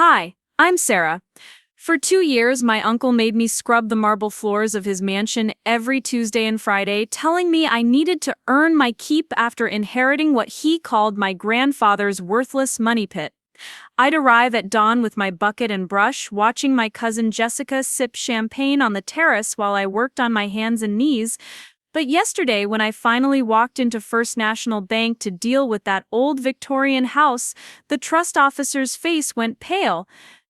Hi, I'm Sarah. For 2 years, my uncle made me scrub the marble floors of his mansion every Tuesday and Friday, telling me I needed to earn my keep after inheriting what he called my grandfather's worthless money pit. I'd arrive at dawn with my bucket and brush, watching my cousin Jessica sip champagne on the terrace while I worked on my hands and knees. But yesterday, when I finally walked into First National Bank to deal with that old Victorian house, the trust officer's face went pale.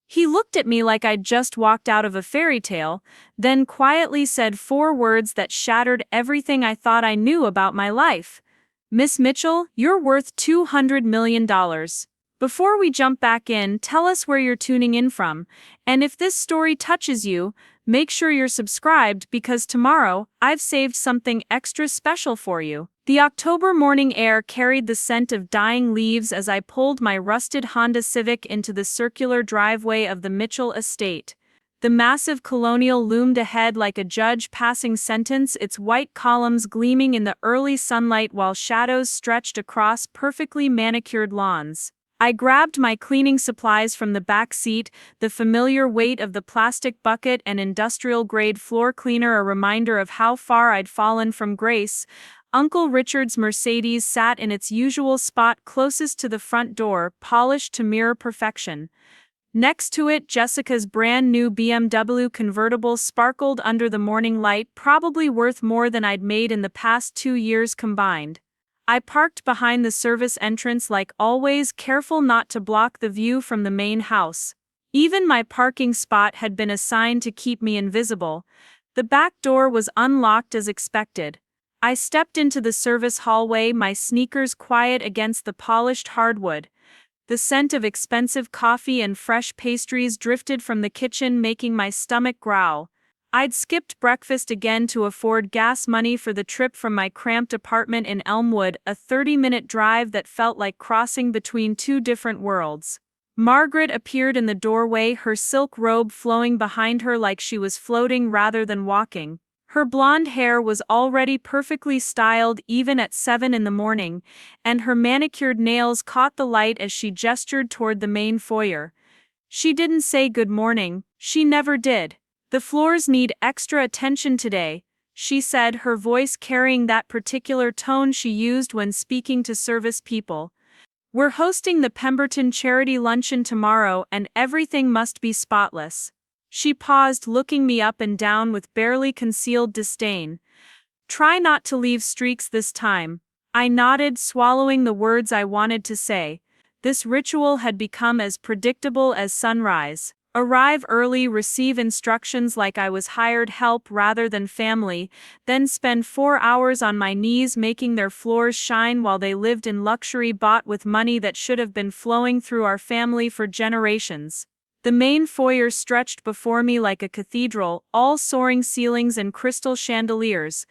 He looked at me like I'd just walked out of a fairy tale, then quietly said 4 words that shattered everything I thought I knew about my life. "Miss Mitchell, you're worth $200 million. Before we jump back in, tell us where you're tuning in from, and if this story touches you, make sure you're subscribed because tomorrow, I've saved something extra special for you." The October morning air carried the scent of dying leaves as I pulled my rusted Honda Civic into the circular driveway of the Mitchell estate. The massive colonial loomed ahead like a judge passing sentence, its white columns gleaming in the early sunlight while shadows stretched across perfectly manicured lawns. I grabbed my cleaning supplies from the back seat, the familiar weight of the plastic bucket and industrial-grade floor cleaner a reminder of how far I'd fallen from grace. Uncle Richard's Mercedes sat in its usual spot closest to the front door, polished to mirror perfection. Next to it, Jessica's brand-new BMW convertible sparkled under the morning light, probably worth more than I'd made in the past 2 years combined. I parked behind the service entrance like always, careful not to block the view from the main house. Even my parking spot had been assigned to keep me invisible. The back door was unlocked as expected. I stepped into the service hallway, my sneakers quiet against the polished hardwood. The scent of expensive coffee and fresh pastries drifted from the kitchen, making my stomach growl. I'd skipped breakfast again to afford gas money for the trip from my cramped apartment in Elmwood, a 30-minute drive that felt like crossing between two different worlds. Margaret appeared in the doorway, her silk robe flowing behind her like she was floating rather than walking. Her blonde hair was already perfectly styled even at 7 in the morning, and her manicured nails caught the light as she gestured toward the main foyer. She didn't say good morning, she never did. "The floors need extra attention today," she said, her voice carrying that particular tone she used when speaking to service people. "We're hosting the Pemberton Charity Luncheon tomorrow and everything must be spotless." She paused, looking me up and down with barely concealed disdain. "Try not to leave streaks this time." I nodded, swallowing the words I wanted to say. This ritual had become as predictable as sunrise. Arrive early, receive instructions like I was hired help rather than family, then spend 4 hours on my knees making their floors shine while they lived in luxury bought with money that should have been flowing through our family for generations. The main foyer stretched before me like a cathedral, all soaring ceilings and crystal chandeliers.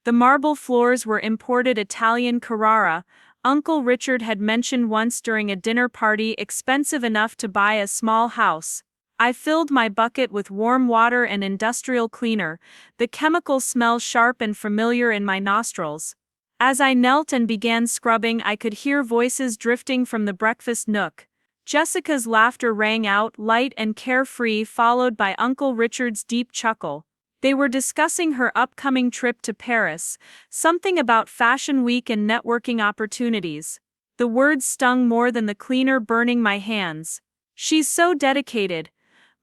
The marble floors were imported Italian Carrara. Uncle Richard had mentioned once during a dinner party, expensive enough to buy a small house. I filled my bucket with warm water and industrial cleaner, the chemical smell sharp and familiar in my nostrils. As I knelt and began scrubbing, I could hear voices drifting from the breakfast nook. Jessica's laughter rang out, light and carefree, followed by Uncle Richard's deep chuckle. They were discussing her upcoming trip to Paris, something about Fashion Week and networking opportunities. The words stung more than the cleaner burning my hands. "She's so dedicated."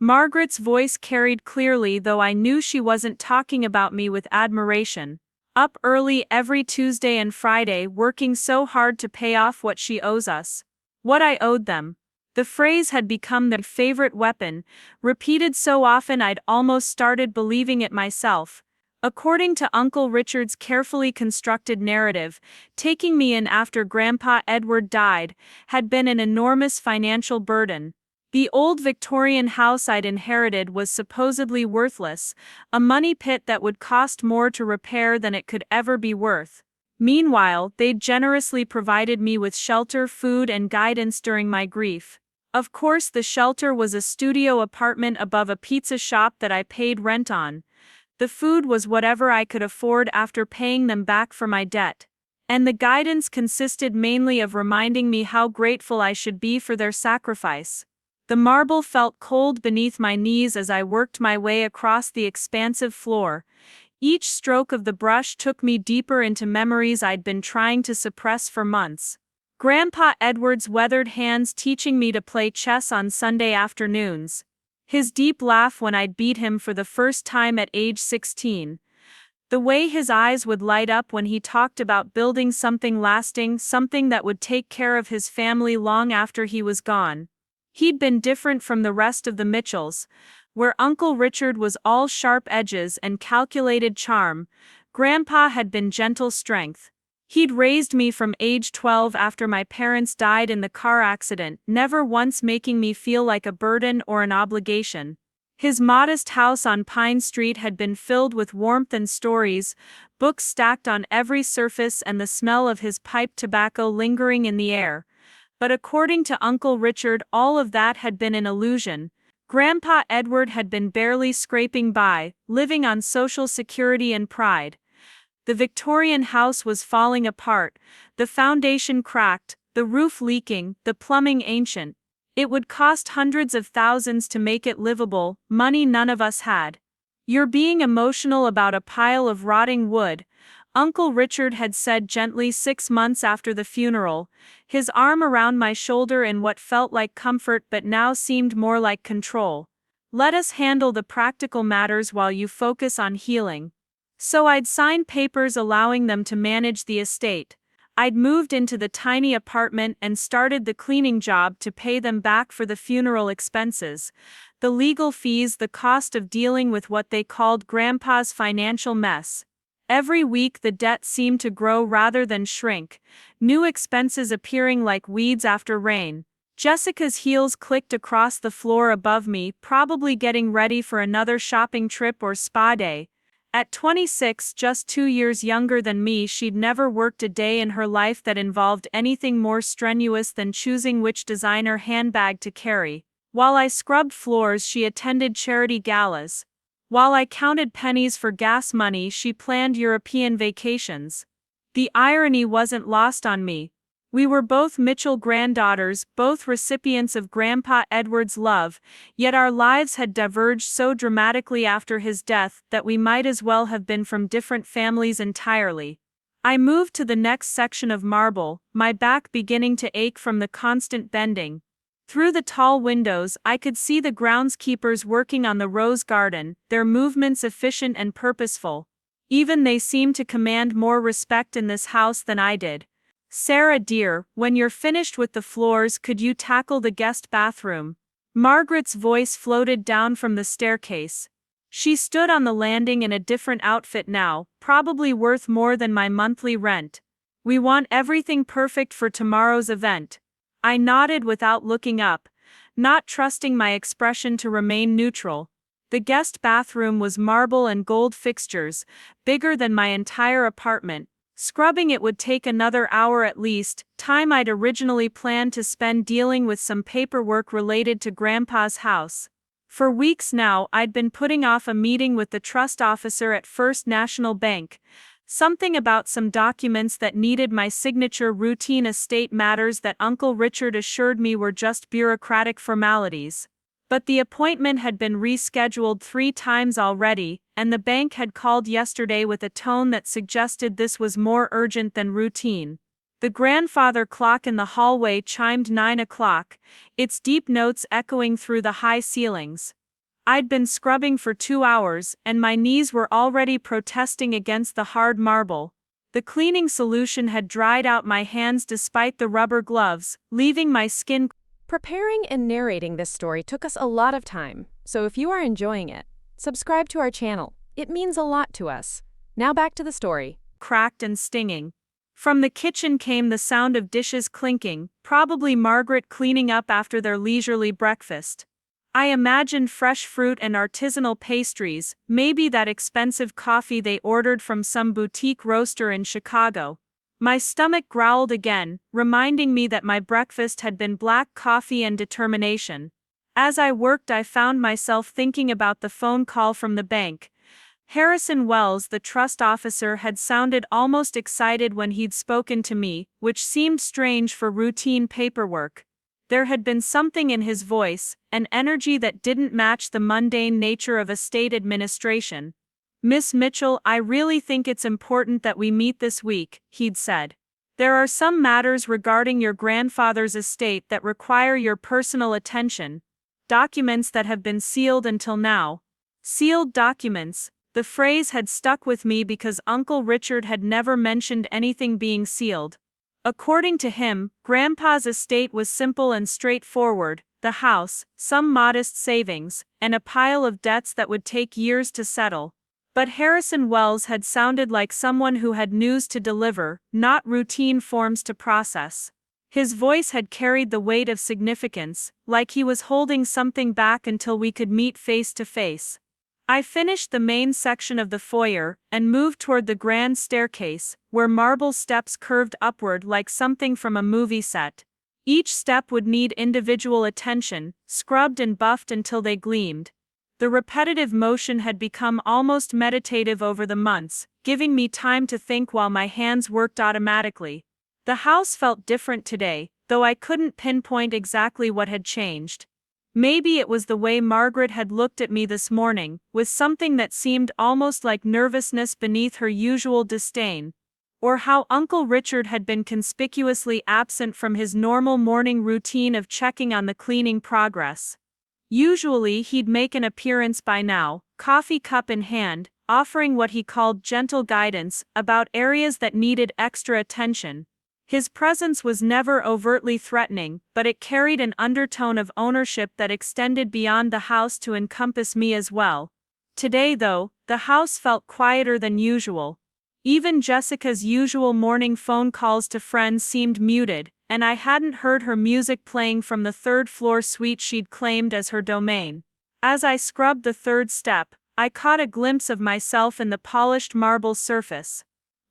Margaret's voice carried clearly, though I knew she wasn't talking about me with admiration. "Up early every Tuesday and Friday, working so hard to pay off what she owes us." What I owed them. The phrase had become their favorite weapon, repeated so often I'd almost started believing it myself. According to Uncle Richard's carefully constructed narrative, taking me in after Grandpa Edward died had been an enormous financial burden. The old Victorian house I'd inherited was supposedly worthless, a money pit that would cost more to repair than it could ever be worth. Meanwhile, they'd generously provided me with shelter, food, and guidance during my grief. Of course, the shelter was a studio apartment above a pizza shop that I paid rent on. The food was whatever I could afford after paying them back for my debt. And the guidance consisted mainly of reminding me how grateful I should be for their sacrifice. The marble felt cold beneath my knees as I worked my way across the expansive floor. Each stroke of the brush took me deeper into memories I'd been trying to suppress for months. Grandpa Edward's weathered hands teaching me to play chess on Sunday afternoons. His deep laugh when I'd beat him for the first time at age 16. The way his eyes would light up when he talked about building something lasting, something that would take care of his family long after he was gone. He'd been different from the rest of the Mitchells. Where Uncle Richard was all sharp edges and calculated charm, Grandpa had been gentle strength. He'd raised me from age 12 after my parents died in the car accident, never once making me feel like a burden or an obligation. His modest house on Pine Street had been filled with warmth and stories, books stacked on every surface and the smell of his pipe tobacco lingering in the air. But according to Uncle Richard, all of that had been an illusion. Grandpa Edward had been barely scraping by, living on Social Security and pride. The Victorian house was falling apart, the foundation cracked, the roof leaking, the plumbing ancient. It would cost hundreds of thousands to make it livable, money none of us had. "You're being emotional about a pile of rotting wood," Uncle Richard had said gently 6 months after the funeral, his arm around my shoulder in what felt like comfort but now seemed more like control. "Let us handle the practical matters while you focus on healing." So I'd signed papers allowing them to manage the estate. I'd moved into the tiny apartment and started the cleaning job to pay them back for the funeral expenses, the legal fees, the cost of dealing with what they called Grandpa's financial mess. Every week the debt seemed to grow rather than shrink, new expenses appearing like weeds after rain. Jessica's heels clicked across the floor above me, probably getting ready for another shopping trip or spa day. At 26, just 2 years younger than me, she'd never worked a day in her life that involved anything more strenuous than choosing which designer handbag to carry. While I scrubbed floors, she attended charity galas. While I counted pennies for gas money, she planned European vacations. The irony wasn't lost on me. We were both Mitchell granddaughters, both recipients of Grandpa Edward's love, yet our lives had diverged so dramatically after his death that we might as well have been from different families entirely. I moved to the next section of marble, my back beginning to ache from the constant bending. Through the tall windows, I could see the groundskeepers working on the rose garden, their movements efficient and purposeful. Even they seemed to command more respect in this house than I did. "Sarah dear, when you're finished with the floors, could you tackle the guest bathroom?" Margaret's voice floated down from the staircase. She stood on the landing in a different outfit now, probably worth more than my monthly rent. "We want everything perfect for tomorrow's event." I nodded without looking up, not trusting my expression to remain neutral. The guest bathroom was marble and gold fixtures, bigger than my entire apartment. Scrubbing it would take another hour at least, time I'd originally planned to spend dealing with some paperwork related to Grandpa's house. For weeks now, I'd been putting off a meeting with the trust officer at First National Bank. Something about some documents that needed my signature, routine estate matters that Uncle Richard assured me were just bureaucratic formalities. But the appointment had been rescheduled 3 times already, and the bank had called yesterday with a tone that suggested this was more urgent than routine. The grandfather clock in the hallway chimed 9 o'clock, its deep notes echoing through the high ceilings. I'd been scrubbing for 2 hours, and my knees were already protesting against the hard marble. The cleaning solution had dried out my hands despite the rubber gloves, leaving my skin. Preparing and narrating this story took us a lot of time, so if you are enjoying it, subscribe to our channel. It means a lot to us. Now back to the story. Cracked and stinging. From the kitchen came the sound of dishes clinking, probably Margaret cleaning up after their leisurely breakfast. I imagined fresh fruit and artisanal pastries, maybe that expensive coffee they ordered from some boutique roaster in Chicago. My stomach growled again, reminding me that my breakfast had been black coffee and determination. As I worked, I found myself thinking about the phone call from the bank. Harrison Wells, the trust officer, had sounded almost excited when he'd spoken to me, which seemed strange for routine paperwork. There had been something in his voice, an energy that didn't match the mundane nature of estate administration. "Miss Mitchell, I really think it's important that we meet this week," he'd said. "There are some matters regarding your grandfather's estate that require your personal attention. Documents that have been sealed until now." Sealed documents. The phrase had stuck with me because Uncle Richard had never mentioned anything being sealed. According to him, Grandpa's estate was simple and straightforward: the house, some modest savings, and a pile of debts that would take years to settle. But Harrison Wells had sounded like someone who had news to deliver, not routine forms to process. His voice had carried the weight of significance, like he was holding something back until we could meet face to face. I finished the main section of the foyer and moved toward the grand staircase, where marble steps curved upward like something from a movie set. Each step would need individual attention, scrubbed and buffed until they gleamed. The repetitive motion had become almost meditative over the months, giving me time to think while my hands worked automatically. The house felt different today, though I couldn't pinpoint exactly what had changed. Maybe it was the way Margaret had looked at me this morning, with something that seemed almost like nervousness beneath her usual disdain. Or how Uncle Richard had been conspicuously absent from his normal morning routine of checking on the cleaning progress. Usually he'd make an appearance by now, coffee cup in hand, offering what he called gentle guidance about areas that needed extra attention. His presence was never overtly threatening, but it carried an undertone of ownership that extended beyond the house to encompass me as well. Today, though, the house felt quieter than usual. Even Jessica's usual morning phone calls to friends seemed muted, and I hadn't heard her music playing from the third-floor suite she'd claimed as her domain. As I scrubbed the third step, I caught a glimpse of myself in the polished marble surface.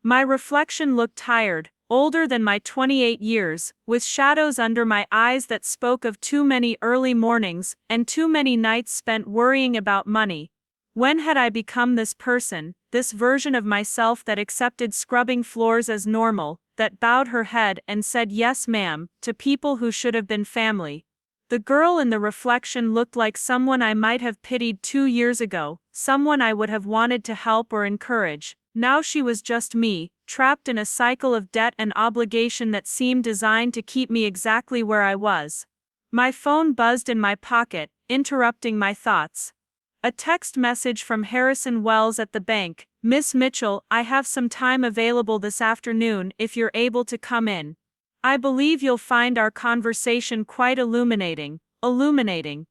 My reflection looked tired, older than my 28 years, with shadows under my eyes that spoke of too many early mornings and too many nights spent worrying about money. When had I become this person, this version of myself that accepted scrubbing floors as normal, that bowed her head and said "yes ma'am" to people who should have been family? The girl in the reflection looked like someone I might have pitied 2 years ago, someone I would have wanted to help or encourage. Now she was just me, trapped in a cycle of debt and obligation that seemed designed to keep me exactly where I was. My phone buzzed in my pocket, interrupting my thoughts. A text message from Harrison Wells at the bank: "Miss Mitchell, I have some time available this afternoon if you're able to come in. I believe you'll find our conversation quite illuminating." Illuminating.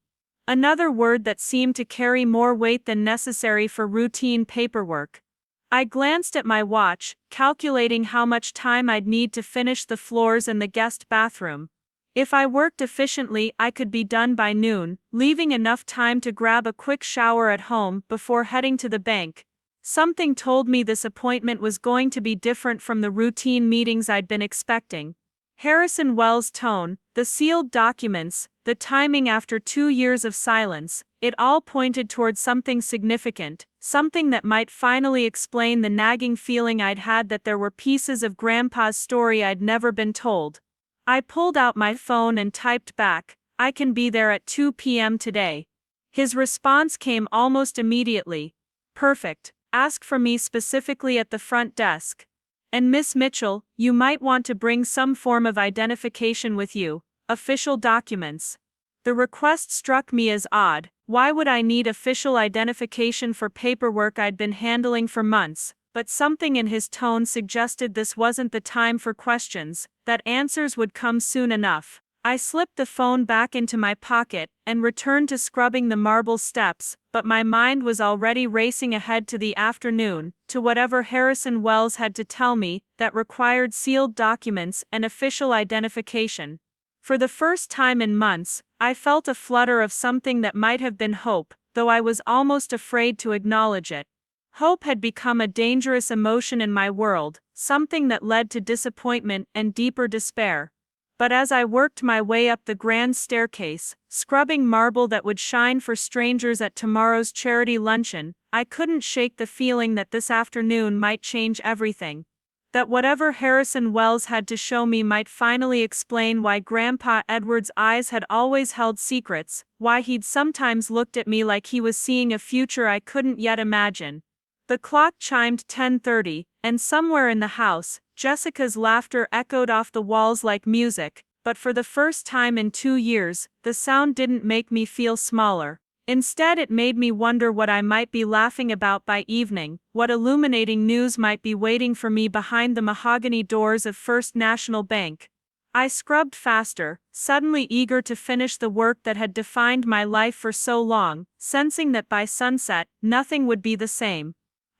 Another word that seemed to carry more weight than necessary for routine paperwork. I glanced at my watch, calculating how much time I'd need to finish the floors and the guest bathroom. If I worked efficiently, I could be done by noon, leaving enough time to grab a quick shower at home before heading to the bank. Something told me this appointment was going to be different from the routine meetings I'd been expecting. Harrison Wells' tone, the sealed documents, the timing after 2 years of silence, it all pointed toward something significant, something that might finally explain the nagging feeling I'd had that there were pieces of Grandpa's story I'd never been told. I pulled out my phone and typed back, "I can be there at 2 p.m. today." His response came almost immediately. "Perfect. Ask for me specifically at the front desk. And Miss Mitchell, you might want to bring some form of identification with you, official documents." The request struck me as odd. Why would I need official identification for paperwork I'd been handling for months? But something in his tone suggested this wasn't the time for questions, that answers would come soon enough. I slipped the phone back into my pocket and returned to scrubbing the marble steps, but my mind was already racing ahead to the afternoon, to whatever Harrison Wells had to tell me that required sealed documents and official identification. For the first time in months, I felt a flutter of something that might have been hope, though I was almost afraid to acknowledge it. Hope had become a dangerous emotion in my world, something that led to disappointment and deeper despair. But as I worked my way up the grand staircase, scrubbing marble that would shine for strangers at tomorrow's charity luncheon, I couldn't shake the feeling that this afternoon might change everything. that whatever Harrison Wells had to show me might finally explain why Grandpa Edward's eyes had always held secrets, why he'd sometimes looked at me like he was seeing a future I couldn't yet imagine. The clock chimed 10:30, and somewhere in the house, Jessica's laughter echoed off the walls like music, but for the first time in 2 years, the sound didn't make me feel smaller. Instead, it made me wonder what I might be laughing about by evening, what illuminating news might be waiting for me behind the mahogany doors of First National Bank. I scrubbed faster, suddenly eager to finish the work that had defined my life for so long, sensing that by sunset, nothing would be the same.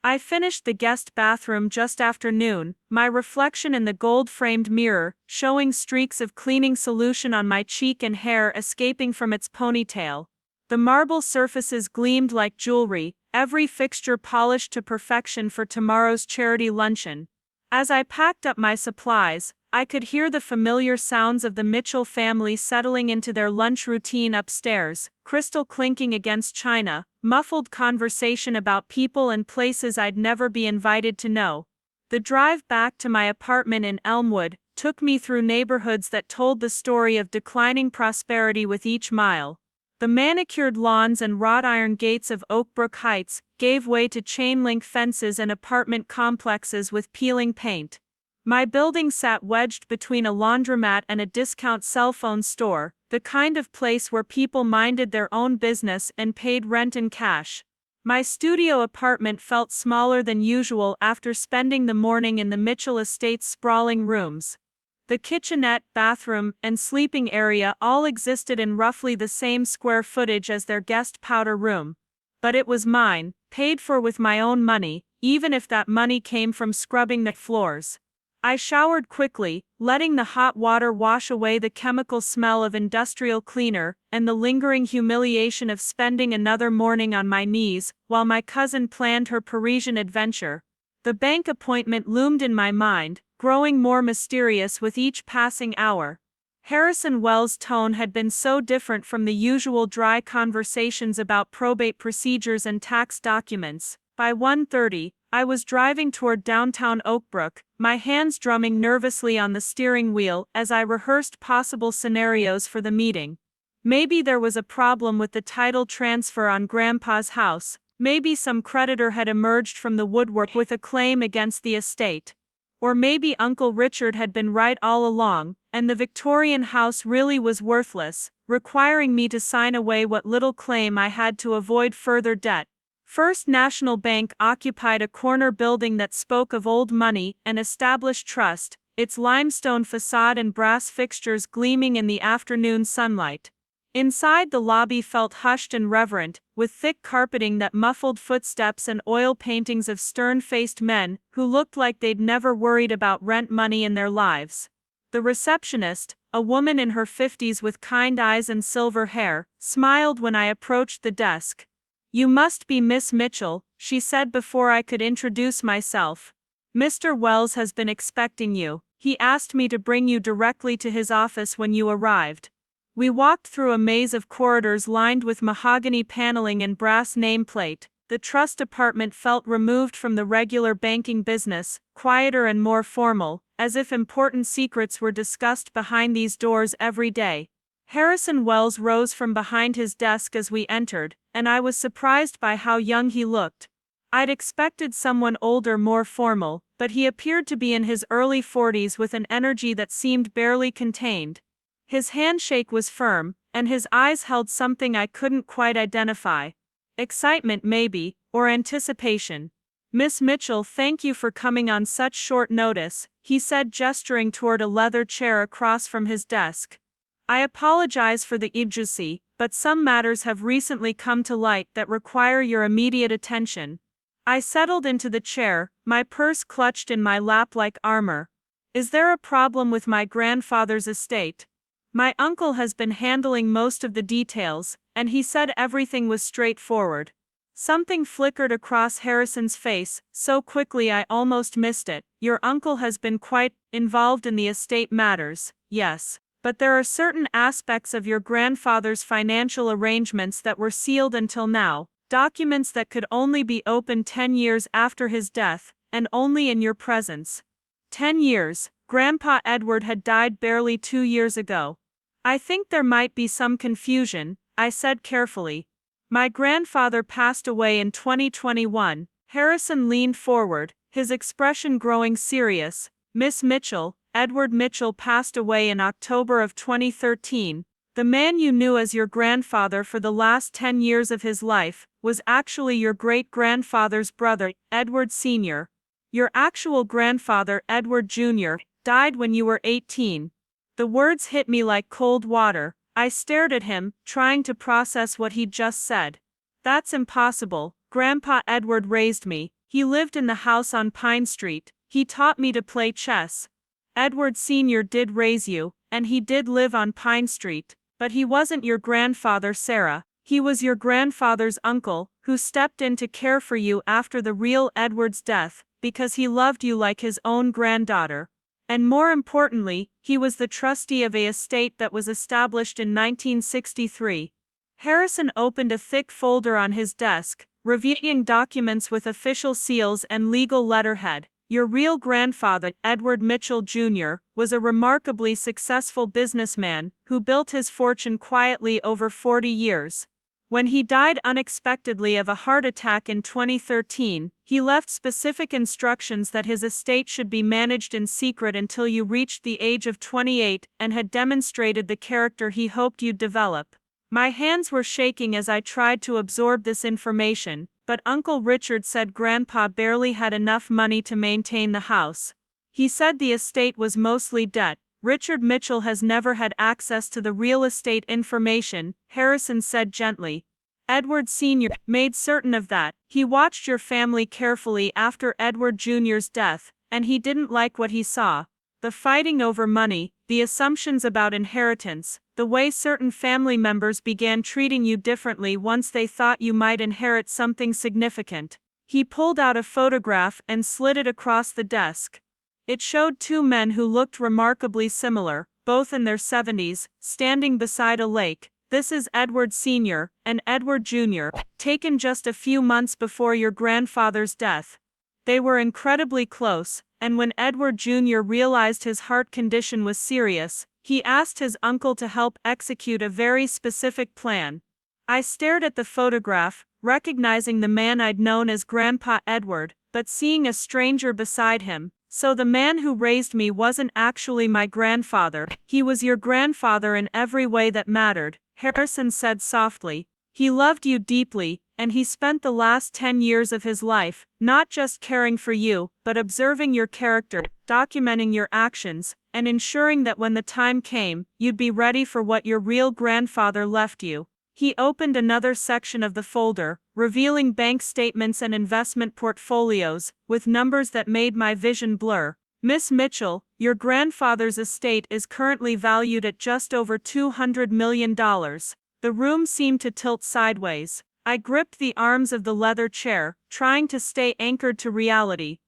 I finished the guest bathroom just after noon, my reflection in the gold-framed mirror, showing streaks of cleaning solution on my cheek and hair escaping from its ponytail. The marble surfaces gleamed like jewelry, every fixture polished to perfection for tomorrow's charity luncheon. As I packed up my supplies, I could hear the familiar sounds of the Mitchell family settling into their lunch routine upstairs, crystal clinking against china, muffled conversation about people and places I'd never be invited to know. The drive back to my apartment in Elmwood took me through neighborhoods that told the story of declining prosperity with each mile. The manicured lawns and wrought iron gates of Oakbrook Heights gave way to chain-link fences and apartment complexes with peeling paint. My building sat wedged between a laundromat and a discount cell phone store, the kind of place where people minded their own business and paid rent in cash. My studio apartment felt smaller than usual after spending the morning in the Mitchell estate's sprawling rooms. The kitchenette, bathroom, and sleeping area all existed in roughly the same square footage as their guest powder room. But it was mine, paid for with my own money, even if that money came from scrubbing the floors. I showered quickly, letting the hot water wash away the chemical smell of industrial cleaner and the lingering humiliation of spending another morning on my knees while my cousin planned her Parisian adventure. The bank appointment loomed in my mind, growing more mysterious with each passing hour. Harrison Wells' tone had been so different from the usual dry conversations about probate procedures and tax documents. By 1:30, I was driving toward downtown Oakbrook, my hands drumming nervously on the steering wheel as I rehearsed possible scenarios for the meeting. Maybe there was a problem with the title transfer on Grandpa's house, maybe some creditor had emerged from the woodwork with a claim against the estate. Or maybe Uncle Richard had been right all along, and the Victorian house really was worthless, requiring me to sign away what little claim I had to avoid further debt. First National Bank occupied a corner building that spoke of old money and established trust, its limestone facade and brass fixtures gleaming in the afternoon sunlight. Inside, the lobby felt hushed and reverent, with thick carpeting that muffled footsteps and oil paintings of stern-faced men who looked like they'd never worried about rent money in their lives. The receptionist, a woman in her 50s with kind eyes and silver hair, smiled when I approached the desk. "You must be Miss Mitchell," she said before I could introduce myself. "Mr. Wells has been expecting you. He asked me to bring you directly to his office when you arrived." We walked through a maze of corridors lined with mahogany paneling and brass nameplate. The trust department felt removed from the regular banking business, quieter and more formal, as if important secrets were discussed behind these doors every day. Harrison Wells rose from behind his desk as we entered, and I was surprised by how young he looked. I'd expected someone older, more formal, but he appeared to be in his early 40s with an energy that seemed barely contained. His handshake was firm, and his eyes held something I couldn't quite identify. Excitement maybe, or anticipation. "Miss Mitchell, thank you for coming on such short notice," he said, gesturing toward a leather chair across from his desk. "I apologize for the idiocy, but some matters have recently come to light that require your immediate attention." I settled into the chair, my purse clutched in my lap like armor. "Is there a problem with my grandfather's estate? My uncle has been handling most of the details, and he said everything was straightforward." Something flickered across Harrison's face, so quickly I almost missed it. "Your uncle has been quite involved in the estate matters, yes. But there are certain aspects of your grandfather's financial arrangements that were sealed until now, documents that could only be opened 10 years after his death, and only in your presence." 10 years. Grandpa Edward had died barely 2 years ago. I think there might be some confusion, I said carefully. My grandfather passed away in 2021. Harrison leaned forward, his expression growing serious. Miss Mitchell, Edward Mitchell passed away in October of 2013. The man you knew as your grandfather for the last 10 years of his life was actually your great-grandfather's brother, Edward Sr. Your actual grandfather, Edward Jr., died when you were 18. The words hit me like cold water. I stared at him, trying to process what he'd just said. That's impossible. Grandpa Edward raised me. He lived in the house on Pine Street. He taught me to play chess. Edward Sr. did raise you, and he did live on Pine Street. But he wasn't your grandfather, Sarah. He was your grandfather's uncle, who stepped in to care for you after the real Edward's death, because he loved you like his own granddaughter. And more importantly, he was the trustee of a estate that was established in 1963. Harrison opened a thick folder on his desk, reviewing documents with official seals and legal letterhead. Your real grandfather, Edward Mitchell Jr., was a remarkably successful businessman who built his fortune quietly over 40 years. When he died unexpectedly of a heart attack in 2013, he left specific instructions that his estate should be managed in secret until you reached the age of 28 and had demonstrated the character he hoped you'd develop. My hands were shaking as I tried to absorb this information, but Uncle Richard said Grandpa barely had enough money to maintain the house. He said the estate was mostly debt. Richard Mitchell has never had access to the real estate information, Harrison said gently. Edward Sr. made certain of that. He watched your family carefully after Edward Jr.'s death, and he didn't like what he saw. The fighting over money, the assumptions about inheritance, the way certain family members began treating you differently once they thought you might inherit something significant. He pulled out a photograph and slid it across the desk. It showed two men who looked remarkably similar, both in their 70s, standing beside a lake. This is Edward Sr. and Edward Jr., taken just a few months before your grandfather's death. They were incredibly close, and when Edward Jr. realized his heart condition was serious, he asked his uncle to help execute a very specific plan. I stared at the photograph, recognizing the man I'd known as Grandpa Edward, but seeing a stranger beside him. So the man who raised me wasn't actually my grandfather, he was your grandfather in every way that mattered, Harrison said softly. He loved you deeply, and he spent the last 10 years of his life, not just caring for you, but observing your character, documenting your actions, and ensuring that when the time came, you'd be ready for what your real grandfather left you. He opened another section of the folder, revealing bank statements and investment portfolios, with numbers that made my vision blur. Miss Mitchell, your grandfather's estate is currently valued at just over $200 million. The room seemed to tilt sideways. I gripped the arms of the leather chair, trying to stay anchored to reality.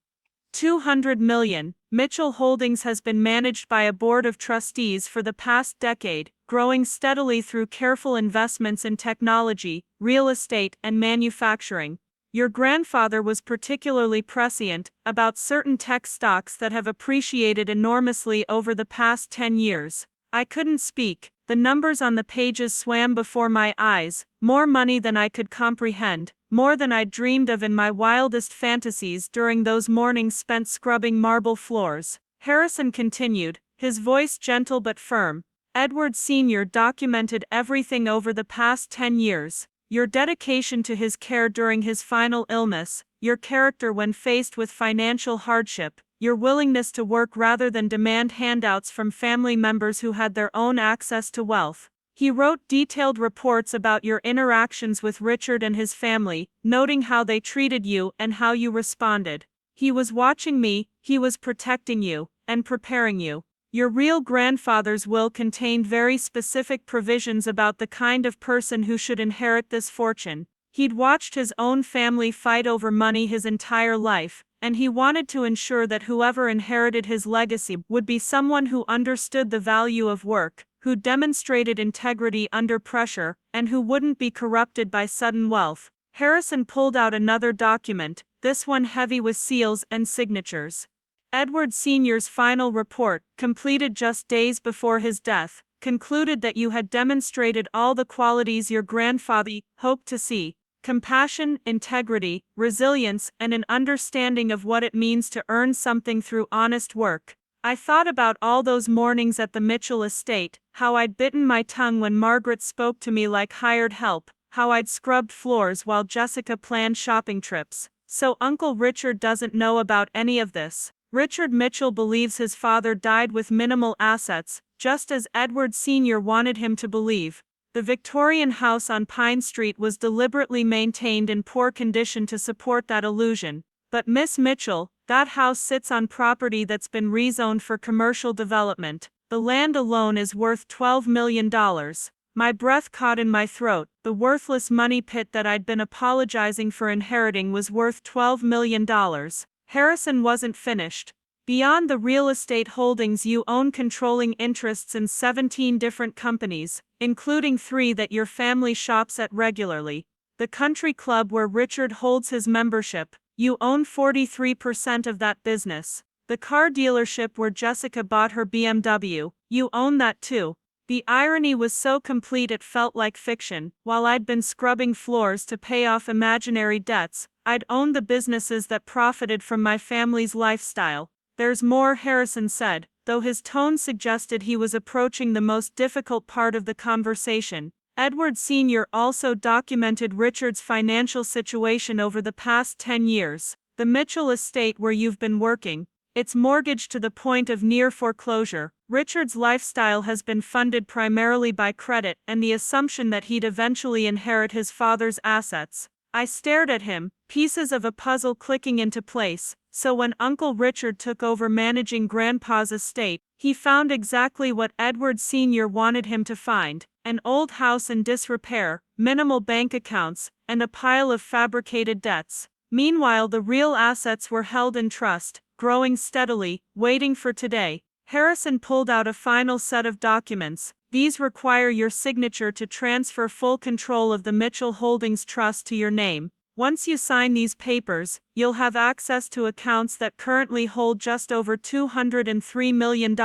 200 million. Mitchell Holdings has been managed by a board of trustees for the past decade, growing steadily through careful investments in technology, real estate, and manufacturing. Your grandfather was particularly prescient about certain tech stocks that have appreciated enormously over the past 10 years. I couldn't speak. The numbers on the pages swam before my eyes, more money than I could comprehend, more than I'd dreamed of in my wildest fantasies during those mornings spent scrubbing marble floors. Harrison continued, his voice gentle but firm. Edward Sr. documented everything over the past 10 years. Your dedication to his care during his final illness, your character when faced with financial hardship, your willingness to work rather than demand handouts from family members who had their own access to wealth. He wrote detailed reports about your interactions with Richard and his family, noting how they treated you and how you responded. He was watching me, he was protecting you, and preparing you. Your real grandfather's will contained very specific provisions about the kind of person who should inherit this fortune. He'd watched his own family fight over money his entire life, and he wanted to ensure that whoever inherited his legacy would be someone who understood the value of work, who demonstrated integrity under pressure, and who wouldn't be corrupted by sudden wealth. Harrison pulled out another document, this one heavy with seals and signatures. Edward Sr.'s final report, completed just days before his death, concluded that you had demonstrated all the qualities your grandfather hoped to see: compassion, integrity, resilience, and an understanding of what it means to earn something through honest work. I thought about all those mornings at the Mitchell estate, how I'd bitten my tongue when Margaret spoke to me like hired help, how I'd scrubbed floors while Jessica planned shopping trips. So Uncle Richard doesn't know about any of this. Richard Mitchell believes his father died with minimal assets, just as Edward Sr. wanted him to believe. The Victorian house on Pine Street was deliberately maintained in poor condition to support that illusion. But Miss Mitchell, that house sits on property that's been rezoned for commercial development. The land alone is worth $12 million. My breath caught in my throat. The worthless money pit that I'd been apologizing for inheriting was worth $12 million. Harrison wasn't finished. Beyond the real estate holdings, you own controlling interests in 17 different companies, including 3 that your family shops at regularly. The country club where Richard holds his membership, you own 43% of that business. The car dealership where Jessica bought her BMW, you own that too. The irony was so complete it felt like fiction. While I'd been scrubbing floors to pay off imaginary debts, I'd owned the businesses that profited from my family's lifestyle. There's more, Harrison said, though his tone suggested he was approaching the most difficult part of the conversation. Edward Sr. also documented Richard's financial situation over the past 10 years. The Mitchell estate where you've been working, it's mortgaged to the point of near foreclosure. Richard's lifestyle has been funded primarily by credit and the assumption that he'd eventually inherit his father's assets. I stared at him, pieces of a puzzle clicking into place. So when Uncle Richard took over managing Grandpa's estate, he found exactly what Edward Sr. wanted him to find: an old house in disrepair, minimal bank accounts, and a pile of fabricated debts. Meanwhile, the real assets were held in trust, growing steadily, waiting for today. Harrison pulled out a final set of documents. These require your signature to transfer full control of the Mitchell Holdings Trust to your name. Once you sign these papers, you'll have access to accounts that currently hold just over $203 million,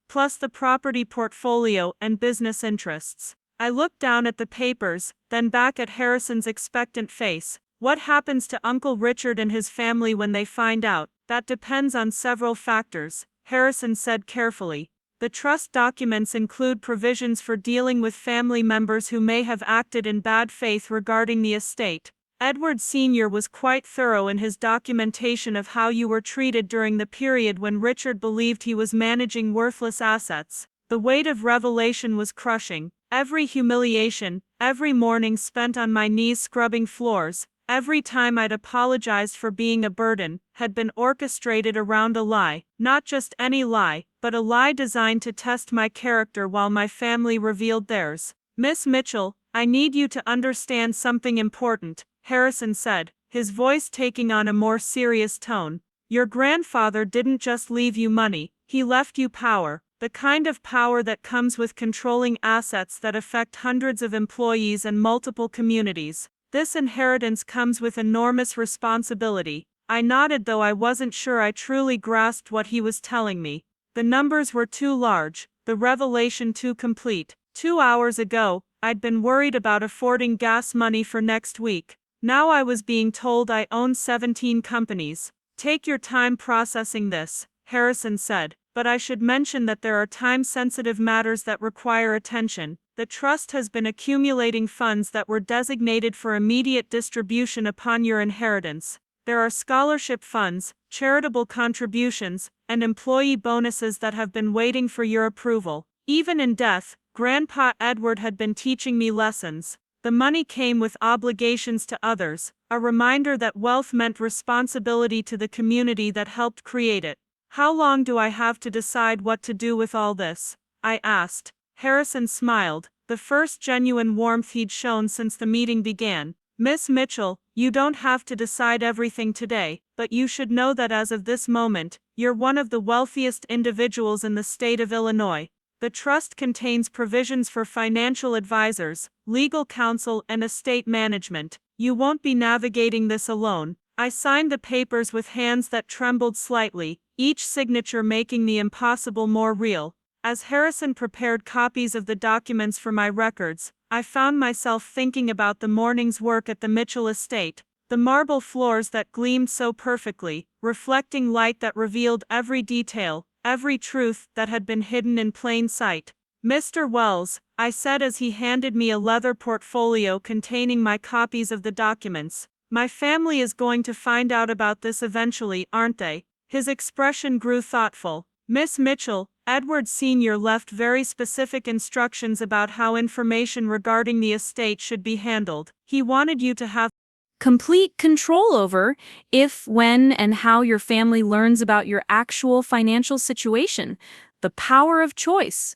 plus the property portfolio and business interests. I looked down at the papers, then back at Harrison's expectant face. What happens to Uncle Richard and his family when they find out? That depends on several factors, Harrison said carefully. The trust documents include provisions for dealing with family members who may have acted in bad faith regarding the estate. Edward Sr. was quite thorough in his documentation of how you were treated during the period when Richard believed he was managing worthless assets. The weight of revelation was crushing. Every humiliation, every morning spent on my knees scrubbing floors, every time I'd apologized for being a burden, had been orchestrated around a lie. Not just any lie, but a lie designed to test my character while my family revealed theirs. Miss Mitchell, I need you to understand something important, Harrison said, his voice taking on a more serious tone. Your grandfather didn't just leave you money, he left you power, the kind of power that comes with controlling assets that affect hundreds of employees and multiple communities. This inheritance comes with enormous responsibility. I nodded, though I wasn't sure I truly grasped what he was telling me. The numbers were too large, the revelation too complete. 2 hours ago, I'd been worried about affording gas money for next week. Now I was being told I own 17 companies. Take your time processing this, Harrison said, but I should mention that there are time-sensitive matters that require attention. The trust has been accumulating funds that were designated for immediate distribution upon your inheritance. There are scholarship funds, charitable contributions, and employee bonuses that have been waiting for your approval. Even in death, Grandpa Edward had been teaching me lessons. The money came with obligations to others, a reminder that wealth meant responsibility to the community that helped create it. How long do I have to decide what to do with all this? I asked. Harrison smiled, the first genuine warmth he'd shown since the meeting began. Miss Mitchell, you don't have to decide everything today, but you should know that as of this moment, you're one of the wealthiest individuals in the state of Illinois. The trust contains provisions for financial advisors, legal counsel, and estate management. You won't be navigating this alone. I signed the papers with hands that trembled slightly, each signature making the impossible more real. As Harrison prepared copies of the documents for my records, I found myself thinking about the morning's work at the Mitchell estate. The marble floors that gleamed so perfectly, reflecting light that revealed every detail, every truth that had been hidden in plain sight. "Mr. Wells," I said as he handed me a leather portfolio containing my copies of the documents, "my family is going to find out about this eventually, aren't they?" His expression grew thoughtful. "Miss Mitchell, Edward Sr. left very specific instructions about how information regarding the estate should be handled. He wanted you to have complete control over if, when, and how your family learns about your actual financial situation. The power of choice.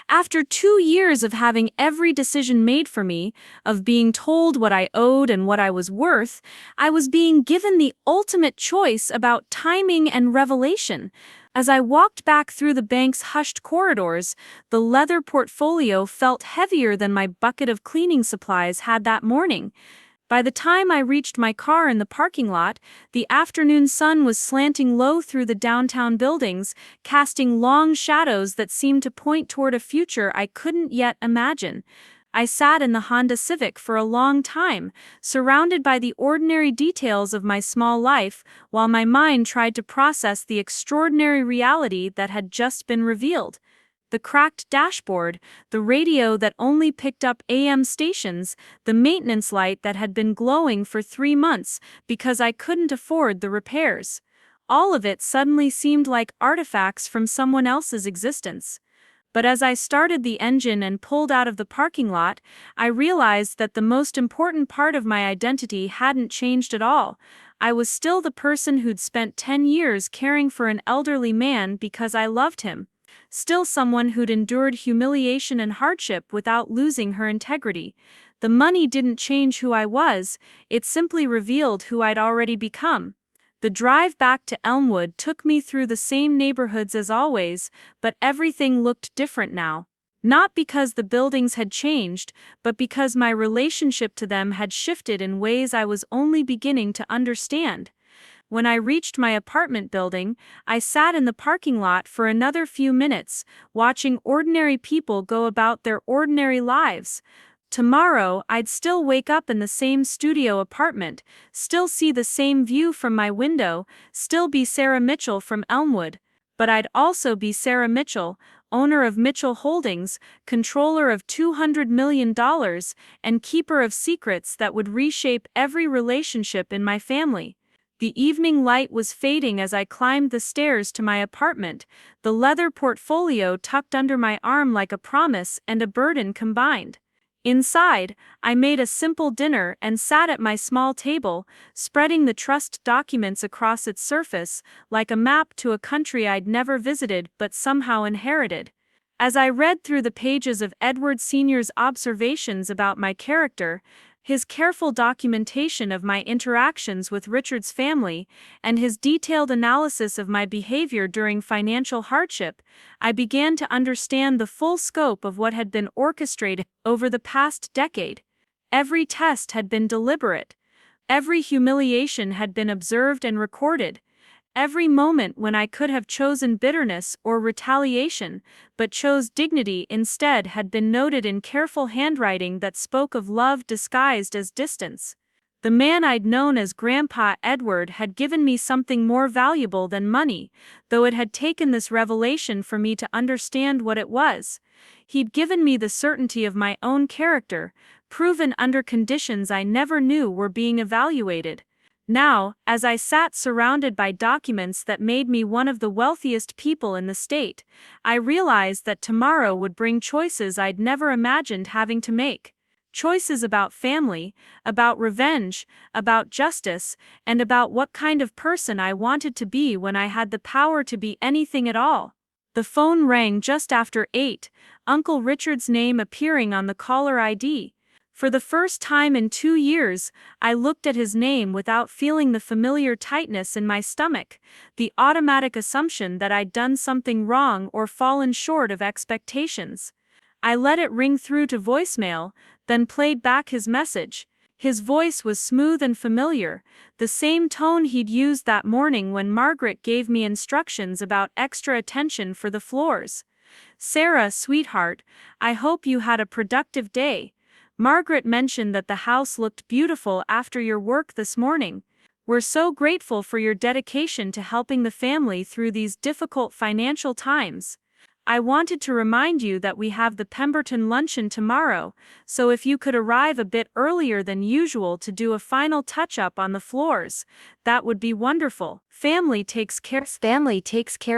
After 2 years of having every decision made for me, of being told what I owed and what I was worth, I was being given the ultimate choice about timing and revelation. As I walked back through the bank's hushed corridors, the leather portfolio felt heavier than my bucket of cleaning supplies had that morning. By the time I reached my car in the parking lot, the afternoon sun was slanting low through the downtown buildings, casting long shadows that seemed to point toward a future I couldn't yet imagine. I sat in the Honda Civic for a long time, surrounded by the ordinary details of my small life, while my mind tried to process the extraordinary reality that had just been revealed. The cracked dashboard, the radio that only picked up AM stations, the maintenance light that had been glowing for 3 months because I couldn't afford the repairs. All of it suddenly seemed like artifacts from someone else's existence. But as I started the engine and pulled out of the parking lot, I realized that the most important part of my identity hadn't changed at all. I was still the person who'd spent 10 years caring for an elderly man because I loved him. Still someone who'd endured humiliation and hardship without losing her integrity. The money didn't change who I was, it simply revealed who I'd already become. The drive back to Elmwood took me through the same neighborhoods as always, but everything looked different now. Not because the buildings had changed, but because my relationship to them had shifted in ways I was only beginning to understand. When I reached my apartment building, I sat in the parking lot for another few minutes, watching ordinary people go about their ordinary lives. Tomorrow, I'd still wake up in the same studio apartment, still see the same view from my window, still be Sarah Mitchell from Elmwood. But I'd also be Sarah Mitchell, owner of Mitchell Holdings, controller of $200 million, and keeper of secrets that would reshape every relationship in my family. The evening light was fading as I climbed the stairs to my apartment, the leather portfolio tucked under my arm like a promise and a burden combined. Inside, I made a simple dinner and sat at my small table, spreading the trust documents across its surface, like a map to a country I'd never visited but somehow inherited. As I read through the pages of Edward Sr.'s observations about my character, his careful documentation of my interactions with Richard's family, and his detailed analysis of my behavior during financial hardship, I began to understand the full scope of what had been orchestrated over the past decade. Every test had been deliberate. Every humiliation had been observed and recorded. Every moment when I could have chosen bitterness or retaliation, but chose dignity instead, had been noted in careful handwriting that spoke of love disguised as distance. The man I'd known as Grandpa Edward had given me something more valuable than money, though it had taken this revelation for me to understand what it was. He'd given me the certainty of my own character, proven under conditions I never knew were being evaluated. Now, as I sat surrounded by documents that made me one of the wealthiest people in the state, I realized that tomorrow would bring choices I'd never imagined having to make. Choices about family, about revenge, about justice, and about what kind of person I wanted to be when I had the power to be anything at all. The phone rang just after 8, Uncle Richard's name appearing on the caller ID. For the first time in 2 years, I looked at his name without feeling the familiar tightness in my stomach, the automatic assumption that I'd done something wrong or fallen short of expectations. I let it ring through to voicemail, then played back his message. His voice was smooth and familiar, the same tone he'd used that morning when Margaret gave me instructions about extra attention for the floors. "Sarah, sweetheart, I hope you had a productive day. Margaret mentioned that the house looked beautiful after your work this morning. We're so grateful for your dedication to helping the family through these difficult financial times. I wanted to remind you that we have the Pemberton luncheon tomorrow, so if you could arrive a bit earlier than usual to do a final touch-up on the floors, that would be wonderful. Family takes care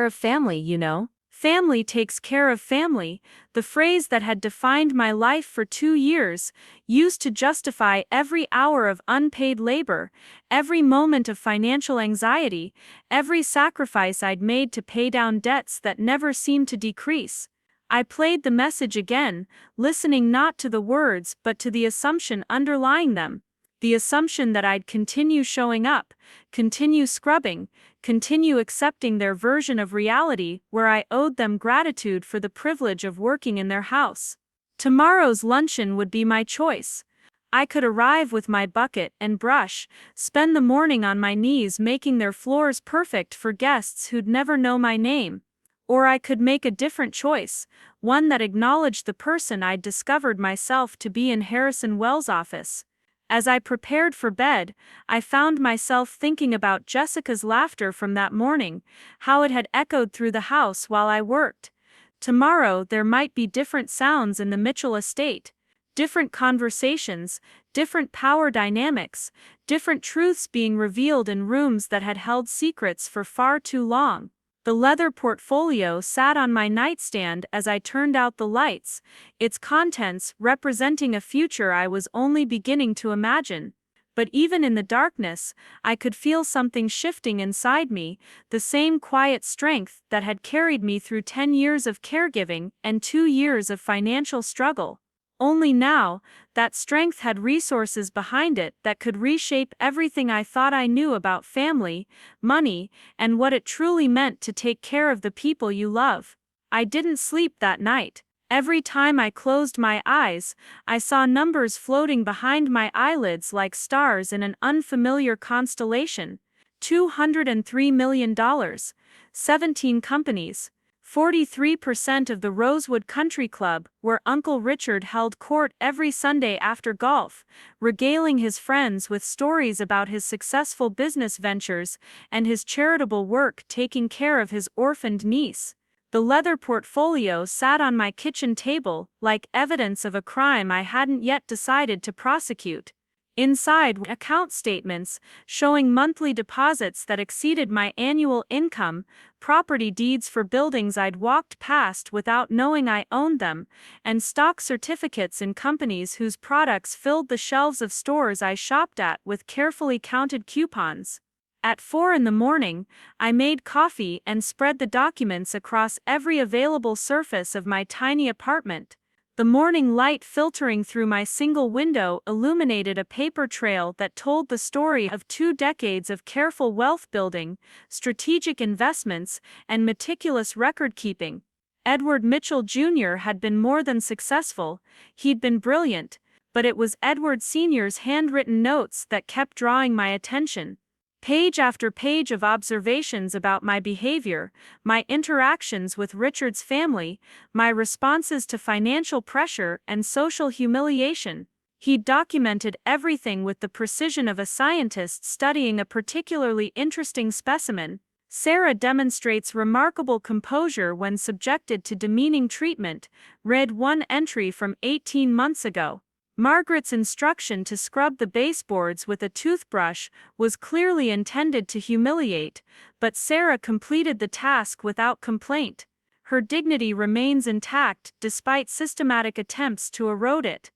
of family, you know. Family takes care of family, the phrase that had defined my life for 2 years, used to justify every hour of unpaid labor, every moment of financial anxiety, every sacrifice I'd made to pay down debts that never seemed to decrease. I played the message again, listening not to the words but to the assumption underlying them. The assumption that I'd continue showing up, continue scrubbing, continue accepting their version of reality where I owed them gratitude for the privilege of working in their house. Tomorrow's luncheon would be my choice. I could arrive with my bucket and brush, spend the morning on my knees making their floors perfect for guests who'd never know my name. Or I could make a different choice, one that acknowledged the person I'd discovered myself to be in Harrison Wells' office. As I prepared for bed, I found myself thinking about Jessica's laughter from that morning, how it had echoed through the house while I worked. Tomorrow there might be different sounds in the Mitchell estate, different conversations, different power dynamics, different truths being revealed in rooms that had held secrets for far too long. The leather portfolio sat on my nightstand as I turned out the lights, its contents representing a future I was only beginning to imagine. But even in the darkness, I could feel something shifting inside me, the same quiet strength that had carried me through 10 years of caregiving and 2 years of financial struggle. Only now, that strength had resources behind it that could reshape everything I thought I knew about family, money, and what it truly meant to take care of the people you love. I didn't sleep that night. Every time I closed my eyes, I saw numbers floating behind my eyelids like stars in an unfamiliar constellation. $203 million, 17 companies. 43% of the Rosewood Country Club, where Uncle Richard held court every Sunday after golf, regaling his friends with stories about his successful business ventures and his charitable work taking care of his orphaned niece. The leather portfolio sat on my kitchen table like evidence of a crime I hadn't yet decided to prosecute. Inside were account statements showing monthly deposits that exceeded my annual income, property deeds for buildings I'd walked past without knowing I owned them, and stock certificates in companies whose products filled the shelves of stores I shopped at with carefully counted coupons. At 4 in the morning, I made coffee and spread the documents across every available surface of my tiny apartment. The morning light filtering through my single window illuminated a paper trail that told the story of 2 decades of careful wealth building, strategic investments, and meticulous record-keeping. Edward Mitchell Jr. had been more than successful, he'd been brilliant, but it was Edward Sr.'s handwritten notes that kept drawing my attention. Page after page of observations about my behavior, my interactions with Richard's family, my responses to financial pressure and social humiliation. He'd documented everything with the precision of a scientist studying a particularly interesting specimen. Sarah demonstrates remarkable composure when subjected to demeaning treatment, read one entry from 18 months ago. Margaret's instruction to scrub the baseboards with a toothbrush was clearly intended to humiliate, but Sarah completed the task without complaint. Her dignity remains intact despite systematic attempts to erode it.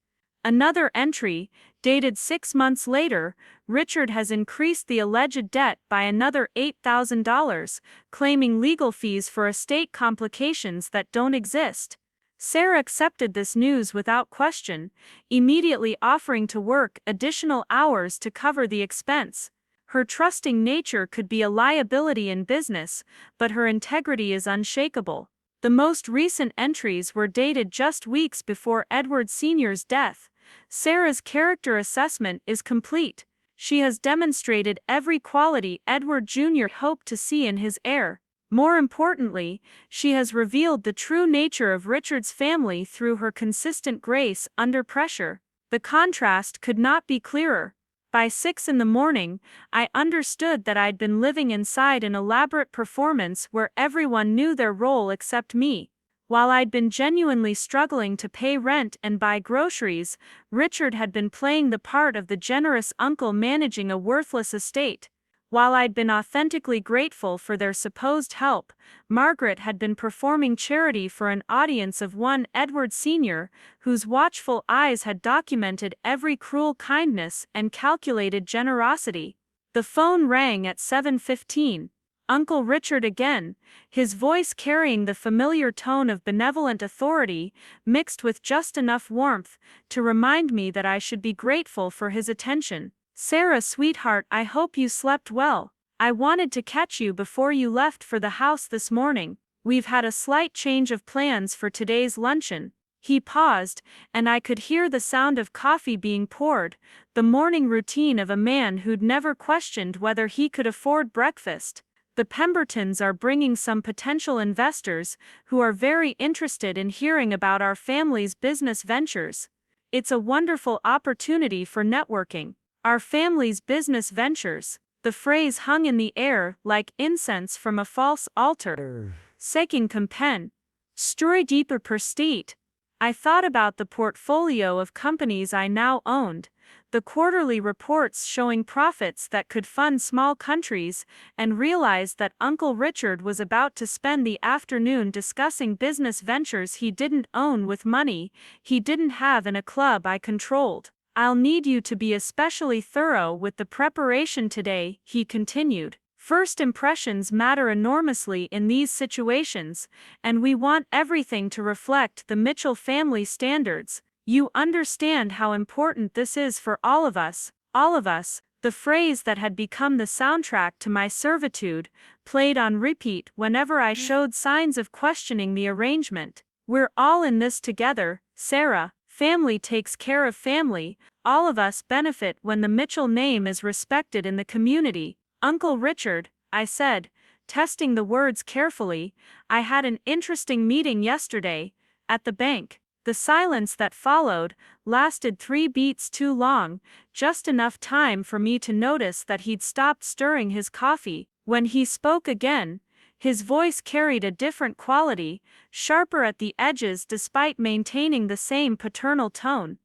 Another entry, dated 6 months later, Richard has increased the alleged debt by another $8,000, claiming legal fees for estate complications that don't exist. Sarah accepted this news without question, immediately offering to work additional hours to cover the expense. Her trusting nature could be a liability in business, but her integrity is unshakable. The most recent entries were dated just weeks before Edward Sr.'s death, Sarah's character assessment is complete. She has demonstrated every quality Edward Jr. hoped to see in his heir. More importantly, she has revealed the true nature of Richard's family through her consistent grace under pressure. The contrast could not be clearer. By 6 in the morning, I understood that I'd been living inside an elaborate performance where everyone knew their role except me. While I'd been genuinely struggling to pay rent and buy groceries, Richard had been playing the part of the generous uncle managing a worthless estate. While I'd been authentically grateful for their supposed help, Margaret had been performing charity for an audience of one Edward Sr., whose watchful eyes had documented every cruel kindness and calculated generosity. The phone rang at 7:15. Uncle Richard again, his voice carrying the familiar tone of benevolent authority, mixed with just enough warmth to remind me that I should be grateful for his attention. "Sarah, sweetheart, I hope you slept well. I wanted to catch you before you left for the house this morning. We've had a slight change of plans for today's luncheon." He paused, and I could hear the sound of coffee being poured, the morning routine of a man who'd never questioned whether he could afford breakfast. "The Pembertons are bringing some potential investors who are very interested in hearing about our family's business ventures. It's a wonderful opportunity for networking." Our family's business ventures. The phrase hung in the air like incense from a false altar. Second compen. Story deeper per state. I thought about the portfolio of companies I now owned, the quarterly reports showing profits that could fund small countries, and realized that Uncle Richard was about to spend the afternoon discussing business ventures he didn't own with money he didn't have in a club I controlled. "I'll need you to be especially thorough with the preparation today," he continued. "First impressions matter enormously in these situations, and we want everything to reflect the Mitchell family standards. You understand how important this is for all of us, all of us." The phrase that had become the soundtrack to my servitude played on repeat whenever I showed signs of questioning the arrangement. "We're all in this together, Sarah. Family takes care of family. All of us benefit when the Mitchell name is respected in the community." "Uncle Richard," I said, testing the words carefully, "I had an interesting meeting yesterday, at the bank." The silence that followed lasted 3 beats too long, just enough time for me to notice that he'd stopped stirring his coffee. When he spoke again, his voice carried a different quality, sharper at the edges despite maintaining the same paternal tone.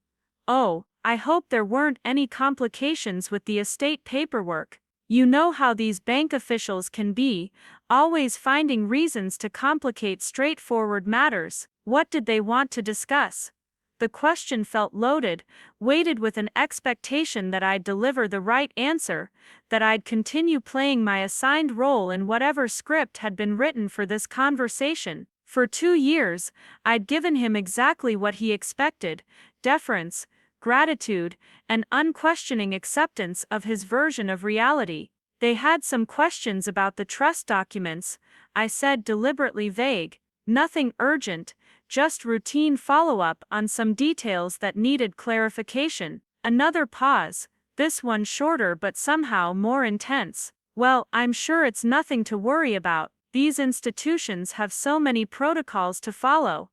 "Oh, I hope there weren't any complications with the estate paperwork. You know how these bank officials can be, always finding reasons to complicate straightforward matters. What did they want to discuss?" The question felt loaded, weighted with an expectation that I'd deliver the right answer, that I'd continue playing my assigned role in whatever script had been written for this conversation. For 2 years, I'd given him exactly what he expected: deference, gratitude, and unquestioning acceptance of his version of reality. "They had some questions about the trust documents," I said, deliberately vague. "Nothing urgent, just routine follow-up on some details that needed clarification." Another pause, this one shorter but somehow more intense. "Well, I'm sure it's nothing to worry about. These institutions have so many protocols to follow.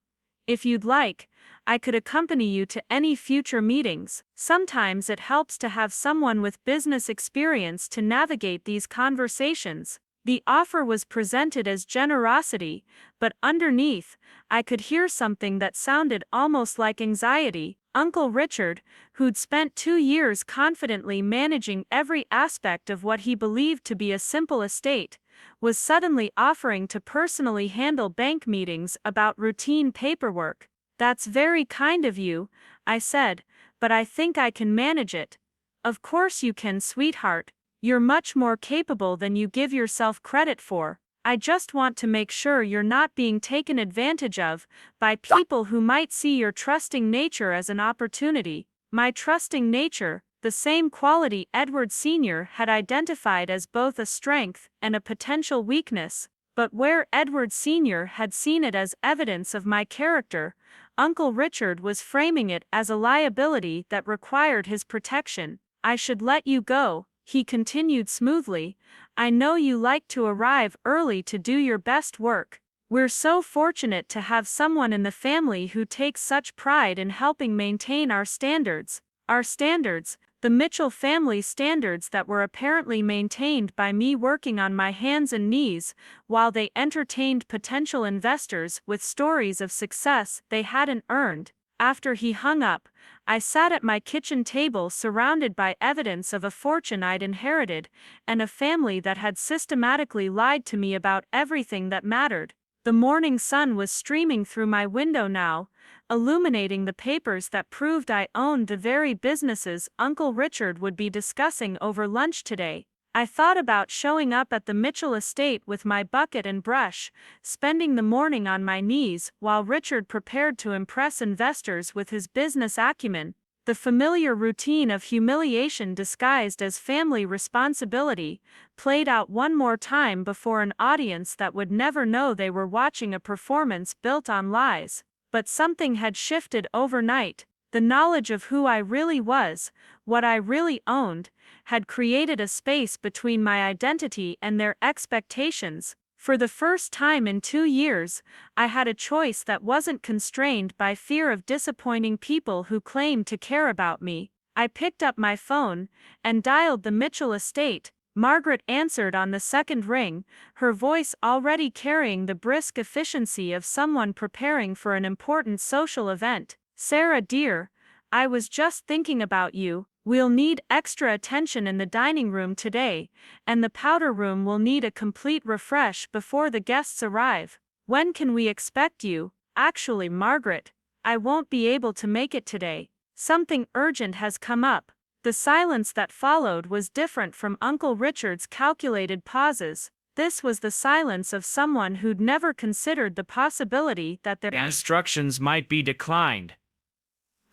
If you'd like, I could accompany you to any future meetings. Sometimes it helps to have someone with business experience to navigate these conversations." The offer was presented as generosity, but underneath, I could hear something that sounded almost like anxiety. Uncle Richard, who'd spent 2 years confidently managing every aspect of what he believed to be a simple estate, was suddenly offering to personally handle bank meetings about routine paperwork. "That's very kind of you," I said, "but I think I can manage it." "Of course you can, sweetheart. You're much more capable than you give yourself credit for. I just want to make sure you're not being taken advantage of by people who might see your trusting nature as an opportunity." My trusting nature, the same quality Edward Sr. had identified as both a strength and a potential weakness. But where Edward Sr. had seen it as evidence of my character, Uncle Richard was framing it as a liability that required his protection. I should let you go, he continued smoothly. I know you like to arrive early to do your best work. We're so fortunate to have someone in the family who takes such pride in helping maintain our standards. Our standards, the Mitchell family standards that were apparently maintained by me working on my hands and knees while they entertained potential investors with stories of success they hadn't earned. After he hung up, I sat at my kitchen table surrounded by evidence of a fortune I'd inherited and a family that had systematically lied to me about everything that mattered. The morning sun was streaming through my window now, illuminating the papers that proved I owned the very businesses Uncle Richard would be discussing over lunch today. I thought about showing up at the Mitchell estate with my bucket and brush, spending the morning on my knees while Richard prepared to impress investors with his business acumen. The familiar routine of humiliation disguised as family responsibility played out one more time before an audience that would never know they were watching a performance built on lies. But something had shifted overnight. The knowledge of who I really was, what I really owned, had created a space between my identity and their expectations. For the first time in 2 years, I had a choice that wasn't constrained by fear of disappointing people who claimed to care about me. I picked up my phone and dialed the Mitchell estate. Margaret answered on the second ring, her voice already carrying the brisk efficiency of someone preparing for an important social event. "Sarah dear, I was just thinking about you. We'll need extra attention in the dining room today, and the powder room will need a complete refresh before the guests arrive. When can we expect you?" "Actually, Margaret, I won't be able to make it today. Something urgent has come up." The silence that followed was different from Uncle Richard's calculated pauses. This was the silence of someone who'd never considered the possibility that their instructions might be declined.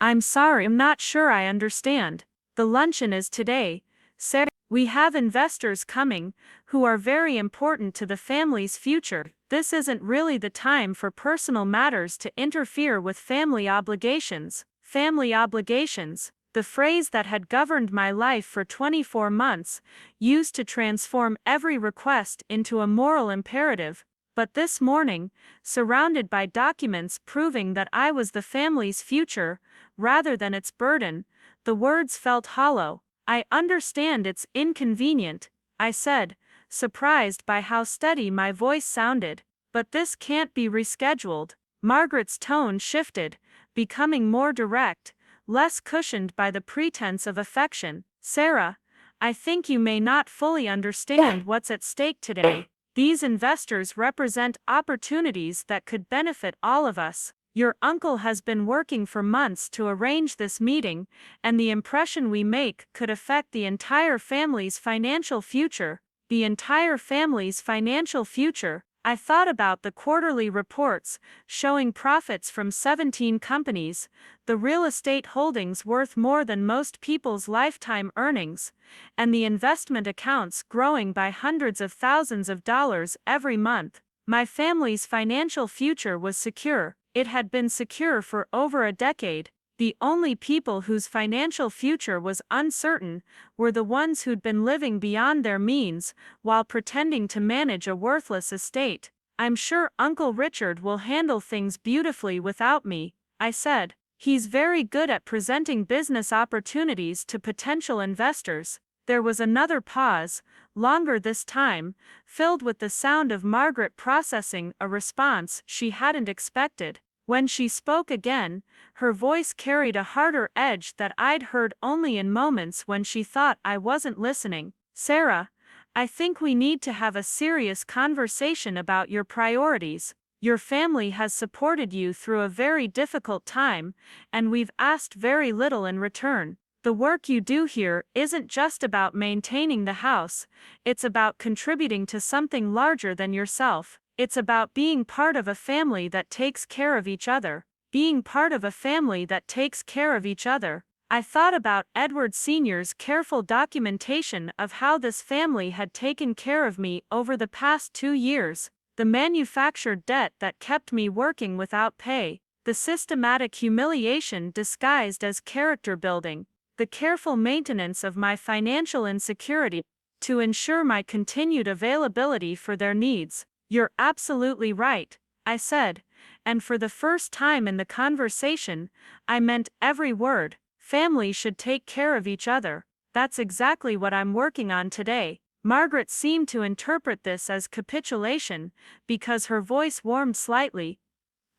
"I'm sorry, I'm not sure I understand. The luncheon is today, Sarah. We have investors coming, who are very important to the family's future. This isn't really the time for personal matters to interfere with family obligations." Family obligations, the phrase that had governed my life for 24 months, used to transform every request into a moral imperative. But this morning, surrounded by documents proving that I was the family's future, rather than its burden, the words felt hollow. "I understand it's inconvenient," I said, surprised by how steady my voice sounded. "But this can't be rescheduled." Margaret's tone shifted, becoming more direct, less cushioned by the pretense of affection. "Sarah, I think you may not fully understand what's at stake today. These investors represent opportunities that could benefit all of us. Your uncle has been working for months to arrange this meeting, and the impression we make could affect the entire family's financial future." The entire family's financial future. I thought about the quarterly reports, showing profits from 17 companies, the real estate holdings worth more than most people's lifetime earnings, and the investment accounts growing by hundreds of thousands of dollars every month. My family's financial future was secure. It had been secure for over a decade. The only people whose financial future was uncertain were the ones who'd been living beyond their means while pretending to manage a worthless estate. "I'm sure Uncle Richard will handle things beautifully without me," I said. "He's very good at presenting business opportunities to potential investors." There was another pause, longer this time, filled with the sound of Margaret processing a response she hadn't expected. When she spoke again, her voice carried a harder edge that I'd heard only in moments when she thought I wasn't listening. "Sarah, I think we need to have a serious conversation about your priorities. Your family has supported you through a very difficult time, and we've asked very little in return. The work you do here isn't just about maintaining the house, it's about contributing to something larger than yourself. It's about being part of a family that takes care of each other. Being part of a family that takes care of each other." I thought about Edward Sr.'s careful documentation of how this family had taken care of me over the past 2 years. the manufactured debt that kept me working without pay, the systematic humiliation disguised as character building, the careful maintenance of my financial insecurity to ensure my continued availability for their needs. You're absolutely right, I said, and for the first time in the conversation, I meant every word. Family should take care of each other. That's exactly what I'm working on today. Margaret seemed to interpret this as capitulation, because her voice warmed slightly.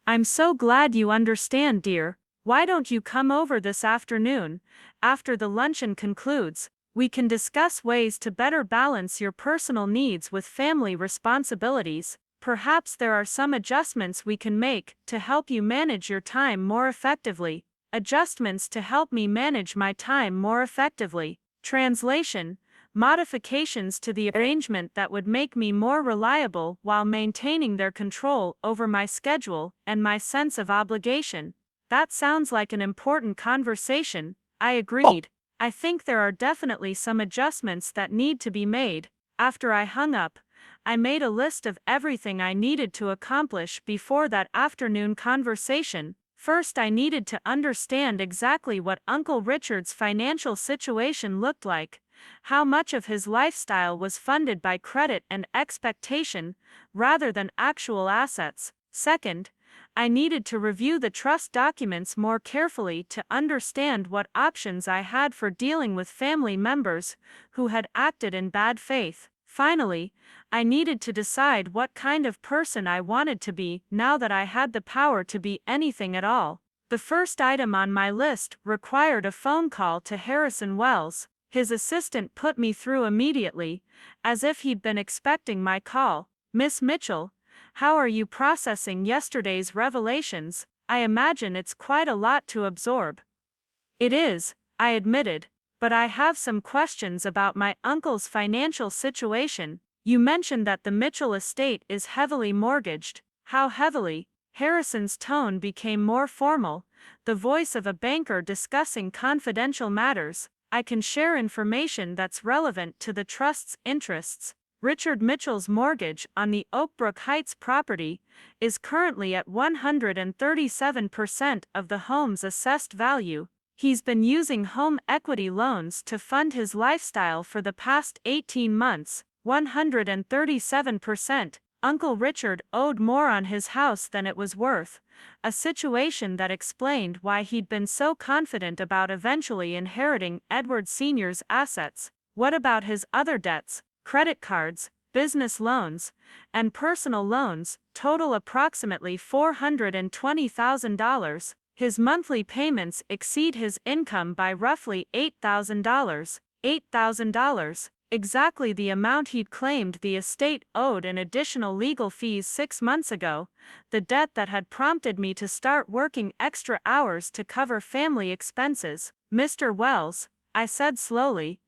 I'm so glad you understand, dear. Why don't you come over this afternoon? After the luncheon concludes, we can discuss ways to better balance your personal needs with family responsibilities. Perhaps there are some adjustments we can make to help you manage your time more effectively. Adjustments to help me manage my time more effectively. Translation: modifications to the arrangement that would make me more reliable while maintaining their control over my schedule and my sense of obligation. That sounds like an important conversation, I agreed. I think there are definitely some adjustments that need to be made. After I hung up, I made a list of everything I needed to accomplish before that afternoon conversation. First, I needed to understand exactly what Uncle Richard's financial situation looked like, how much of his lifestyle was funded by credit and expectation, rather than actual assets. Second, I needed to review the trust documents more carefully to understand what options I had for dealing with family members who had acted in bad faith. Finally, I needed to decide what kind of person I wanted to be now that I had the power to be anything at all. The first item on my list required a phone call to Harrison Wells. His assistant put me through immediately, as if he'd been expecting my call. Miss Mitchell, how are you processing yesterday's revelations? I imagine it's quite a lot to absorb. It is, I admitted, but I have some questions about my uncle's financial situation. You mentioned that the Mitchell estate is heavily mortgaged. How heavily? Harrison's tone became more formal, the voice of a banker discussing confidential matters. I can share information that's relevant to the trust's interests. Richard Mitchell's mortgage on the Oakbrook Heights property is currently at 137% of the home's assessed value. He's been using home equity loans to fund his lifestyle for the past 18 months. 137%. Uncle Richard owed more on his house than it was worth, a situation that explained why he'd been so confident about eventually inheriting Edward Sr.'s assets. What about his other debts? Credit cards, business loans, and personal loans total approximately $420,000. His monthly payments exceed his income by roughly $8,000. $8,000. Exactly the amount he'd claimed the estate owed in additional legal fees 6 months ago, the debt that had prompted me to start working extra hours to cover family expenses. Mr. Wells, I said slowly,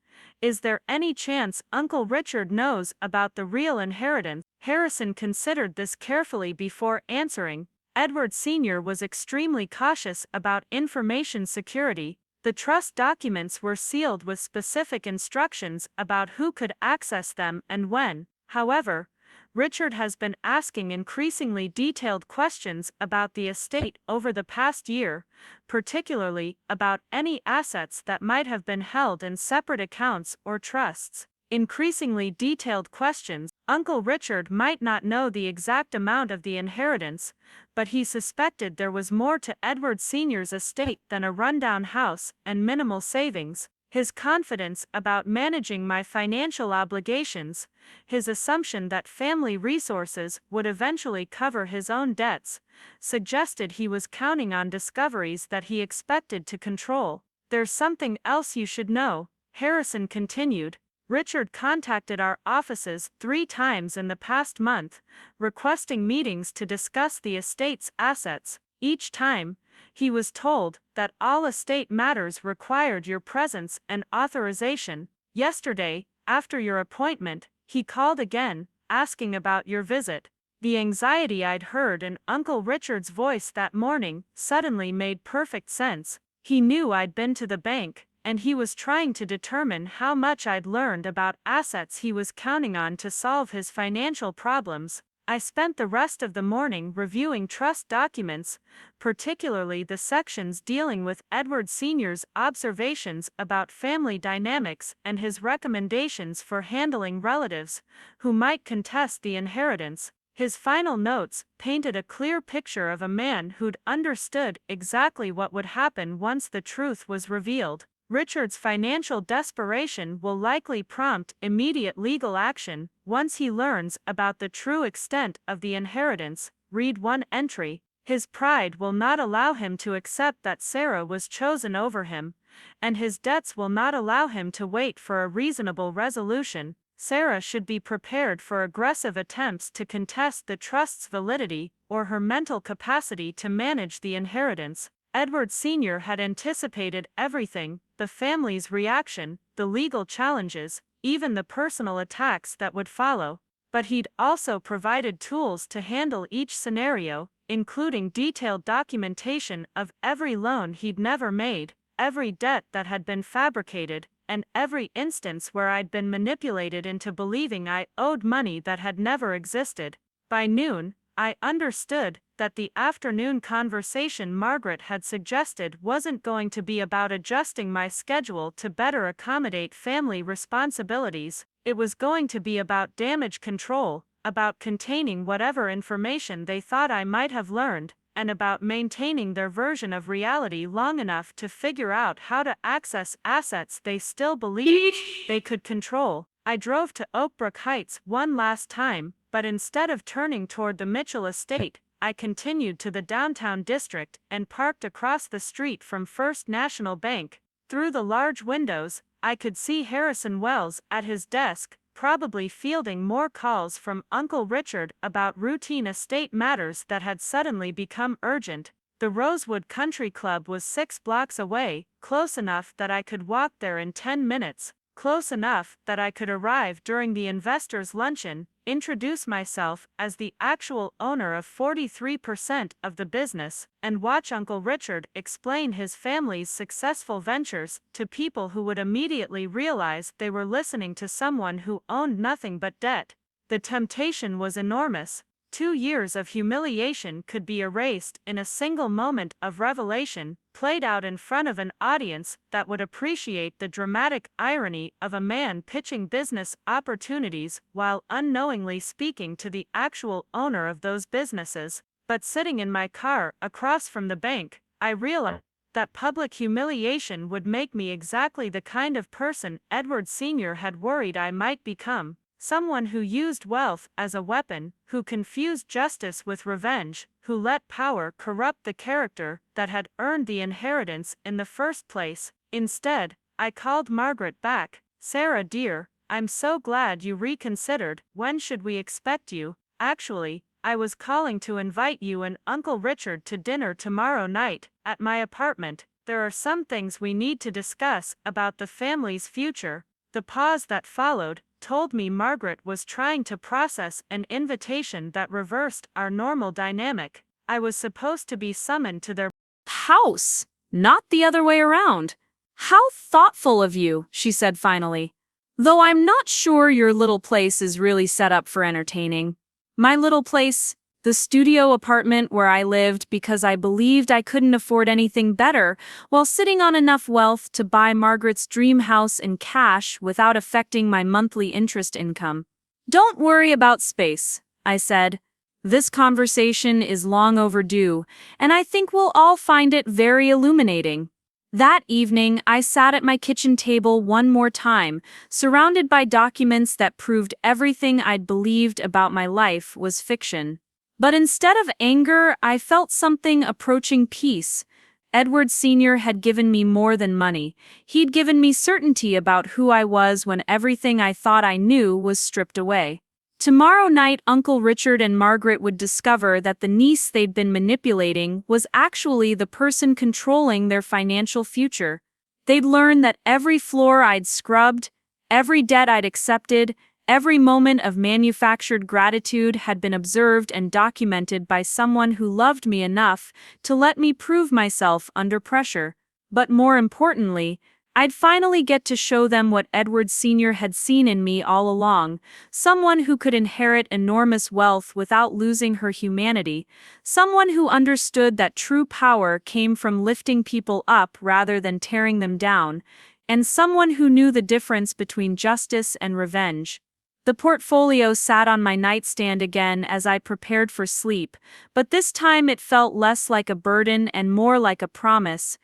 is there any chance Uncle Richard knows about the real inheritance? Harrison considered this carefully before answering. Edward Sr. was extremely cautious about information security. The trust documents were sealed with specific instructions about who could access them and when. However, Richard has been asking increasingly detailed questions about the estate over the past year, particularly about any assets that might have been held in separate accounts or trusts. Increasingly detailed questions. Uncle Richard might not know the exact amount of the inheritance, but he suspected there was more to Edward Sr.'s estate than a rundown house and minimal savings. His confidence about managing my financial obligations, his assumption that family resources would eventually cover his own debts, suggested he was counting on discoveries that he expected to control. There's something else you should know, Harrison continued. Richard contacted our offices 3 times in the past month, requesting meetings to discuss the estate's assets. Each time, he was told that all estate matters required your presence and authorization. Yesterday, after your appointment, he called again, asking about your visit. The anxiety I'd heard in Uncle Richard's voice that morning suddenly made perfect sense. He knew I'd been to the bank, and he was trying to determine how much I'd learned about assets he was counting on to solve his financial problems. I spent the rest of the morning reviewing trust documents, particularly the sections dealing with Edward Sr.'s observations about family dynamics and his recommendations for handling relatives who might contest the inheritance. His final notes painted a clear picture of a man who'd understood exactly what would happen once the truth was revealed. Richard's financial desperation will likely prompt immediate legal action once he learns about the true extent of the inheritance. Read one entry. His pride will not allow him to accept that Sarah was chosen over him, and his debts will not allow him to wait for a reasonable resolution. Sarah should be prepared for aggressive attempts to contest the trust's validity or her mental capacity to manage the inheritance. Edward Sr. had anticipated everything: the family's reaction, the legal challenges, even the personal attacks that would follow. But he'd also provided tools to handle each scenario, including detailed documentation of every loan he'd never made, every debt that had been fabricated, and every instance where I'd been manipulated into believing I owed money that had never existed. By noon, I understood that the afternoon conversation Margaret had suggested wasn't going to be about adjusting my schedule to better accommodate family responsibilities. It was going to be about damage control, about containing whatever information they thought I might have learned, and about maintaining their version of reality long enough to figure out how to access assets they still believed they could control. I drove to Oakbrook Heights one last time, but instead of turning toward the Mitchell estate, I continued to the downtown district and parked across the street from First National Bank. Through the large windows, I could see Harrison Wells at his desk, probably fielding more calls from Uncle Richard about routine estate matters that had suddenly become urgent. The Rosewood Country Club was 6 blocks away, close enough that I could walk there in 10 minutes, close enough that I could arrive during the investors' luncheon, introduce myself as the actual owner of 43% of the business, and watch Uncle Richard explain his family's successful ventures to people who would immediately realize they were listening to someone who owned nothing but debt. The temptation was enormous. 2 years of humiliation could be erased in a single moment of revelation, played out in front of an audience that would appreciate the dramatic irony of a man pitching business opportunities while unknowingly speaking to the actual owner of those businesses. But sitting in my car across from the bank, I realized that public humiliation would make me exactly the kind of person Edward Sr. had worried I might become. Someone who used wealth as a weapon, who confused justice with revenge, who let power corrupt the character that had earned the inheritance in the first place. Instead, I called Margaret back. "Sarah dear, I'm so glad you reconsidered. When should we expect you?" "Actually, I was calling to invite you and Uncle Richard to dinner tomorrow night, at my apartment. There are some things we need to discuss about the family's future." The pause that followed told me Margaret was trying to process an invitation that reversed our normal dynamic. I was supposed to be summoned to their house, not the other way around. "How thoughtful of you," she said finally. "Though I'm not sure your little place is really set up for entertaining." My little place, the studio apartment where I lived because I believed I couldn't afford anything better, while sitting on enough wealth to buy Margaret's dream house in cash without affecting my monthly interest income. "Don't worry about space," I said. "This conversation is long overdue, and I think we'll all find it very illuminating." That evening, I sat at my kitchen table one more time, surrounded by documents that proved everything I'd believed about my life was fiction. But instead of anger, I felt something approaching peace. Edward Sr. had given me more than money. He'd given me certainty about who I was when everything I thought I knew was stripped away. Tomorrow night, Uncle Richard and Margaret would discover that the niece they'd been manipulating was actually the person controlling their financial future. They'd learn that every floor I'd scrubbed, every debt I'd accepted, every moment of manufactured gratitude had been observed and documented by someone who loved me enough to let me prove myself under pressure. But more importantly, I'd finally get to show them what Edward Sr. had seen in me all along, someone who could inherit enormous wealth without losing her humanity, someone who understood that true power came from lifting people up rather than tearing them down, and someone who knew the difference between justice and revenge. The portfolio sat on my nightstand again as I prepared for sleep, but this time it felt less like a burden and more like a promise.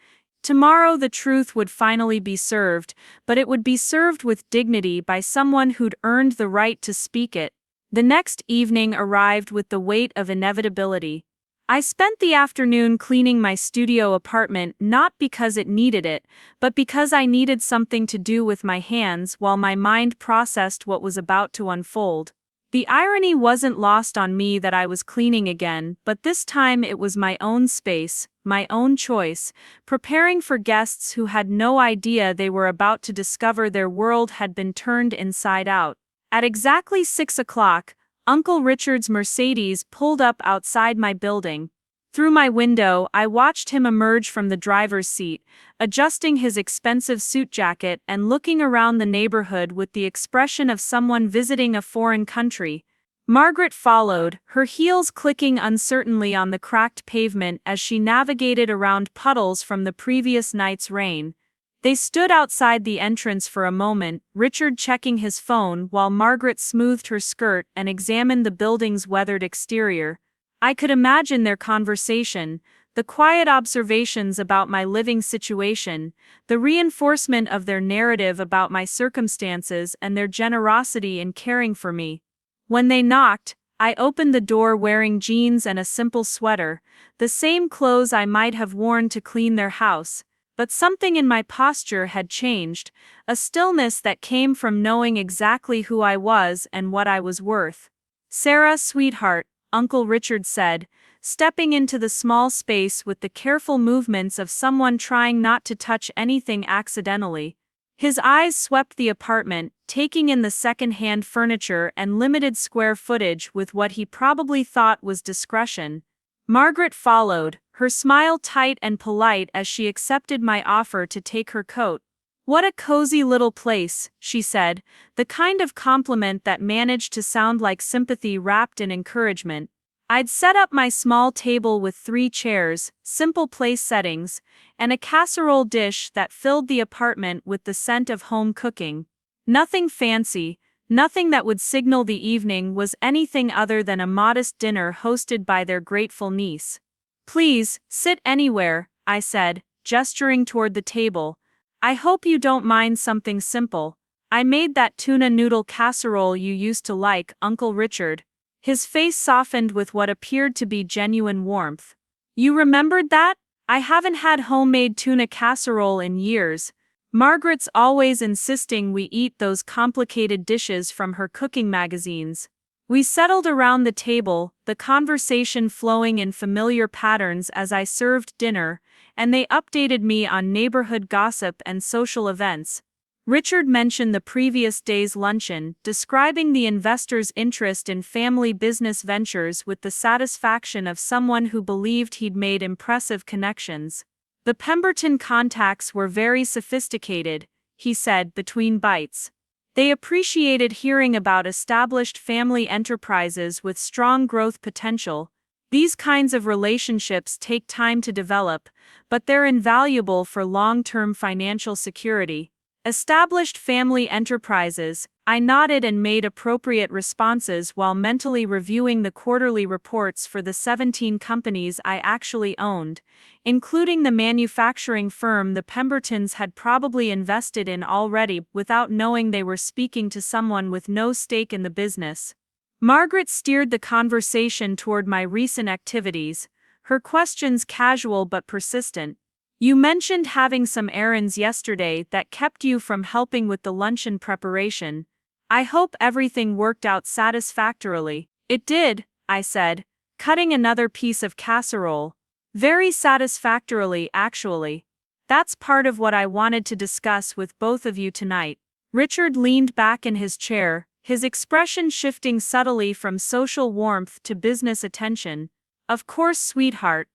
Tomorrow the truth would finally be served, but it would be served with dignity by someone who'd earned the right to speak it. The next evening arrived with the weight of inevitability. I spent the afternoon cleaning my studio apartment not because it needed it, but because I needed something to do with my hands while my mind processed what was about to unfold. The irony wasn't lost on me that I was cleaning again, but this time it was my own space, my own choice, preparing for guests who had no idea they were about to discover their world had been turned inside out. At exactly 6 o'clock, Uncle Richard's Mercedes pulled up outside my building. Through my window, I watched him emerge from the driver's seat, adjusting his expensive suit jacket and looking around the neighborhood with the expression of someone visiting a foreign country. Margaret followed, her heels clicking uncertainly on the cracked pavement as she navigated around puddles from the previous night's rain. They stood outside the entrance for a moment, Richard checking his phone while Margaret smoothed her skirt and examined the building's weathered exterior. I could imagine their conversation, the quiet observations about my living situation, the reinforcement of their narrative about my circumstances and their generosity in caring for me. When they knocked, I opened the door wearing jeans and a simple sweater, the same clothes I might have worn to clean their house. But something in my posture had changed, a stillness that came from knowing exactly who I was and what I was worth. "Sarah, sweetheart," Uncle Richard said, stepping into the small space with the careful movements of someone trying not to touch anything accidentally. His eyes swept the apartment, taking in the second-hand furniture and limited square footage with what he probably thought was discretion. Margaret followed, her smile tight and polite as she accepted my offer to take her coat. "What a cozy little place," she said, the kind of compliment that managed to sound like sympathy wrapped in encouragement. I'd set up my small table with 3 chairs, simple place settings, and a casserole dish that filled the apartment with the scent of home cooking. Nothing fancy, nothing that would signal the evening was anything other than a modest dinner hosted by their grateful niece. "Please, sit anywhere," I said, gesturing toward the table. "I hope you don't mind something simple. I made that tuna noodle casserole you used to like, Uncle Richard." His face softened with what appeared to be genuine warmth. "You remembered that? I haven't had homemade tuna casserole in years. Margaret's always insisting we eat those complicated dishes from her cooking magazines." We settled around the table, the conversation flowing in familiar patterns as I served dinner, and they updated me on neighborhood gossip and social events. Richard mentioned the previous day's luncheon, describing the investor's interest in family business ventures with the satisfaction of someone who believed he'd made impressive connections. "The Pemberton contacts were very sophisticated," he said between bites. They appreciated hearing about established family enterprises with strong growth potential. "These kinds of relationships take time to develop, but they're invaluable for long-term financial security." "Established family enterprises," I nodded and made appropriate responses while mentally reviewing the quarterly reports for the 17 companies I actually owned, including the manufacturing firm the Pembertons had probably invested in already without knowing they were speaking to someone with no stake in the business. Margaret steered the conversation toward my recent activities, her questions casual but persistent. "You mentioned having some errands yesterday that kept you from helping with the luncheon preparation. I hope everything worked out satisfactorily." "It did," I said, cutting another piece of casserole. "Very satisfactorily, actually. That's part of what I wanted to discuss with both of you tonight." Richard leaned back in his chair, his expression shifting subtly from social warmth to business attention. "Of course, sweetheart.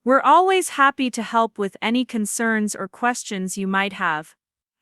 We're always happy to help with any concerns or questions you might have."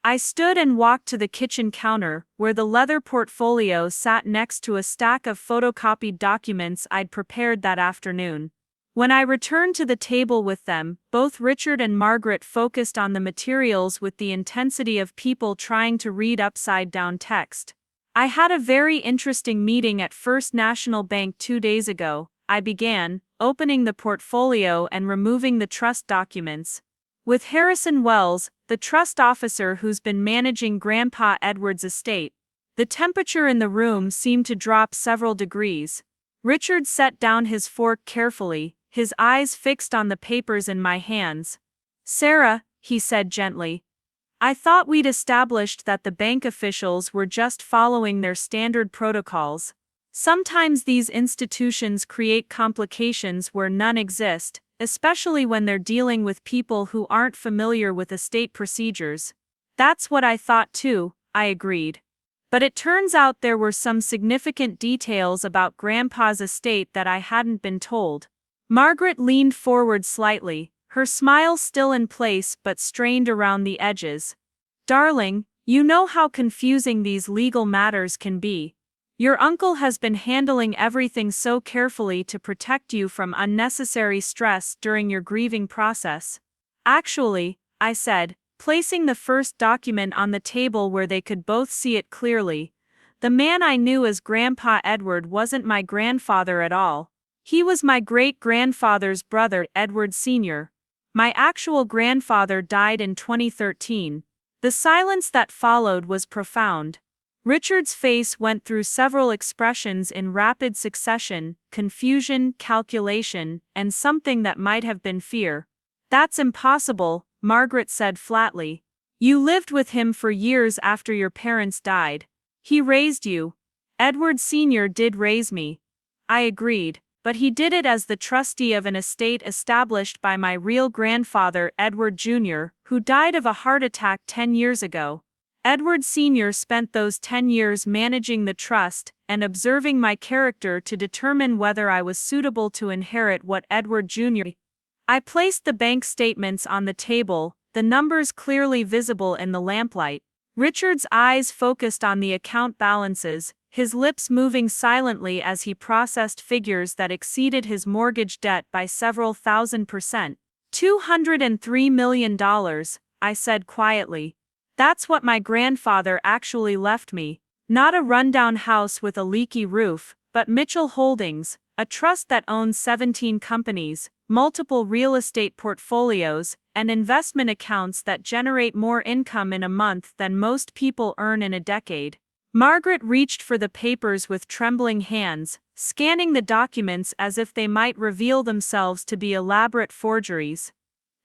I stood and walked to the kitchen counter, where the leather portfolio sat next to a stack of photocopied documents I'd prepared that afternoon. When I returned to the table with them, both Richard and Margaret focused on the materials with the intensity of people trying to read upside-down text. "I had a very interesting meeting at First National Bank 2 days ago," I began, opening the portfolio and removing the trust documents. "With Harrison Wells, the trust officer who's been managing Grandpa Edward's estate." The temperature in the room seemed to drop several degrees. Richard set down his fork carefully, his eyes fixed on the papers in my hands. "Sarah," he said gently, "I thought we'd established that the bank officials were just following their standard protocols. Sometimes these institutions create complications where none exist, especially when they're dealing with people who aren't familiar with estate procedures." "That's what I thought too," I agreed. "But it turns out there were some significant details about Grandpa's estate that I hadn't been told." Margaret leaned forward slightly, her smile still in place but strained around the edges. "Darling, you know how confusing these legal matters can be. Your uncle has been handling everything so carefully to protect you from unnecessary stress during your grieving process." "Actually," I said, placing the first document on the table where they could both see it clearly, "the man I knew as Grandpa Edward wasn't my grandfather at all. He was my great-grandfather's brother, Edward Sr. My actual grandfather died in 2013. The silence that followed was profound. Richard's face went through several expressions in rapid succession: confusion, calculation, and something that might have been fear. "That's impossible," Margaret said flatly. "You lived with him for years after your parents died. He raised you." "Edward Sr. did raise me," I agreed, "but he did it as the trustee of an estate established by my real grandfather, Edward Jr., who died of a heart attack 10 years ago. Edward Sr. spent those 10 years managing the trust and observing my character to determine whether I was suitable to inherit what Edward Jr." I placed the bank statements on the table, the numbers clearly visible in the lamplight. Richard's eyes focused on the account balances, his lips moving silently as he processed figures that exceeded his mortgage debt by several thousand%. $203 million, I said quietly. "That's what my grandfather actually left me. Not a rundown house with a leaky roof, but Mitchell Holdings, a trust that owns 17 companies, multiple real estate portfolios, and investment accounts that generate more income in a month than most people earn in a decade." Margaret reached for the papers with trembling hands, scanning the documents as if they might reveal themselves to be elaborate forgeries.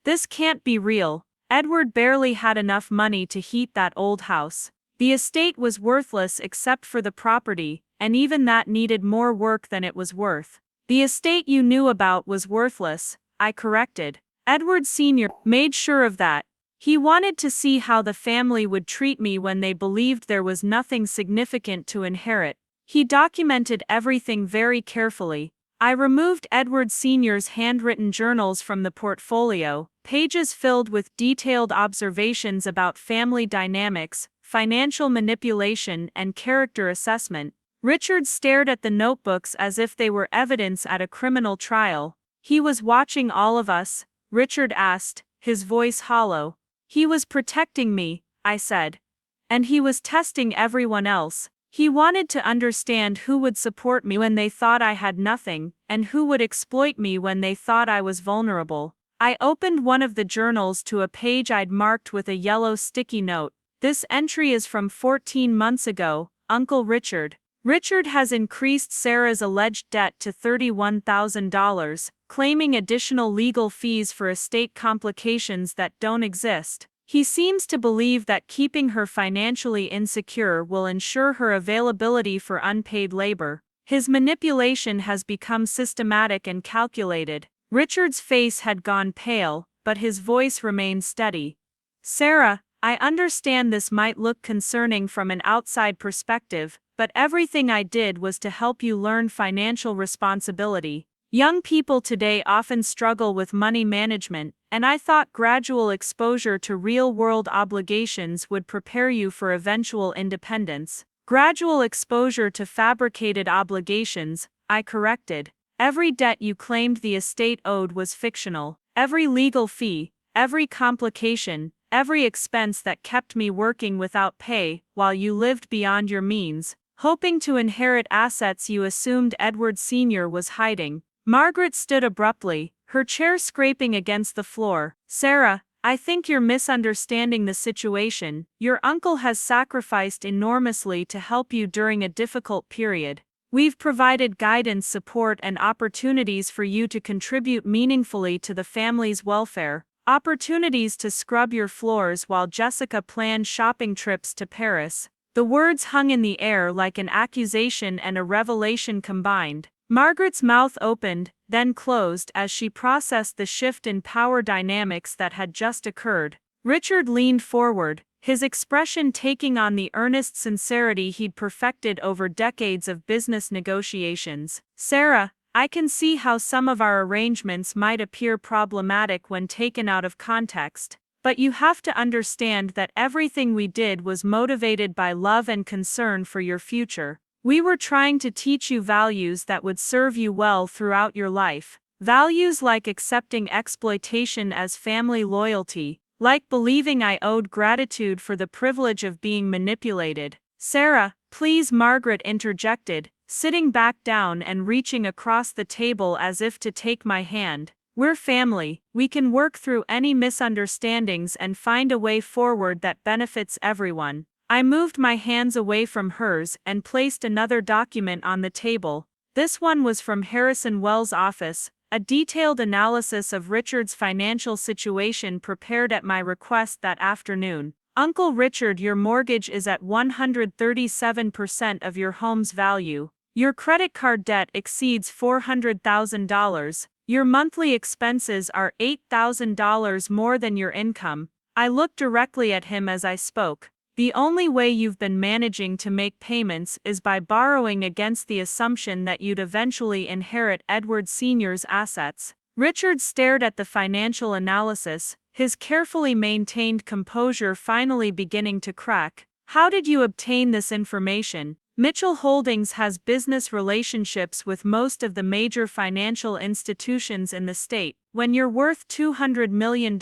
"This can't be real. Edward barely had enough money to heat that old house. The estate was worthless except for the property, and even that needed more work than it was worth." "The estate you knew about was worthless," I corrected. "Edward Sr. made sure of that. He wanted to see how the family would treat me when they believed there was nothing significant to inherit. He documented everything very carefully." I removed Edward Sr.'s handwritten journals from the portfolio, pages filled with detailed observations about family dynamics, financial manipulation, and character assessment. Richard stared at the notebooks as if they were evidence at a criminal trial. "He was watching all of us?" Richard asked, his voice hollow. "He was protecting me," I said. "And he was testing everyone else. He wanted to understand who would support me when they thought I had nothing, and who would exploit me when they thought I was vulnerable." I opened one of the journals to a page I'd marked with a yellow sticky note. "This entry is from 14 months ago, Uncle Richard. Richard has increased Sarah's alleged debt to $31,000, claiming additional legal fees for estate complications that don't exist. He seems to believe that keeping her financially insecure will ensure her availability for unpaid labor. His manipulation has become systematic and calculated." Richard's face had gone pale, but his voice remained steady. "Sarah, I understand this might look concerning from an outside perspective, but everything I did was to help you learn financial responsibility. Young people today often struggle with money management, and I thought gradual exposure to real-world obligations would prepare you for eventual independence. Gradual exposure to fabricated obligations, I corrected. Every debt you claimed the estate owed was fictional. Every legal fee, every complication, every expense that kept me working without pay while you lived beyond your means, hoping to inherit assets you assumed Edward Sr. was hiding. Margaret stood abruptly, her chair scraping against the floor. Sarah, I think you're misunderstanding the situation. Your uncle has sacrificed enormously to help you during a difficult period. We've provided guidance, support, and opportunities for you to contribute meaningfully to the family's welfare. Opportunities to scrub your floors while Jessica planned shopping trips to Paris. The words hung in the air like an accusation and a revelation combined. Margaret's mouth opened, then closed as she processed the shift in power dynamics that had just occurred. Richard leaned forward, his expression taking on the earnest sincerity he'd perfected over decades of business negotiations. Sarah, I can see how some of our arrangements might appear problematic when taken out of context, but you have to understand that everything we did was motivated by love and concern for your future. We were trying to teach you values that would serve you well throughout your life. Values like accepting exploitation as family loyalty, like believing I owed gratitude for the privilege of being manipulated. Sarah, please, Margaret interjected, sitting back down and reaching across the table as if to take my hand. We're family, we can work through any misunderstandings and find a way forward that benefits everyone. I moved my hands away from hers and placed another document on the table. This one was from Harrison Wells' office, a detailed analysis of Richard's financial situation prepared at my request that afternoon. Uncle Richard, your mortgage is at 137% of your home's value. Your credit card debt exceeds $400,000. Your monthly expenses are $8,000 more than your income. I looked directly at him as I spoke. The only way you've been managing to make payments is by borrowing against the assumption that you'd eventually inherit Edward Sr.'s assets. Richard stared at the financial analysis, his carefully maintained composure finally beginning to crack. How did you obtain this information? Mitchell Holdings has business relationships with most of the major financial institutions in the state. When you're worth $200 million,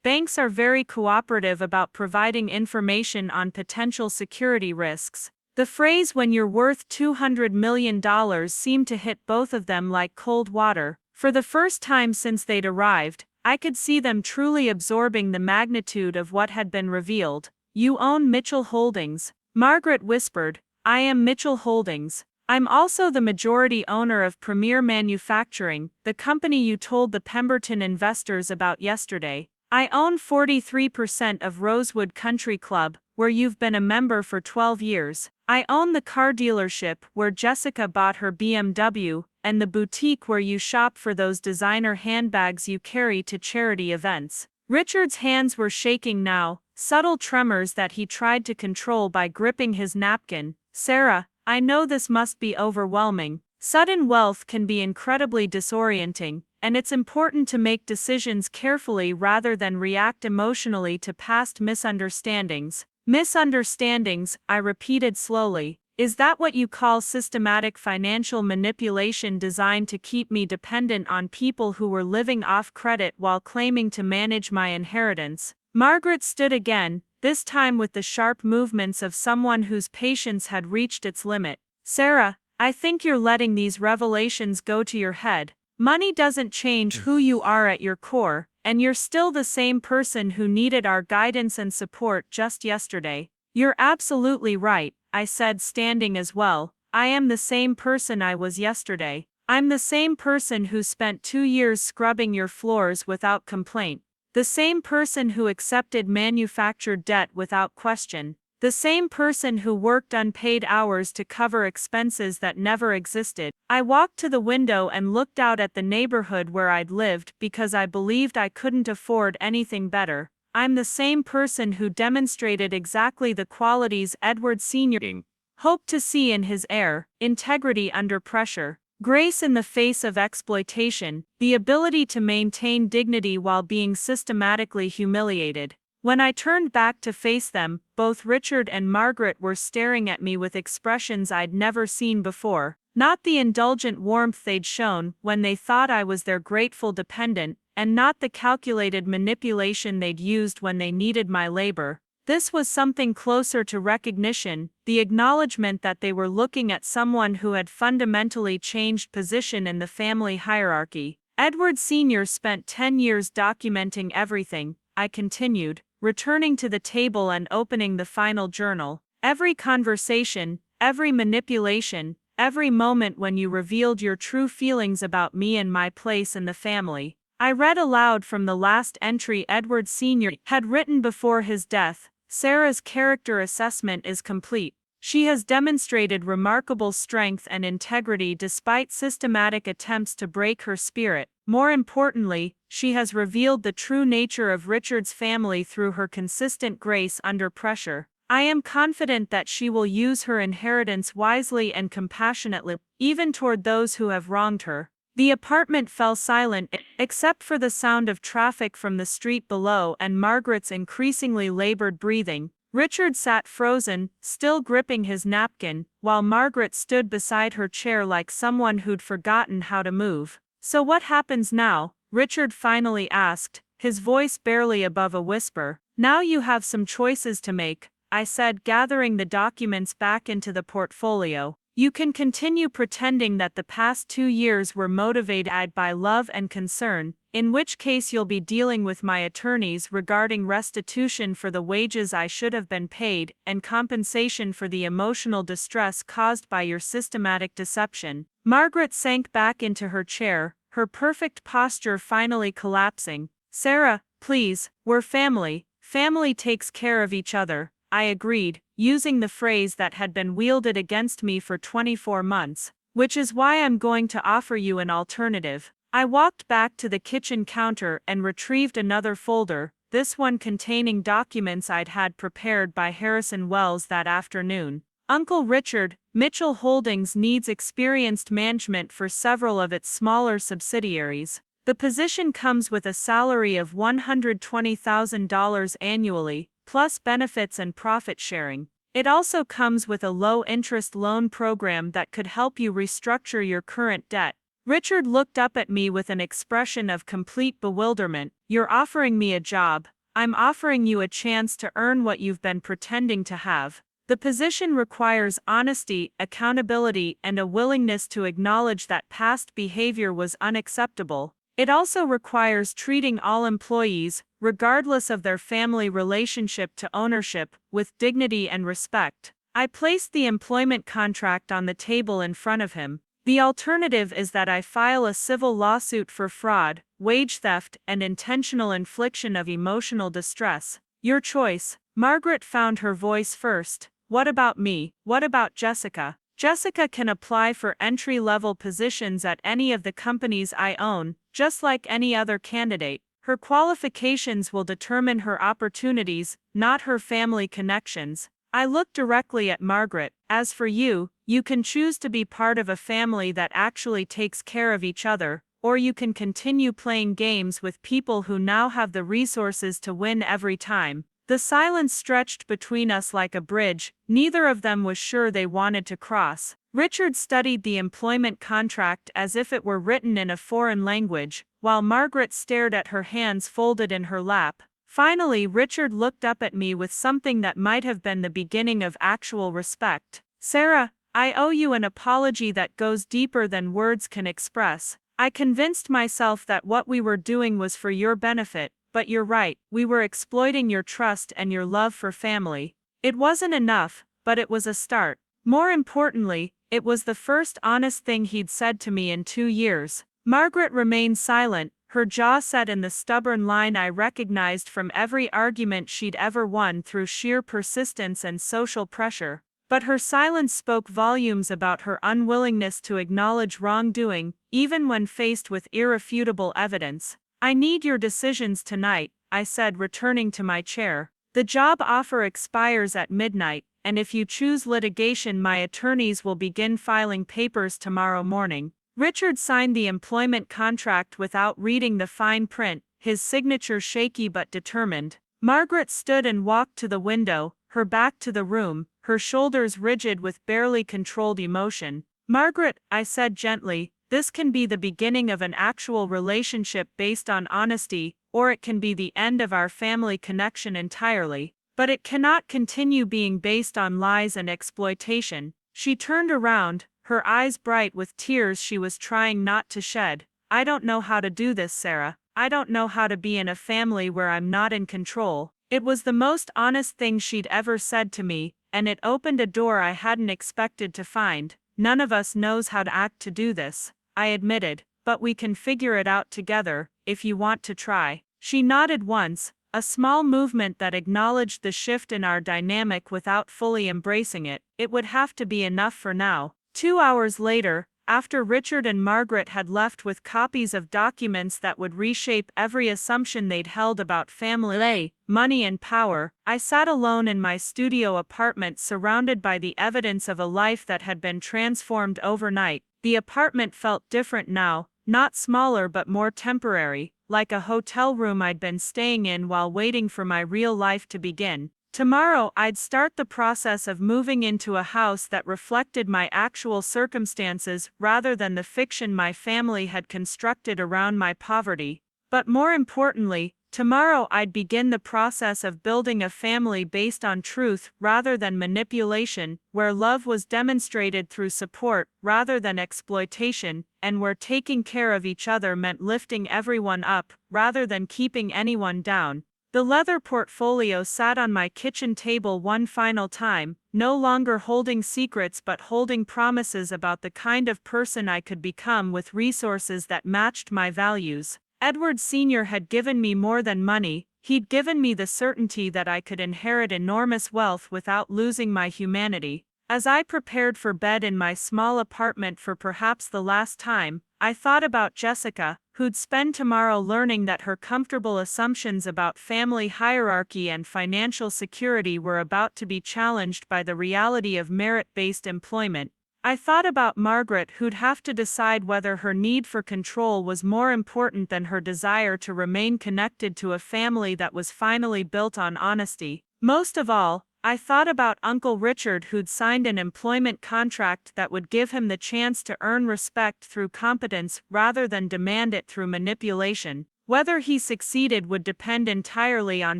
banks are very cooperative about providing information on potential security risks. The phrase "when you're worth $200 million" seemed to hit both of them like cold water. For the first time since they'd arrived, I could see them truly absorbing the magnitude of what had been revealed. You own Mitchell Holdings, Margaret whispered. I am Mitchell Holdings. I'm also the majority owner of Premier Manufacturing, the company you told the Pemberton investors about yesterday. I own 43% of Rosewood Country Club, where you've been a member for 12 years. I own the car dealership where Jessica bought her BMW, and the boutique where you shop for those designer handbags you carry to charity events. Richard's hands were shaking now, subtle tremors that he tried to control by gripping his napkin. Sarah, I know this must be overwhelming. Sudden wealth can be incredibly disorienting, and it's important to make decisions carefully rather than react emotionally to past misunderstandings. Misunderstandings, I repeated slowly. Is that what you call systematic financial manipulation designed to keep me dependent on people who were living off credit while claiming to manage my inheritance? Margaret stood again, this time with the sharp movements of someone whose patience had reached its limit. Sarah, I think you're letting these revelations go to your head. Money doesn't change who you are at your core, and you're still the same person who needed our guidance and support just yesterday. You're absolutely right, I said, standing as well. I am the same person I was yesterday. I'm the same person who spent 2 years scrubbing your floors without complaint. The same person who accepted manufactured debt without question. The same person who worked unpaid hours to cover expenses that never existed. I walked to the window and looked out at the neighborhood where I'd lived because I believed I couldn't afford anything better. I'm the same person who demonstrated exactly the qualities Edward Sr. hoped to see in his heir: integrity under pressure. Grace in the face of exploitation, the ability to maintain dignity while being systematically humiliated. When I turned back to face them, both Richard and Margaret were staring at me with expressions I'd never seen before. Not the indulgent warmth they'd shown when they thought I was their grateful dependent, and not the calculated manipulation they'd used when they needed my labor. This was something closer to recognition, the acknowledgement that they were looking at someone who had fundamentally changed position in the family hierarchy. Edward Sr. spent 10 years documenting everything, I continued, returning to the table and opening the final journal. Every conversation, every manipulation, every moment when you revealed your true feelings about me and my place in the family. I read aloud from the last entry Edward Sr. had written before his death. Sarah's character assessment is complete. She has demonstrated remarkable strength and integrity despite systematic attempts to break her spirit. More importantly, she has revealed the true nature of Richard's family through her consistent grace under pressure. I am confident that she will use her inheritance wisely and compassionately, even toward those who have wronged her. The apartment fell silent, except for the sound of traffic from the street below and Margaret's increasingly labored breathing. Richard sat frozen, still gripping his napkin, while Margaret stood beside her chair like someone who'd forgotten how to move. "So what happens now?" Richard finally asked, his voice barely above a whisper. "Now you have some choices to make," I said, gathering the documents back into the portfolio. "You can continue pretending that the past 2 years were motivated by love and concern, in which case you'll be dealing with my attorneys regarding restitution for the wages I should have been paid and compensation for the emotional distress caused by your systematic deception." Margaret sank back into her chair, her perfect posture finally collapsing. "Sarah, please, we're family. Family takes care of each other," I agreed, using the phrase that had been wielded against me for 24 months, "which is why I'm going to offer you an alternative." I walked back to the kitchen counter and retrieved another folder, this one containing documents I'd had prepared by Harrison Wells that afternoon. "Uncle Richard, Mitchell Holdings needs experienced management for several of its smaller subsidiaries. The position comes with a salary of $120,000 annually, plus benefits and profit sharing. It also comes with a low-interest loan program that could help you restructure your current debt." Richard looked up at me with an expression of complete bewilderment. "You're offering me a job. I'm offering you a chance to earn what you've been pretending to have. The position requires honesty, accountability, and a willingness to acknowledge that past behavior was unacceptable. It also requires treating all employees, regardless of their family relationship to ownership, with dignity and respect." I placed the employment contract on the table in front of him. "The alternative is that I file a civil lawsuit for fraud, wage theft, and intentional infliction of emotional distress. Your choice." Margaret found her voice first. "What about me? What about Jessica?" "Jessica can apply for entry-level positions at any of the companies I own, just like any other candidate. Her qualifications will determine her opportunities, not her family connections." I looked directly at Margaret. "As for you, you can choose to be part of a family that actually takes care of each other, or you can continue playing games with people who now have the resources to win every time." The silence stretched between us like a bridge. Neither of them was sure they wanted to cross. Richard studied the employment contract as if it were written in a foreign language, while Margaret stared at her hands folded in her lap. Finally, Richard looked up at me with something that might have been the beginning of actual respect. "Sarah, I owe you an apology that goes deeper than words can express. I convinced myself that what we were doing was for your benefit, but you're right, we were exploiting your trust and your love for family. It wasn't enough, but it was a start. More importantly, it was the first honest thing he'd said to me in 2 years." Margaret remained silent, her jaw set in the stubborn line I recognized from every argument she'd ever won through sheer persistence and social pressure. But her silence spoke volumes about her unwillingness to acknowledge wrongdoing, even when faced with irrefutable evidence. "I need your decisions tonight," I said, returning to my chair. "The job offer expires at midnight, and if you choose litigation, my attorneys will begin filing papers tomorrow morning." Richard signed the employment contract without reading the fine print, his signature shaky but determined. Margaret stood and walked to the window, her back to the room, her shoulders rigid with barely controlled emotion. "Margaret," I said gently, "this can be the beginning of an actual relationship based on honesty, or it can be the end of our family connection entirely. But it cannot continue being based on lies and exploitation." She turned around, her eyes bright with tears she was trying not to shed. "I don't know how to do this, Sarah. I don't know how to be in a family where I'm not in control." It was the most honest thing she'd ever said to me, and it opened a door I hadn't expected to find. "None of us knows how to act to do this," I admitted, "but we can figure it out together, if you want to try." She nodded once, a small movement that acknowledged the shift in our dynamic without fully embracing it. It would have to be enough for now. 2 hours later, after Richard and Margaret had left with copies of documents that would reshape every assumption they'd held about family, money and power, I sat alone in my studio apartment surrounded by the evidence of a life that had been transformed overnight. The apartment felt different now, not smaller but more temporary, like a hotel room I'd been staying in while waiting for my real life to begin. Tomorrow I'd start the process of moving into a house that reflected my actual circumstances rather than the fiction my family had constructed around my poverty. But more importantly, tomorrow I'd begin the process of building a family based on truth rather than manipulation, where love was demonstrated through support rather than exploitation, and where taking care of each other meant lifting everyone up rather than keeping anyone down. The leather portfolio sat on my kitchen table one final time, no longer holding secrets but holding promises about the kind of person I could become with resources that matched my values. Edward Sr. had given me more than money, he'd given me the certainty that I could inherit enormous wealth without losing my humanity. As I prepared for bed in my small apartment for perhaps the last time, I thought about Jessica, who'd spend tomorrow learning that her comfortable assumptions about family hierarchy and financial security were about to be challenged by the reality of merit-based employment. I thought about Margaret, who'd have to decide whether her need for control was more important than her desire to remain connected to a family that was finally built on honesty. Most of all, I thought about Uncle Richard, who'd signed an employment contract that would give him the chance to earn respect through competence rather than demand it through manipulation. Whether he succeeded would depend entirely on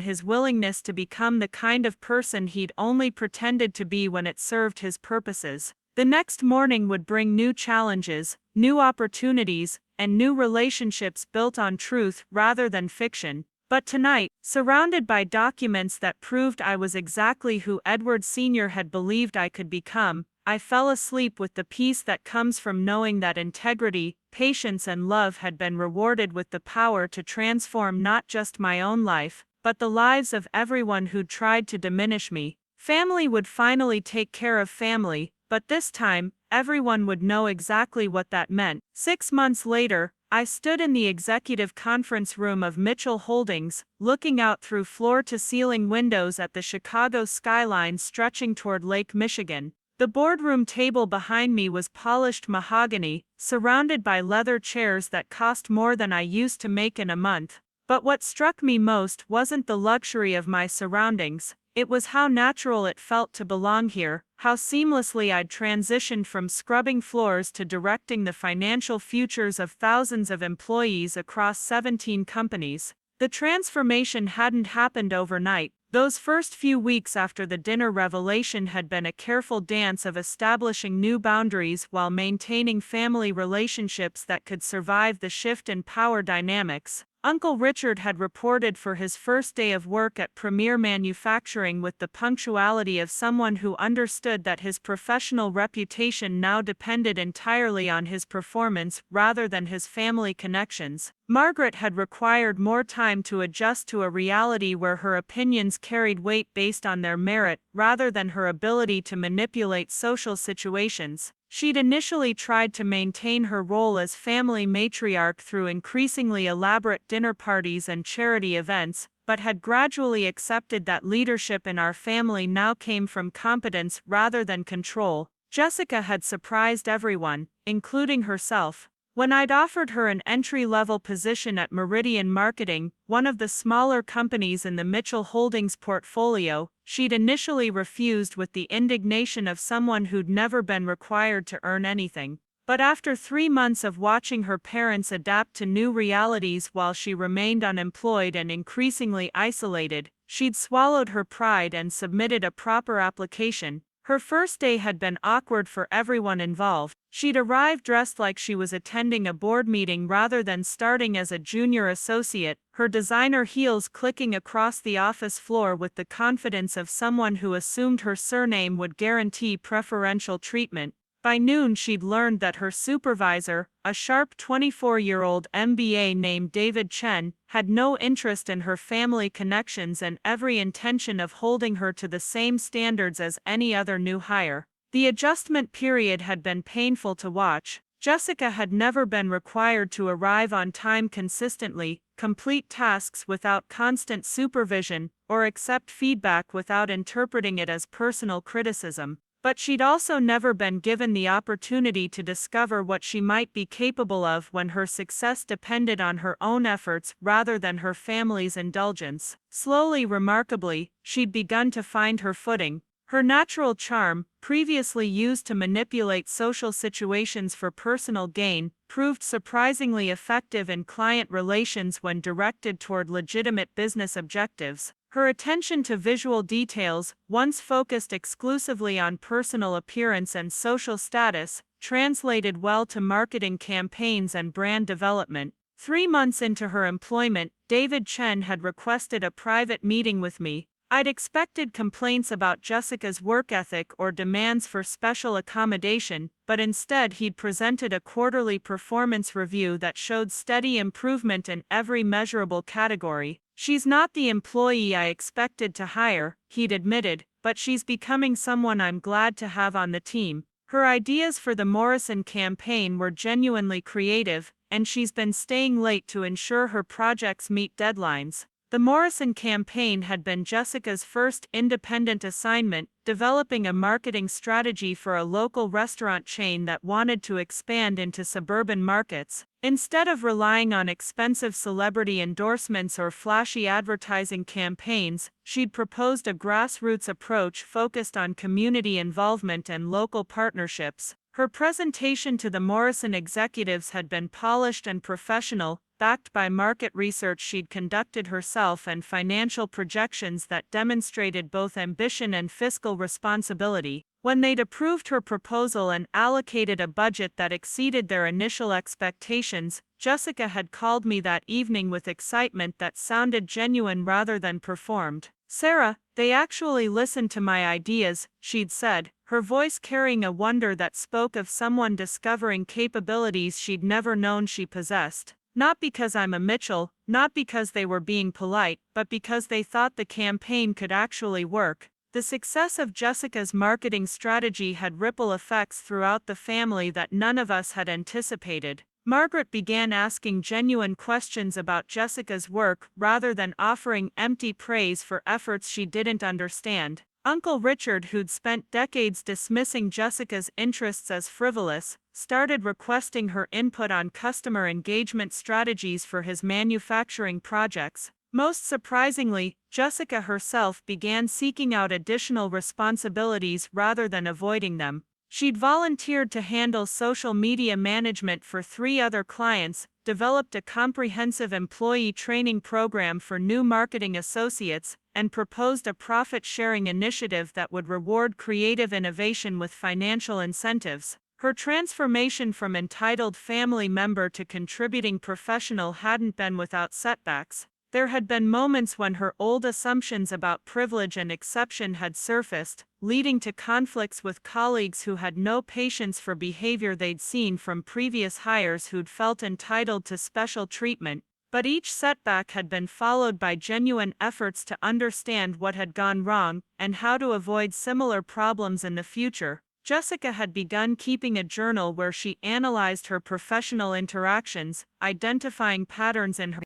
his willingness to become the kind of person he'd only pretended to be when it served his purposes. The next morning would bring new challenges, new opportunities, and new relationships built on truth rather than fiction. But tonight, surrounded by documents that proved I was exactly who Edward Sr. had believed I could become, I fell asleep with the peace that comes from knowing that integrity, patience and love had been rewarded with the power to transform not just my own life, but the lives of everyone who'd tried to diminish me. Family would finally take care of family, but this time, everyone would know exactly what that meant. 6 months later, I stood in the executive conference room of Mitchell Holdings, looking out through floor-to-ceiling windows at the Chicago skyline stretching toward Lake Michigan. The boardroom table behind me was polished mahogany, surrounded by leather chairs that cost more than I used to make in a month. But what struck me most wasn't the luxury of my surroundings. It was how natural it felt to belong here, how seamlessly I'd transitioned from scrubbing floors to directing the financial futures of thousands of employees across 17 companies. The transformation hadn't happened overnight. Those first few weeks after the dinner revelation had been a careful dance of establishing new boundaries while maintaining family relationships that could survive the shift in power dynamics. Uncle Richard had reported for his first day of work at Premier Manufacturing with the punctuality of someone who understood that his professional reputation now depended entirely on his performance rather than his family connections. Margaret had required more time to adjust to a reality where her opinions carried weight based on their merit rather than her ability to manipulate social situations. She'd initially tried to maintain her role as family matriarch through increasingly elaborate dinner parties and charity events, but had gradually accepted that leadership in our family now came from competence rather than control. Jessica had surprised everyone, including herself. When I'd offered her an entry-level position at Meridian Marketing, one of the smaller companies in the Mitchell Holdings portfolio, she'd initially refused with the indignation of someone who'd never been required to earn anything. But after 3 months of watching her parents adapt to new realities while she remained unemployed and increasingly isolated, she'd swallowed her pride and submitted a proper application. Her first day had been awkward for everyone involved. She'd arrived dressed like she was attending a board meeting rather than starting as a junior associate, her designer heels clicking across the office floor with the confidence of someone who assumed her surname would guarantee preferential treatment. By noon she'd learned that her supervisor, a sharp 24-year-old MBA named David Chen, had no interest in her family connections and every intention of holding her to the same standards as any other new hire. The adjustment period had been painful to watch. Jessica had never been required to arrive on time consistently, complete tasks without constant supervision, or accept feedback without interpreting it as personal criticism. But she'd also never been given the opportunity to discover what she might be capable of when her success depended on her own efforts rather than her family's indulgence. Slowly, remarkably, she'd begun to find her footing. Her natural charm, previously used to manipulate social situations for personal gain, proved surprisingly effective in client relations when directed toward legitimate business objectives. Her attention to visual details, once focused exclusively on personal appearance and social status, translated well to marketing campaigns and brand development. 3 months into her employment, David Chen had requested a private meeting with me. I'd expected complaints about Jessica's work ethic or demands for special accommodation, but instead he'd presented a quarterly performance review that showed steady improvement in every measurable category. "She's not the employee I expected to hire," he'd admitted, "but she's becoming someone I'm glad to have on the team." Her ideas for the Morrison campaign were genuinely creative, and she's been staying late to ensure her projects meet deadlines. The Morrison campaign had been Jessica's first independent assignment, developing a marketing strategy for a local restaurant chain that wanted to expand into suburban markets. Instead of relying on expensive celebrity endorsements or flashy advertising campaigns, she'd proposed a grassroots approach focused on community involvement and local partnerships. Her presentation to the Morrison executives had been polished and professional, backed by market research she'd conducted herself and financial projections that demonstrated both ambition and fiscal responsibility. When they'd approved her proposal and allocated a budget that exceeded their initial expectations, Jessica had called me that evening with excitement that sounded genuine rather than performed. "Sarah, they actually listened to my ideas," she'd said, her voice carrying a wonder that spoke of someone discovering capabilities she'd never known she possessed. "Not because I'm a Mitchell, not because they were being polite, but because they thought the campaign could actually work." The success of Jessica's marketing strategy had ripple effects throughout the family that none of us had anticipated. Margaret began asking genuine questions about Jessica's work rather than offering empty praise for efforts she didn't understand. Uncle Richard, who'd spent decades dismissing Jessica's interests as frivolous, started requesting her input on customer engagement strategies for his manufacturing projects. Most surprisingly, Jessica herself began seeking out additional responsibilities rather than avoiding them. She'd volunteered to handle social media management for 3 other clients, developed a comprehensive employee training program for new marketing associates, and proposed a profit-sharing initiative that would reward creative innovation with financial incentives. Her transformation from entitled family member to contributing professional hadn't been without setbacks. There had been moments when her old assumptions about privilege and exception had surfaced, leading to conflicts with colleagues who had no patience for behavior they'd seen from previous hires who'd felt entitled to special treatment. But each setback had been followed by genuine efforts to understand what had gone wrong and how to avoid similar problems in the future. Jessica had begun keeping a journal where she analyzed her professional interactions, identifying patterns in her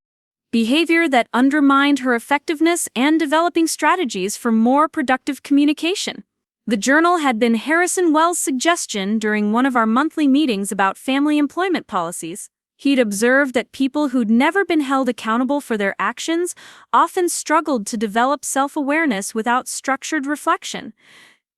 behavior that undermined her effectiveness and developing strategies for more productive communication. The journal had been Harrison Wells' suggestion during one of our monthly meetings about family employment policies. He'd observed that people who'd never been held accountable for their actions often struggled to develop self-awareness without structured reflection.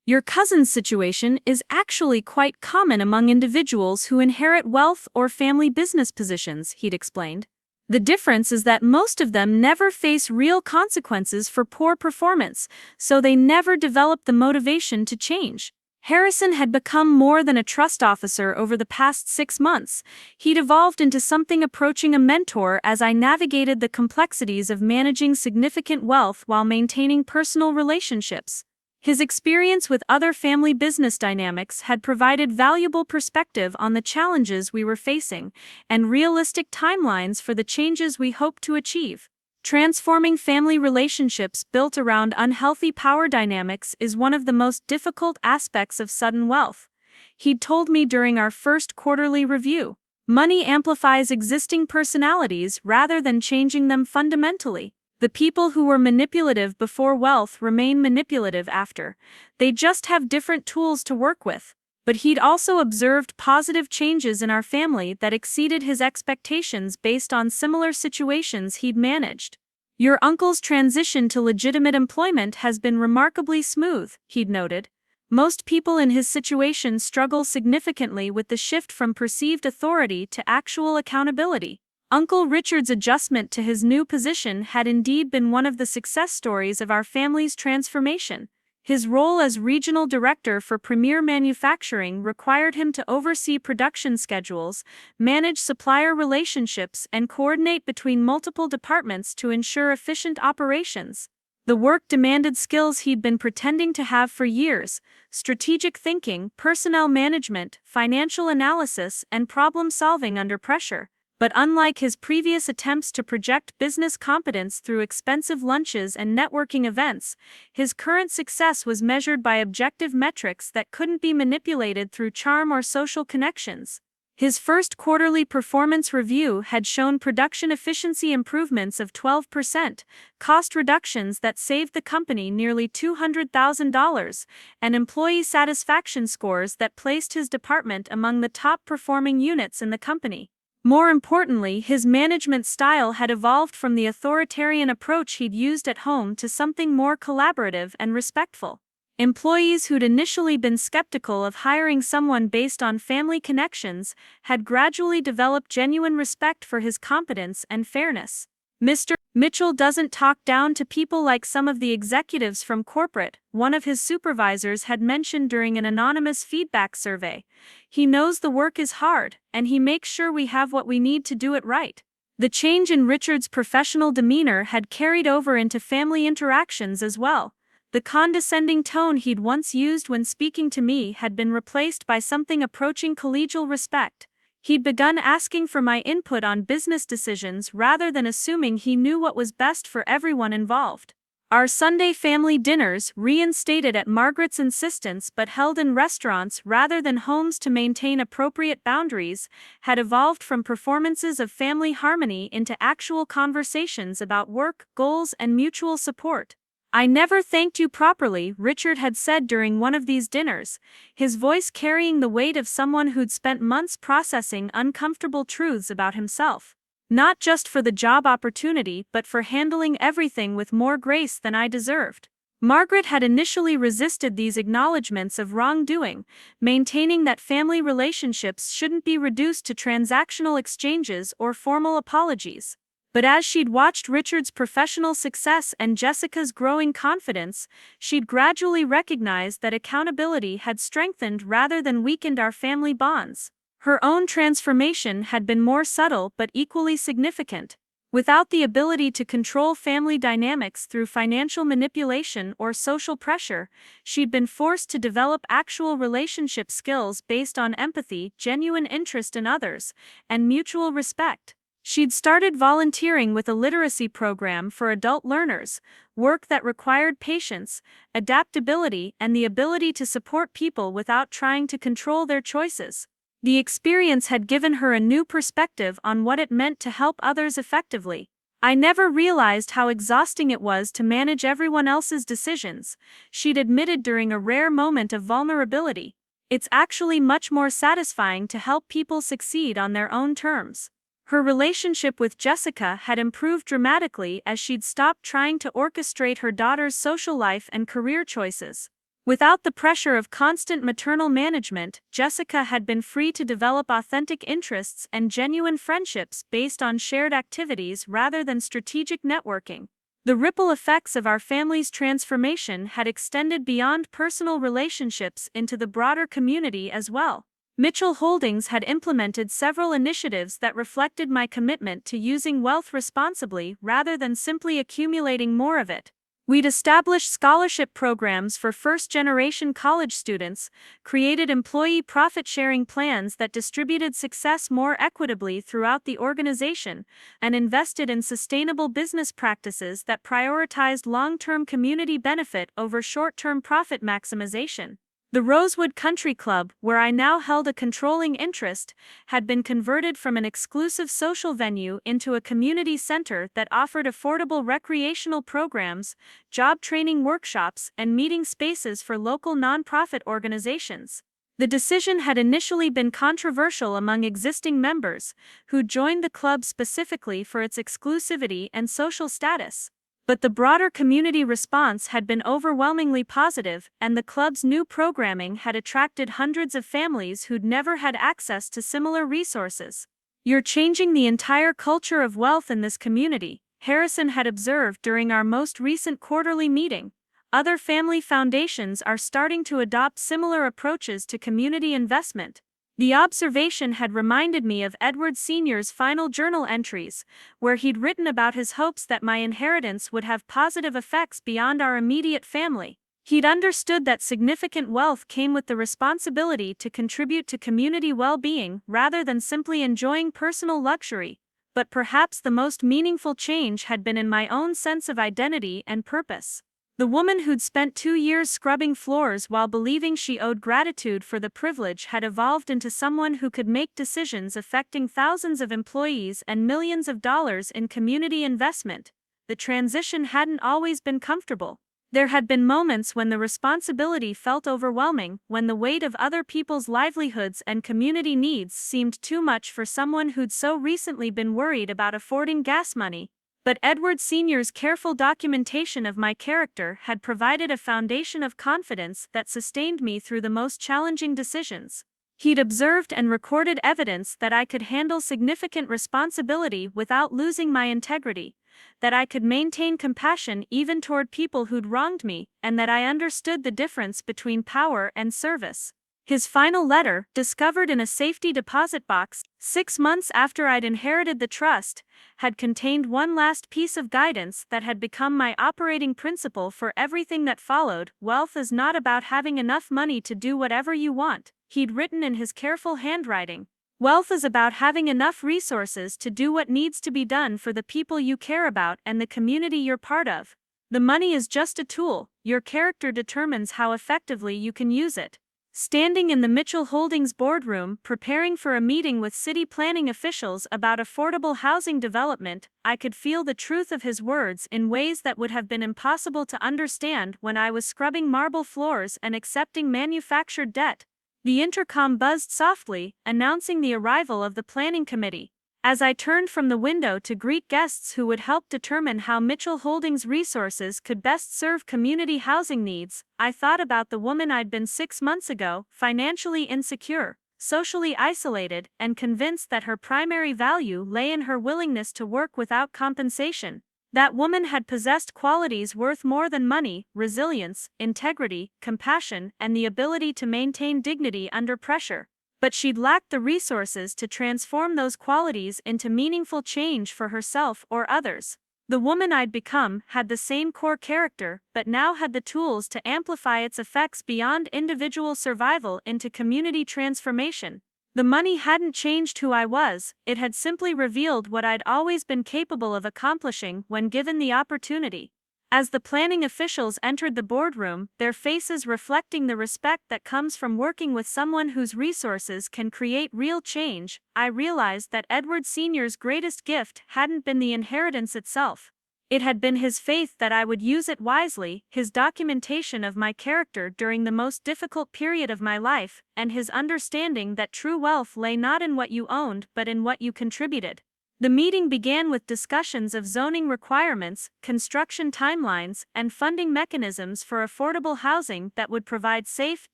Your cousin's situation is actually quite common among individuals who inherit wealth or family business positions, he'd explained. The difference is that most of them never face real consequences for poor performance, so they never develop the motivation to change. Harrison had become more than a trust officer over the past 6 months. He'd evolved into something approaching a mentor as I navigated the complexities of managing significant wealth while maintaining personal relationships. His experience with other family business dynamics had provided valuable perspective on the challenges we were facing and realistic timelines for the changes we hoped to achieve. Transforming family relationships built around unhealthy power dynamics is one of the most difficult aspects of sudden wealth. He'd told me during our first quarterly review. Money amplifies existing personalities rather than changing them fundamentally. The people who were manipulative before wealth remain manipulative after. They just have different tools to work with. But he'd also observed positive changes in our family that exceeded his expectations based on similar situations he'd managed. Your uncle's transition to legitimate employment has been remarkably smooth, he'd noted. Most people in his situation struggle significantly with the shift from perceived authority to actual accountability. Uncle Richard's adjustment to his new position had indeed been one of the success stories of our family's transformation. His role as regional director for Premier Manufacturing required him to oversee production schedules, manage supplier relationships, and coordinate between multiple departments to ensure efficient operations. The work demanded skills he'd been pretending to have for years: strategic thinking, personnel management, financial analysis, and problem solving under pressure. But unlike his previous attempts to project business competence through expensive lunches and networking events, his current success was measured by objective metrics that couldn't be manipulated through charm or social connections. His first quarterly performance review had shown production efficiency improvements of 12%, cost reductions that saved the company nearly $200,000, and employee satisfaction scores that placed his department among the top-performing units in the company. More importantly, his management style had evolved from the authoritarian approach he'd used at home to something more collaborative and respectful. Employees who'd initially been skeptical of hiring someone based on family connections had gradually developed genuine respect for his competence and fairness. Mr. Mitchell doesn't talk down to people like some of the executives from corporate, one of his supervisors had mentioned during an anonymous feedback survey. He knows the work is hard, and he makes sure we have what we need to do it right. The change in Richard's professional demeanor had carried over into family interactions as well. The condescending tone he'd once used when speaking to me had been replaced by something approaching collegial respect. He'd begun asking for my input on business decisions rather than assuming he knew what was best for everyone involved. Our Sunday family dinners, reinstated at Margaret's insistence but held in restaurants rather than homes to maintain appropriate boundaries, had evolved from performances of family harmony into actual conversations about work, goals, and mutual support. "I never thanked you properly," Richard had said during one of these dinners, his voice carrying the weight of someone who'd spent months processing uncomfortable truths about himself. Not just for the job opportunity, but for handling everything with more grace than I deserved. Margaret had initially resisted these acknowledgments of wrongdoing, maintaining that family relationships shouldn't be reduced to transactional exchanges or formal apologies. But as she'd watched Richard's professional success and Jessica's growing confidence, she'd gradually recognized that accountability had strengthened rather than weakened our family bonds. Her own transformation had been more subtle but equally significant. Without the ability to control family dynamics through financial manipulation or social pressure, she'd been forced to develop actual relationship skills based on empathy, genuine interest in others, and mutual respect. She'd started volunteering with a literacy program for adult learners, work that required patience, adaptability, and the ability to support people without trying to control their choices. The experience had given her a new perspective on what it meant to help others effectively. I never realized how exhausting it was to manage everyone else's decisions, she'd admitted during a rare moment of vulnerability. It's actually much more satisfying to help people succeed on their own terms. Her relationship with Jessica had improved dramatically as she'd stopped trying to orchestrate her daughter's social life and career choices. Without the pressure of constant maternal management, Jessica had been free to develop authentic interests and genuine friendships based on shared activities rather than strategic networking. The ripple effects of our family's transformation had extended beyond personal relationships into the broader community as well. Mitchell Holdings had implemented several initiatives that reflected my commitment to using wealth responsibly rather than simply accumulating more of it. We'd established scholarship programs for first-generation college students, created employee profit-sharing plans that distributed success more equitably throughout the organization, and invested in sustainable business practices that prioritized long-term community benefit over short-term profit maximization. The Rosewood Country Club, where I now held a controlling interest, had been converted from an exclusive social venue into a community center that offered affordable recreational programs, job training workshops, and meeting spaces for local nonprofit organizations. The decision had initially been controversial among existing members, who joined the club specifically for its exclusivity and social status. But the broader community response had been overwhelmingly positive, and the club's new programming had attracted hundreds of families who'd never had access to similar resources. "You're changing the entire culture of wealth in this community," Harrison had observed during our most recent quarterly meeting. "Other family foundations are starting to adopt similar approaches to community investment." The observation had reminded me of Edward Sr.'s final journal entries, where he'd written about his hopes that my inheritance would have positive effects beyond our immediate family. He'd understood that significant wealth came with the responsibility to contribute to community well-being rather than simply enjoying personal luxury. But perhaps the most meaningful change had been in my own sense of identity and purpose. The woman who'd spent 2 years scrubbing floors while believing she owed gratitude for the privilege had evolved into someone who could make decisions affecting thousands of employees and millions of dollars in community investment. The transition hadn't always been comfortable. There had been moments when the responsibility felt overwhelming, when the weight of other people's livelihoods and community needs seemed too much for someone who'd so recently been worried about affording gas money. But Edward Sr.'s careful documentation of my character had provided a foundation of confidence that sustained me through the most challenging decisions. He'd observed and recorded evidence that I could handle significant responsibility without losing my integrity, that I could maintain compassion even toward people who'd wronged me, and that I understood the difference between power and service. His final letter, discovered in a safety deposit box 6 months after I'd inherited the trust, had contained one last piece of guidance that had become my operating principle for everything that followed. "Wealth is not about having enough money to do whatever you want," he'd written in his careful handwriting. "Wealth is about having enough resources to do what needs to be done for the people you care about and the community you're part of. The money is just a tool, your character determines how effectively you can use it." Standing in the Mitchell Holdings boardroom, preparing for a meeting with city planning officials about affordable housing development, I could feel the truth of his words in ways that would have been impossible to understand when I was scrubbing marble floors and accepting manufactured debt. The intercom buzzed softly, announcing the arrival of the planning committee. As I turned from the window to greet guests who would help determine how Mitchell Holdings resources could best serve community housing needs, I thought about the woman I'd been 6 months ago, financially insecure, socially isolated, and convinced that her primary value lay in her willingness to work without compensation. That woman had possessed qualities worth more than money: resilience, integrity, compassion, and the ability to maintain dignity under pressure. But she'd lacked the resources to transform those qualities into meaningful change for herself or others. The woman I'd become had the same core character, but now had the tools to amplify its effects beyond individual survival into community transformation. The money hadn't changed who I was, it had simply revealed what I'd always been capable of accomplishing when given the opportunity. As the planning officials entered the boardroom, their faces reflecting the respect that comes from working with someone whose resources can create real change, I realized that Edward Sr.'s greatest gift hadn't been the inheritance itself. It had been his faith that I would use it wisely, his documentation of my character during the most difficult period of my life, and his understanding that true wealth lay not in what you owned but in what you contributed. The meeting began with discussions of zoning requirements, construction timelines, and funding mechanisms for affordable housing that would provide safe,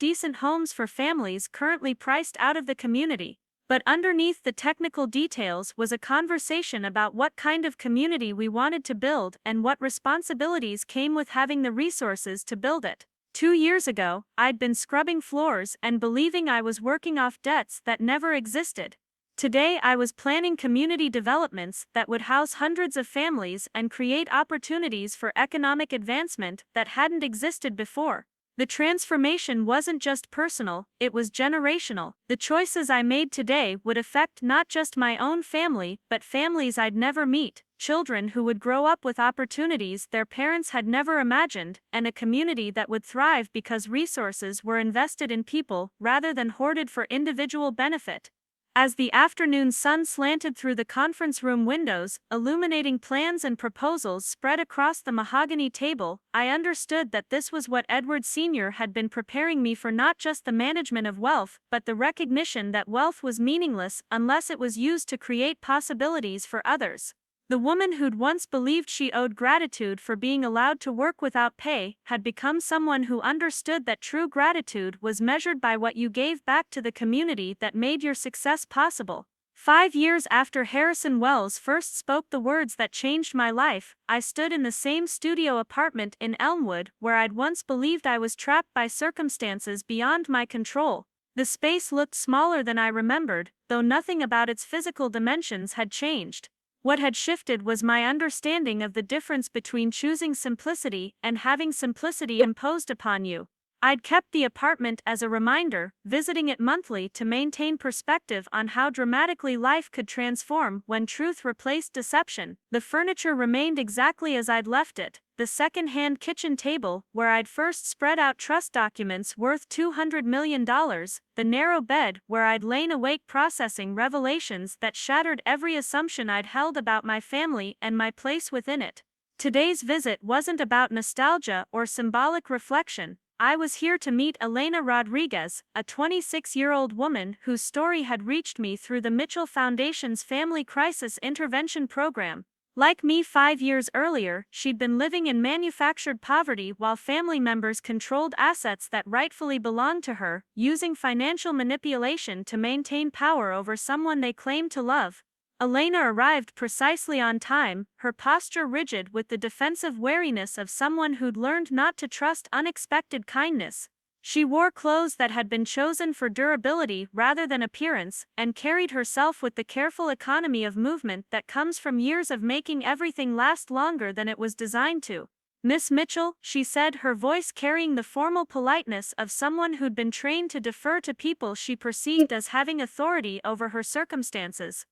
decent homes for families currently priced out of the community. But underneath the technical details was a conversation about what kind of community we wanted to build and what responsibilities came with having the resources to build it. 2 years ago, I'd been scrubbing floors and believing I was working off debts that never existed. Today I was planning community developments that would house hundreds of families and create opportunities for economic advancement that hadn't existed before. The transformation wasn't just personal, it was generational. The choices I made today would affect not just my own family, but families I'd never meet, children who would grow up with opportunities their parents had never imagined, and a community that would thrive because resources were invested in people rather than hoarded for individual benefit. As the afternoon sun slanted through the conference room windows, illuminating plans and proposals spread across the mahogany table, I understood that this was what Edward Sr. had been preparing me for, not just the management of wealth, but the recognition that wealth was meaningless unless it was used to create possibilities for others. The woman who'd once believed she owed gratitude for being allowed to work without pay had become someone who understood that true gratitude was measured by what you gave back to the community that made your success possible. 5 years after Harrison Wells first spoke the words that changed my life, I stood in the same studio apartment in Elmwood where I'd once believed I was trapped by circumstances beyond my control. The space looked smaller than I remembered, though nothing about its physical dimensions had changed. What had shifted was my understanding of the difference between choosing simplicity and having simplicity imposed upon you. I'd kept the apartment as a reminder, visiting it monthly to maintain perspective on how dramatically life could transform when truth replaced deception. The furniture remained exactly as I'd left it. The second-hand kitchen table, where I'd first spread out trust documents worth $200 million, the narrow bed where I'd lain awake processing revelations that shattered every assumption I'd held about my family and my place within it. Today's visit wasn't about nostalgia or symbolic reflection. I was here to meet Elena Rodriguez, a 26-year-old woman whose story had reached me through the Mitchell Foundation's Family Crisis Intervention Program. Like me 5 years earlier, she'd been living in manufactured poverty while family members controlled assets that rightfully belonged to her, using financial manipulation to maintain power over someone they claimed to love. Elena arrived precisely on time, her posture rigid with the defensive wariness of someone who'd learned not to trust unexpected kindness. She wore clothes that had been chosen for durability rather than appearance, and carried herself with the careful economy of movement that comes from years of making everything last longer than it was designed to. "Miss Mitchell," she said, her voice carrying the formal politeness of someone who'd been trained to defer to people she perceived as having authority over her circumstances.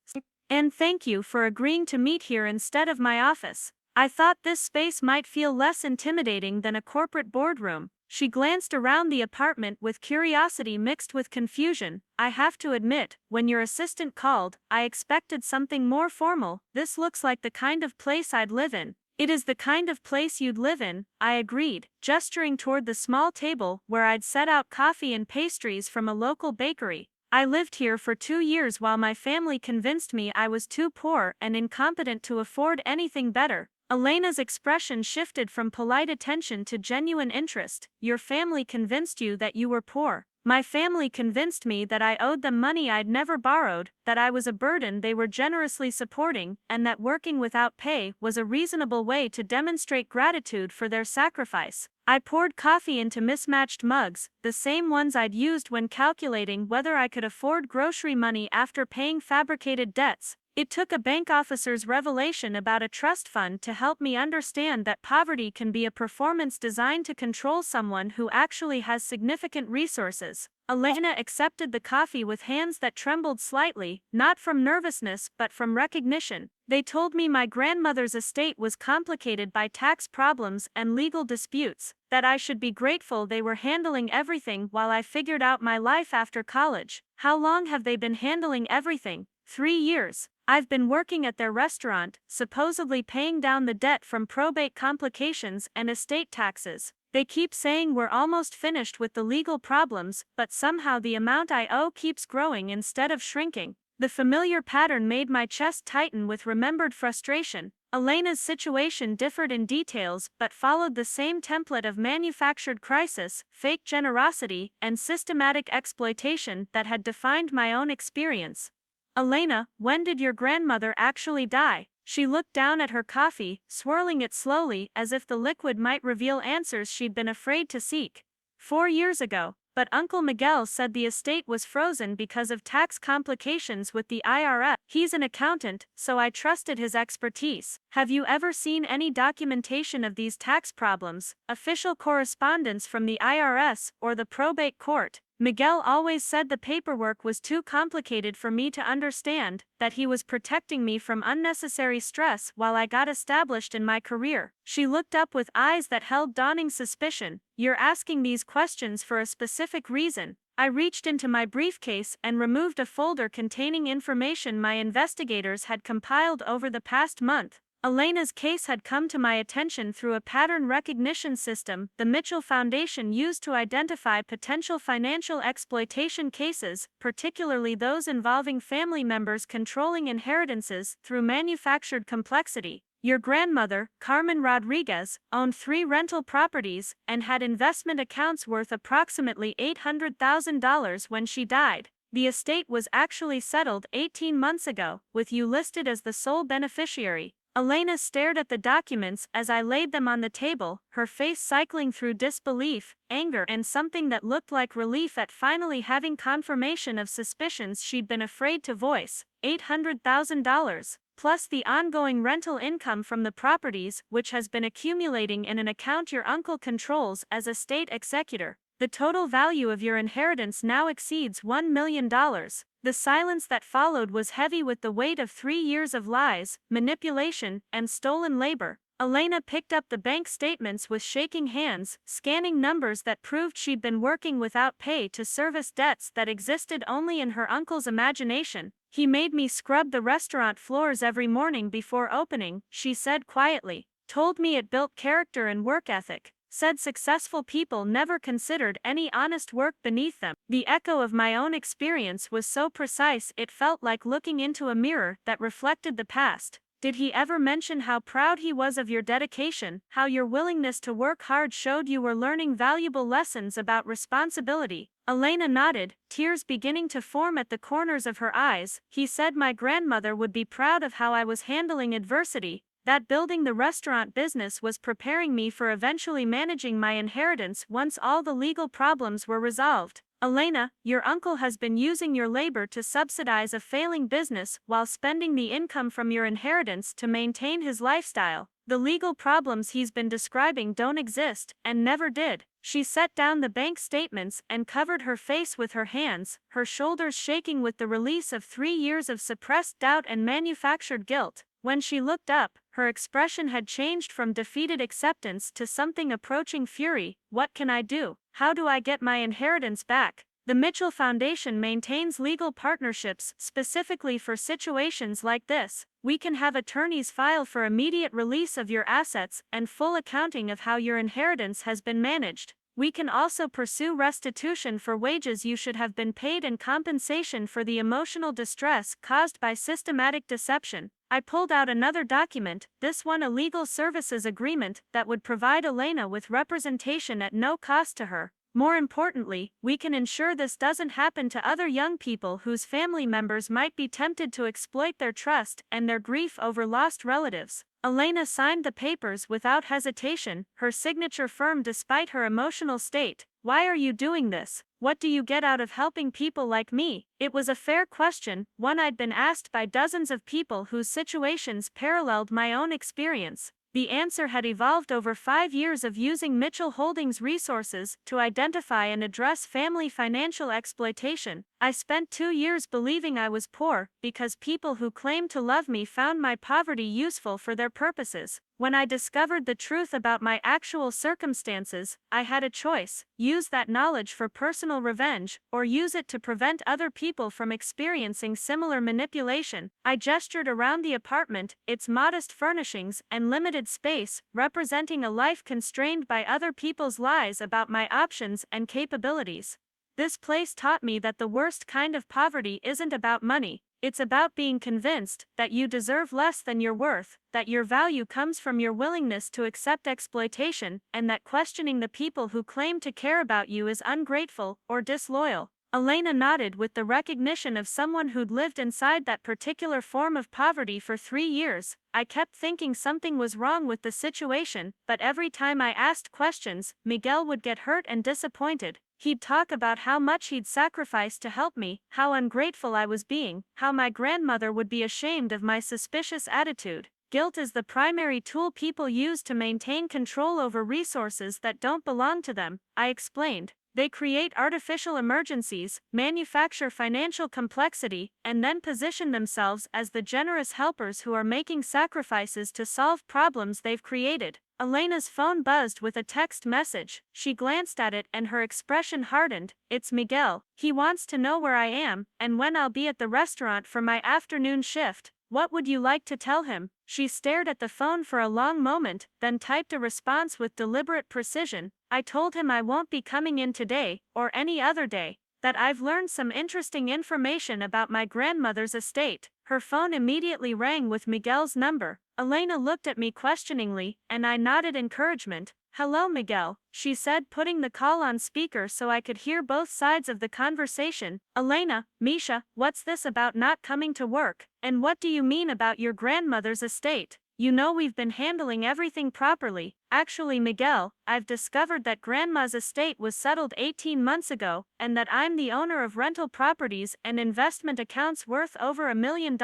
"And thank you for agreeing to meet here instead of my office. I thought this space might feel less intimidating than a corporate boardroom." She glanced around the apartment with curiosity mixed with confusion. "I have to admit, when your assistant called, I expected something more formal. This looks like the kind of place I'd live in." "It is the kind of place you'd live in," I agreed, gesturing toward the small table where I'd set out coffee and pastries from a local bakery. "I lived here for 2 years while my family convinced me I was too poor and incompetent to afford anything better." Elena's expression shifted from polite attention to genuine interest. "Your family convinced you that you were poor?" "My family convinced me that I owed them money I'd never borrowed, that I was a burden they were generously supporting, and that working without pay was a reasonable way to demonstrate gratitude for their sacrifice." I poured coffee into mismatched mugs, the same ones I'd used when calculating whether I could afford grocery money after paying fabricated debts. It took a bank officer's revelation about a trust fund to help me understand that poverty can be a performance designed to control someone who actually has significant resources. Elena accepted the coffee with hands that trembled slightly, not from nervousness but from recognition. They told me my grandmother's estate was complicated by tax problems and legal disputes, that I should be grateful they were handling everything while I figured out my life after college. How long have they been handling everything? 3 years. I've been working at their restaurant, supposedly paying down the debt from probate complications and estate taxes. They keep saying we're almost finished with the legal problems, but somehow the amount I owe keeps growing instead of shrinking. The familiar pattern made my chest tighten with remembered frustration. Elena's situation differed in details but followed the same template of manufactured crisis, fake generosity, and systematic exploitation that had defined my own experience. Elena, when did your grandmother actually die? She looked down at her coffee, swirling it slowly as if the liquid might reveal answers she'd been afraid to seek. 4 years ago, but Uncle Miguel said the estate was frozen because of tax complications with the IRS. He's an accountant, so I trusted his expertise. Have you ever seen any documentation of these tax problems, official correspondence from the IRS or the probate court? Miguel always said the paperwork was too complicated for me to understand, that he was protecting me from unnecessary stress while I got established in my career. She looked up with eyes that held dawning suspicion. You're asking these questions for a specific reason. I reached into my briefcase and removed a folder containing information my investigators had compiled over the past month. Elena's case had come to my attention through a pattern recognition system the Mitchell Foundation used to identify potential financial exploitation cases, particularly those involving family members controlling inheritances through manufactured complexity. Your grandmother, Carmen Rodriguez, owned 3 rental properties and had investment accounts worth approximately $800,000 when she died. The estate was actually settled 18 months ago, with you listed as the sole beneficiary. Elena stared at the documents as I laid them on the table, her face cycling through disbelief, anger, and something that looked like relief at finally having confirmation of suspicions she'd been afraid to voice. $800,000, plus the ongoing rental income from the properties, which has been accumulating in an account your uncle controls as estate executor. The total value of your inheritance now exceeds $1 million. The silence that followed was heavy with the weight of 3 years of lies, manipulation, and stolen labor. Elena picked up the bank statements with shaking hands, scanning numbers that proved she'd been working without pay to service debts that existed only in her uncle's imagination. He made me scrub the restaurant floors every morning before opening, she said quietly. Told me it built character and work ethic. Said successful people never considered any honest work beneath them. The echo of my own experience was so precise it felt like looking into a mirror that reflected the past. Did he ever mention how proud he was of your dedication, how your willingness to work hard showed you were learning valuable lessons about responsibility? Elena nodded, tears beginning to form at the corners of her eyes. He said my grandmother would be proud of how I was handling adversity, that building the restaurant business was preparing me for eventually managing my inheritance once all the legal problems were resolved. Elena, your uncle has been using your labor to subsidize a failing business while spending the income from your inheritance to maintain his lifestyle. The legal problems he's been describing don't exist, and never did. She set down the bank statements and covered her face with her hands, her shoulders shaking with the release of 3 years of suppressed doubt and manufactured guilt. When she looked up, her expression had changed from defeated acceptance to something approaching fury. What can I do? How do I get my inheritance back? The Mitchell Foundation maintains legal partnerships specifically for situations like this. We can have attorneys file for immediate release of your assets and full accounting of how your inheritance has been managed. We can also pursue restitution for wages you should have been paid and compensation for the emotional distress caused by systematic deception. I pulled out another document, this one a legal services agreement that would provide Elena with representation at no cost to her. More importantly, we can ensure this doesn't happen to other young people whose family members might be tempted to exploit their trust and their grief over lost relatives. Elena signed the papers without hesitation, her signature firm despite her emotional state. Why are you doing this? What do you get out of helping people like me? It was a fair question, one I'd been asked by dozens of people whose situations paralleled my own experience. The answer had evolved over 5 years of using Mitchell Holdings resources to identify and address family financial exploitation. I spent 2 years believing I was poor because people who claimed to love me found my poverty useful for their purposes. When I discovered the truth about my actual circumstances, I had a choice: use that knowledge for personal revenge, or use it to prevent other people from experiencing similar manipulation. I gestured around the apartment, its modest furnishings and limited space, representing a life constrained by other people's lies about my options and capabilities. This place taught me that the worst kind of poverty isn't about money. It's about being convinced that you deserve less than your worth, that your value comes from your willingness to accept exploitation, and that questioning the people who claim to care about you is ungrateful or disloyal. Elena nodded with the recognition of someone who'd lived inside that particular form of poverty for 3 years. I kept thinking something was wrong with the situation, but every time I asked questions, Miguel would get hurt and disappointed. He'd talk about how much he'd sacrificed to help me, how ungrateful I was being, how my grandmother would be ashamed of my suspicious attitude. Guilt is the primary tool people use to maintain control over resources that don't belong to them, I explained. They create artificial emergencies, manufacture financial complexity, and then position themselves as the generous helpers who are making sacrifices to solve problems they've created. Elena's phone buzzed with a text message. She glanced at it and her expression hardened. It's Miguel. He wants to know where I am and when I'll be at the restaurant for my afternoon shift. What would you like to tell him? She stared at the phone for a long moment, then typed a response with deliberate precision. I told him I won't be coming in today, or any other day, that I've learned some interesting information about my grandmother's estate. Her phone immediately rang with Miguel's number. Elena looked at me questioningly, and I nodded encouragement. Hello, Miguel, she said, putting the call on speaker so I could hear both sides of the conversation. Elena, Misha, what's this about not coming to work? And what do you mean about your grandmother's estate? You know we've been handling everything properly. Actually, Miguel, I've discovered that Grandma's estate was settled 18 months ago, and that I'm the owner of rental properties and investment accounts worth over $1 million.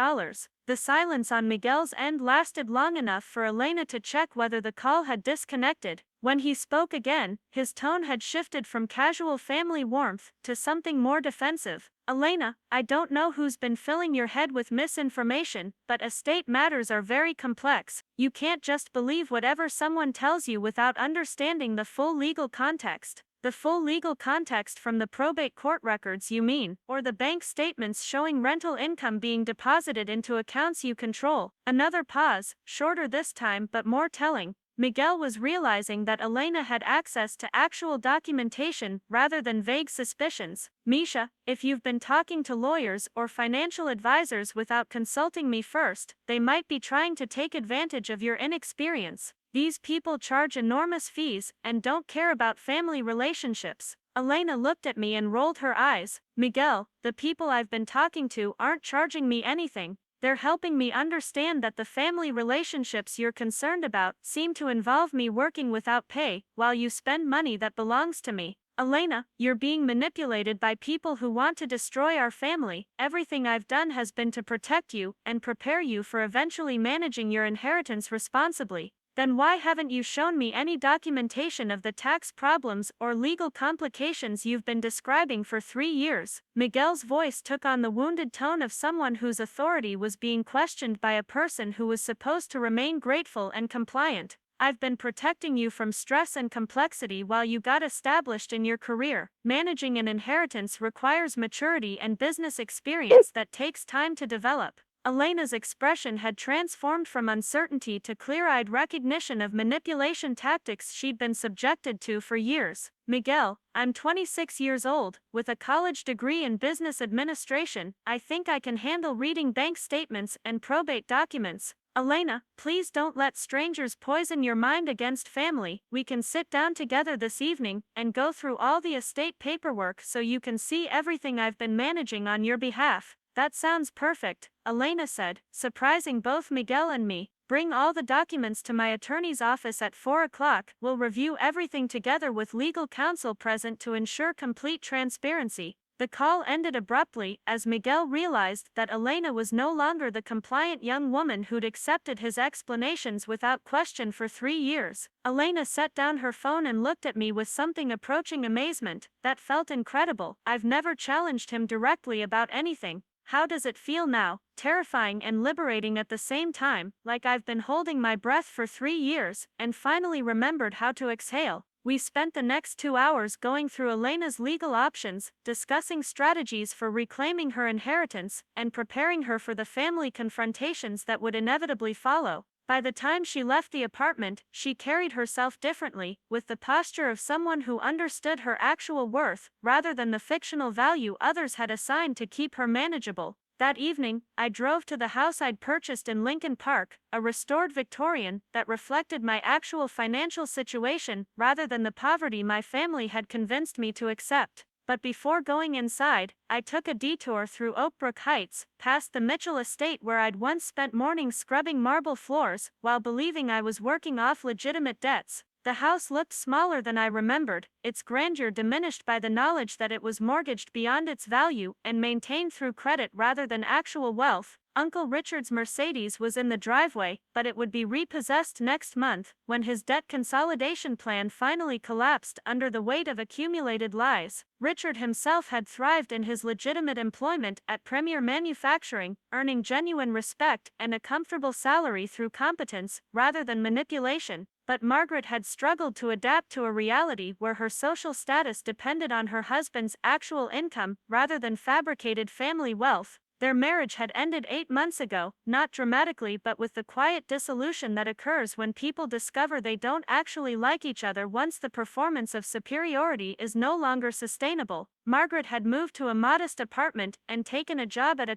The silence on Miguel's end lasted long enough for Elena to check whether the call had disconnected. When he spoke again, his tone had shifted from casual family warmth to something more defensive. Elena, I don't know who's been filling your head with misinformation, but estate matters are very complex. You can't just believe whatever someone tells you without understanding the full legal context. The full legal context from the probate court records, you mean, or the bank statements showing rental income being deposited into accounts you control. Another pause, shorter this time but more telling. Miguel was realizing that Elena had access to actual documentation rather than vague suspicions. Misha, if you've been talking to lawyers or financial advisors without consulting me first, they might be trying to take advantage of your inexperience. These people charge enormous fees and don't care about family relationships. Elena looked at me and rolled her eyes. Miguel, the people I've been talking to aren't charging me anything. They're helping me understand that the family relationships you're concerned about seem to involve me working without pay, while you spend money that belongs to me. Elena, you're being manipulated by people who want to destroy our family. Everything I've done has been to protect you and prepare you for eventually managing your inheritance responsibly. Then why haven't you shown me any documentation of the tax problems or legal complications you've been describing for 3 years? Miguel's voice took on the wounded tone of someone whose authority was being questioned by a person who was supposed to remain grateful and compliant. I've been protecting you from stress and complexity while you got established in your career. Managing an inheritance requires maturity and business experience that takes time to develop. Elena's expression had transformed from uncertainty to clear-eyed recognition of manipulation tactics she'd been subjected to for years. Miguel, I'm 26 years old, with a college degree in business administration. I think I can handle reading bank statements and probate documents. Elena, please don't let strangers poison your mind against family. We can sit down together this evening and go through all the estate paperwork so you can see everything I've been managing on your behalf. That sounds perfect, Elena said, surprising both Miguel and me. Bring all the documents to my attorney's office at 4 o'clock. We'll review everything together with legal counsel present to ensure complete transparency. The call ended abruptly as Miguel realized that Elena was no longer the compliant young woman who'd accepted his explanations without question for 3 years. Elena set down her phone and looked at me with something approaching amazement. That felt incredible. I've never challenged him directly about anything. How does it feel now? Terrifying and liberating at the same time, like I've been holding my breath for 3 years, and finally remembered how to exhale. We spent the next 2 hours going through Elena's legal options, discussing strategies for reclaiming her inheritance, and preparing her for the family confrontations that would inevitably follow. By the time she left the apartment, she carried herself differently, with the posture of someone who understood her actual worth, rather than the fictional value others had assigned to keep her manageable. That evening, I drove to the house I'd purchased in Lincoln Park, a restored Victorian that reflected my actual financial situation rather than the poverty my family had convinced me to accept. But before going inside, I took a detour through Oakbrook Heights, past the Mitchell estate where I'd once spent mornings scrubbing marble floors while believing I was working off legitimate debts. The house looked smaller than I remembered, its grandeur diminished by the knowledge that it was mortgaged beyond its value and maintained through credit rather than actual wealth. Uncle Richard's Mercedes was in the driveway, but it would be repossessed next month, when his debt consolidation plan finally collapsed under the weight of accumulated lies. Richard himself had thrived in his legitimate employment at Premier Manufacturing, earning genuine respect and a comfortable salary through competence, rather than manipulation. But Margaret had struggled to adapt to a reality where her social status depended on her husband's actual income rather than fabricated family wealth. Their marriage had ended 8 months ago, not dramatically but with the quiet dissolution that occurs when people discover they don't actually like each other once the performance of superiority is no longer sustainable. Margaret had moved to a modest apartment and taken a job at a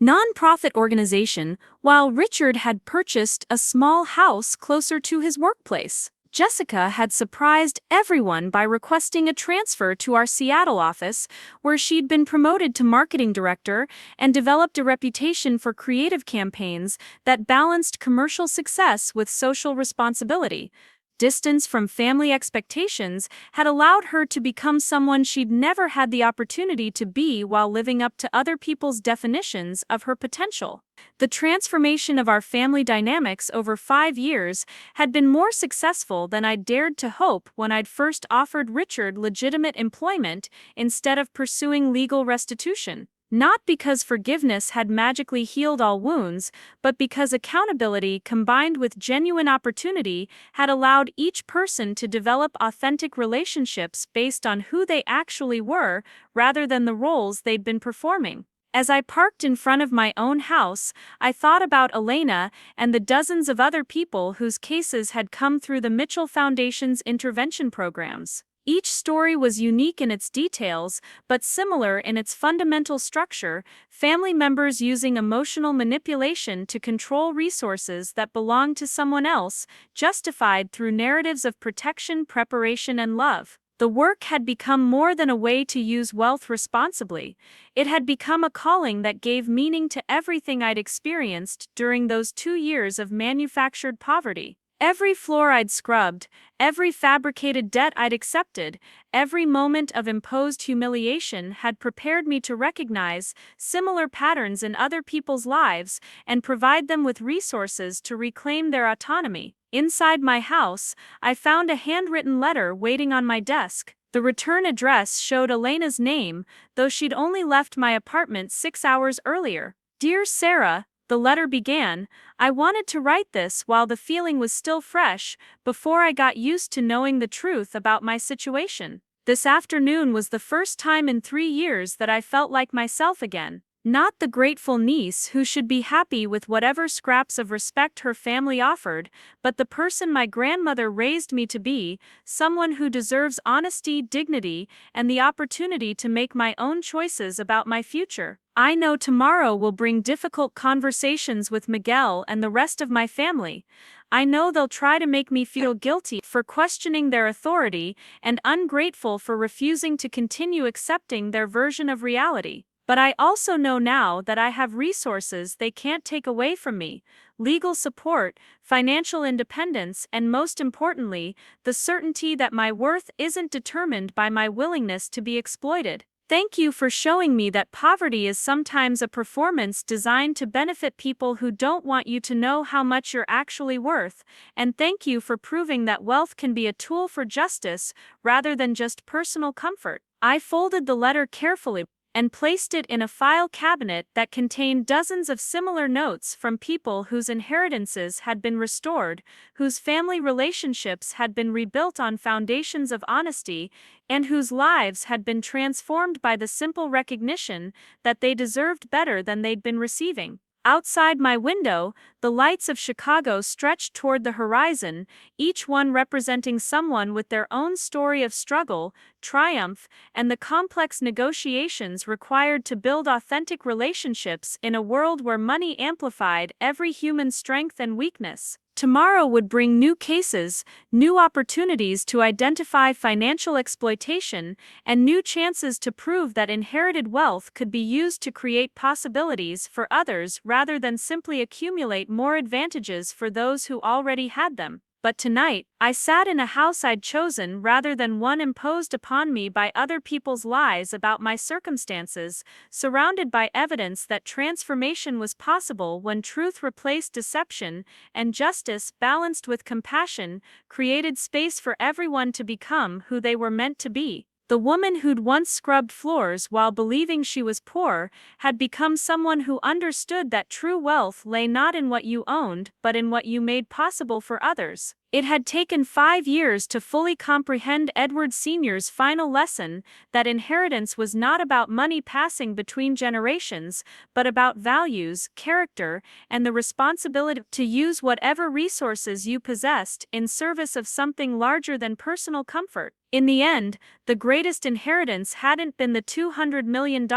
non-profit organization, while Richard had purchased a small house closer to his workplace. Jessica had surprised everyone by requesting a transfer to our Seattle office, where she'd been promoted to marketing director and developed a reputation for creative campaigns that balanced commercial success with social responsibility. Distance from family expectations had allowed her to become someone she'd never had the opportunity to be while living up to other people's definitions of her potential. The transformation of our family dynamics over 5 years had been more successful than I'd dared to hope when I'd first offered Richard legitimate employment instead of pursuing legal restitution. Not because forgiveness had magically healed all wounds, but because accountability combined with genuine opportunity had allowed each person to develop authentic relationships based on who they actually were rather than the roles they'd been performing. As I parked in front of my own house, I thought about Elena and the dozens of other people whose cases had come through the Mitchell Foundation's intervention programs. Each story was unique in its details, but similar in its fundamental structure: family members using emotional manipulation to control resources that belonged to someone else, justified through narratives of protection, preparation, and love. The work had become more than a way to use wealth responsibly. It had become a calling that gave meaning to everything I'd experienced during those 2 years of manufactured poverty. Every floor I'd scrubbed, every fabricated debt I'd accepted, every moment of imposed humiliation had prepared me to recognize similar patterns in other people's lives and provide them with resources to reclaim their autonomy. Inside my house, I found a handwritten letter waiting on my desk. The return address showed Elena's name, though she'd only left my apartment 6 hours earlier. "Dear Sarah," the letter began, "I wanted to write this while the feeling was still fresh, before I got used to knowing the truth about my situation. This afternoon was the first time in 3 years that I felt like myself again. Not the grateful niece who should be happy with whatever scraps of respect her family offered, but the person my grandmother raised me to be, someone who deserves honesty, dignity, and the opportunity to make my own choices about my future. I know tomorrow will bring difficult conversations with Miguel and the rest of my family. I know they'll try to make me feel guilty for questioning their authority and ungrateful for refusing to continue accepting their version of reality. But I also know now that I have resources they can't take away from me: legal support, financial independence, and most importantly, the certainty that my worth isn't determined by my willingness to be exploited. Thank you for showing me that poverty is sometimes a performance designed to benefit people who don't want you to know how much you're actually worth, and thank you for proving that wealth can be a tool for justice rather than just personal comfort. I folded the letter carefully and placed it in a file cabinet that contained dozens of similar notes from people whose inheritances had been restored, whose family relationships had been rebuilt on foundations of honesty, and whose lives had been transformed by the simple recognition that they deserved better than they'd been receiving. Outside my window, the lights of Chicago stretched toward the horizon, each one representing someone with their own story of struggle, triumph, and the complex negotiations required to build authentic relationships in a world where money amplified every human strength and weakness. Tomorrow would bring new cases, new opportunities to identify financial exploitation, and new chances to prove that inherited wealth could be used to create possibilities for others rather than simply accumulate more advantages for those who already had them. But tonight, I sat in a house I'd chosen rather than one imposed upon me by other people's lies about my circumstances, surrounded by evidence that transformation was possible when truth replaced deception, and justice, balanced with compassion, created space for everyone to become who they were meant to be. The woman who'd once scrubbed floors while believing she was poor had become someone who understood that true wealth lay not in what you owned, but in what you made possible for others. It had taken 5 years to fully comprehend Edward Sr.'s final lesson that inheritance was not about money passing between generations, but about values, character, and the responsibility to use whatever resources you possessed in service of something larger than personal comfort. In the end, the greatest inheritance hadn't been the $200 million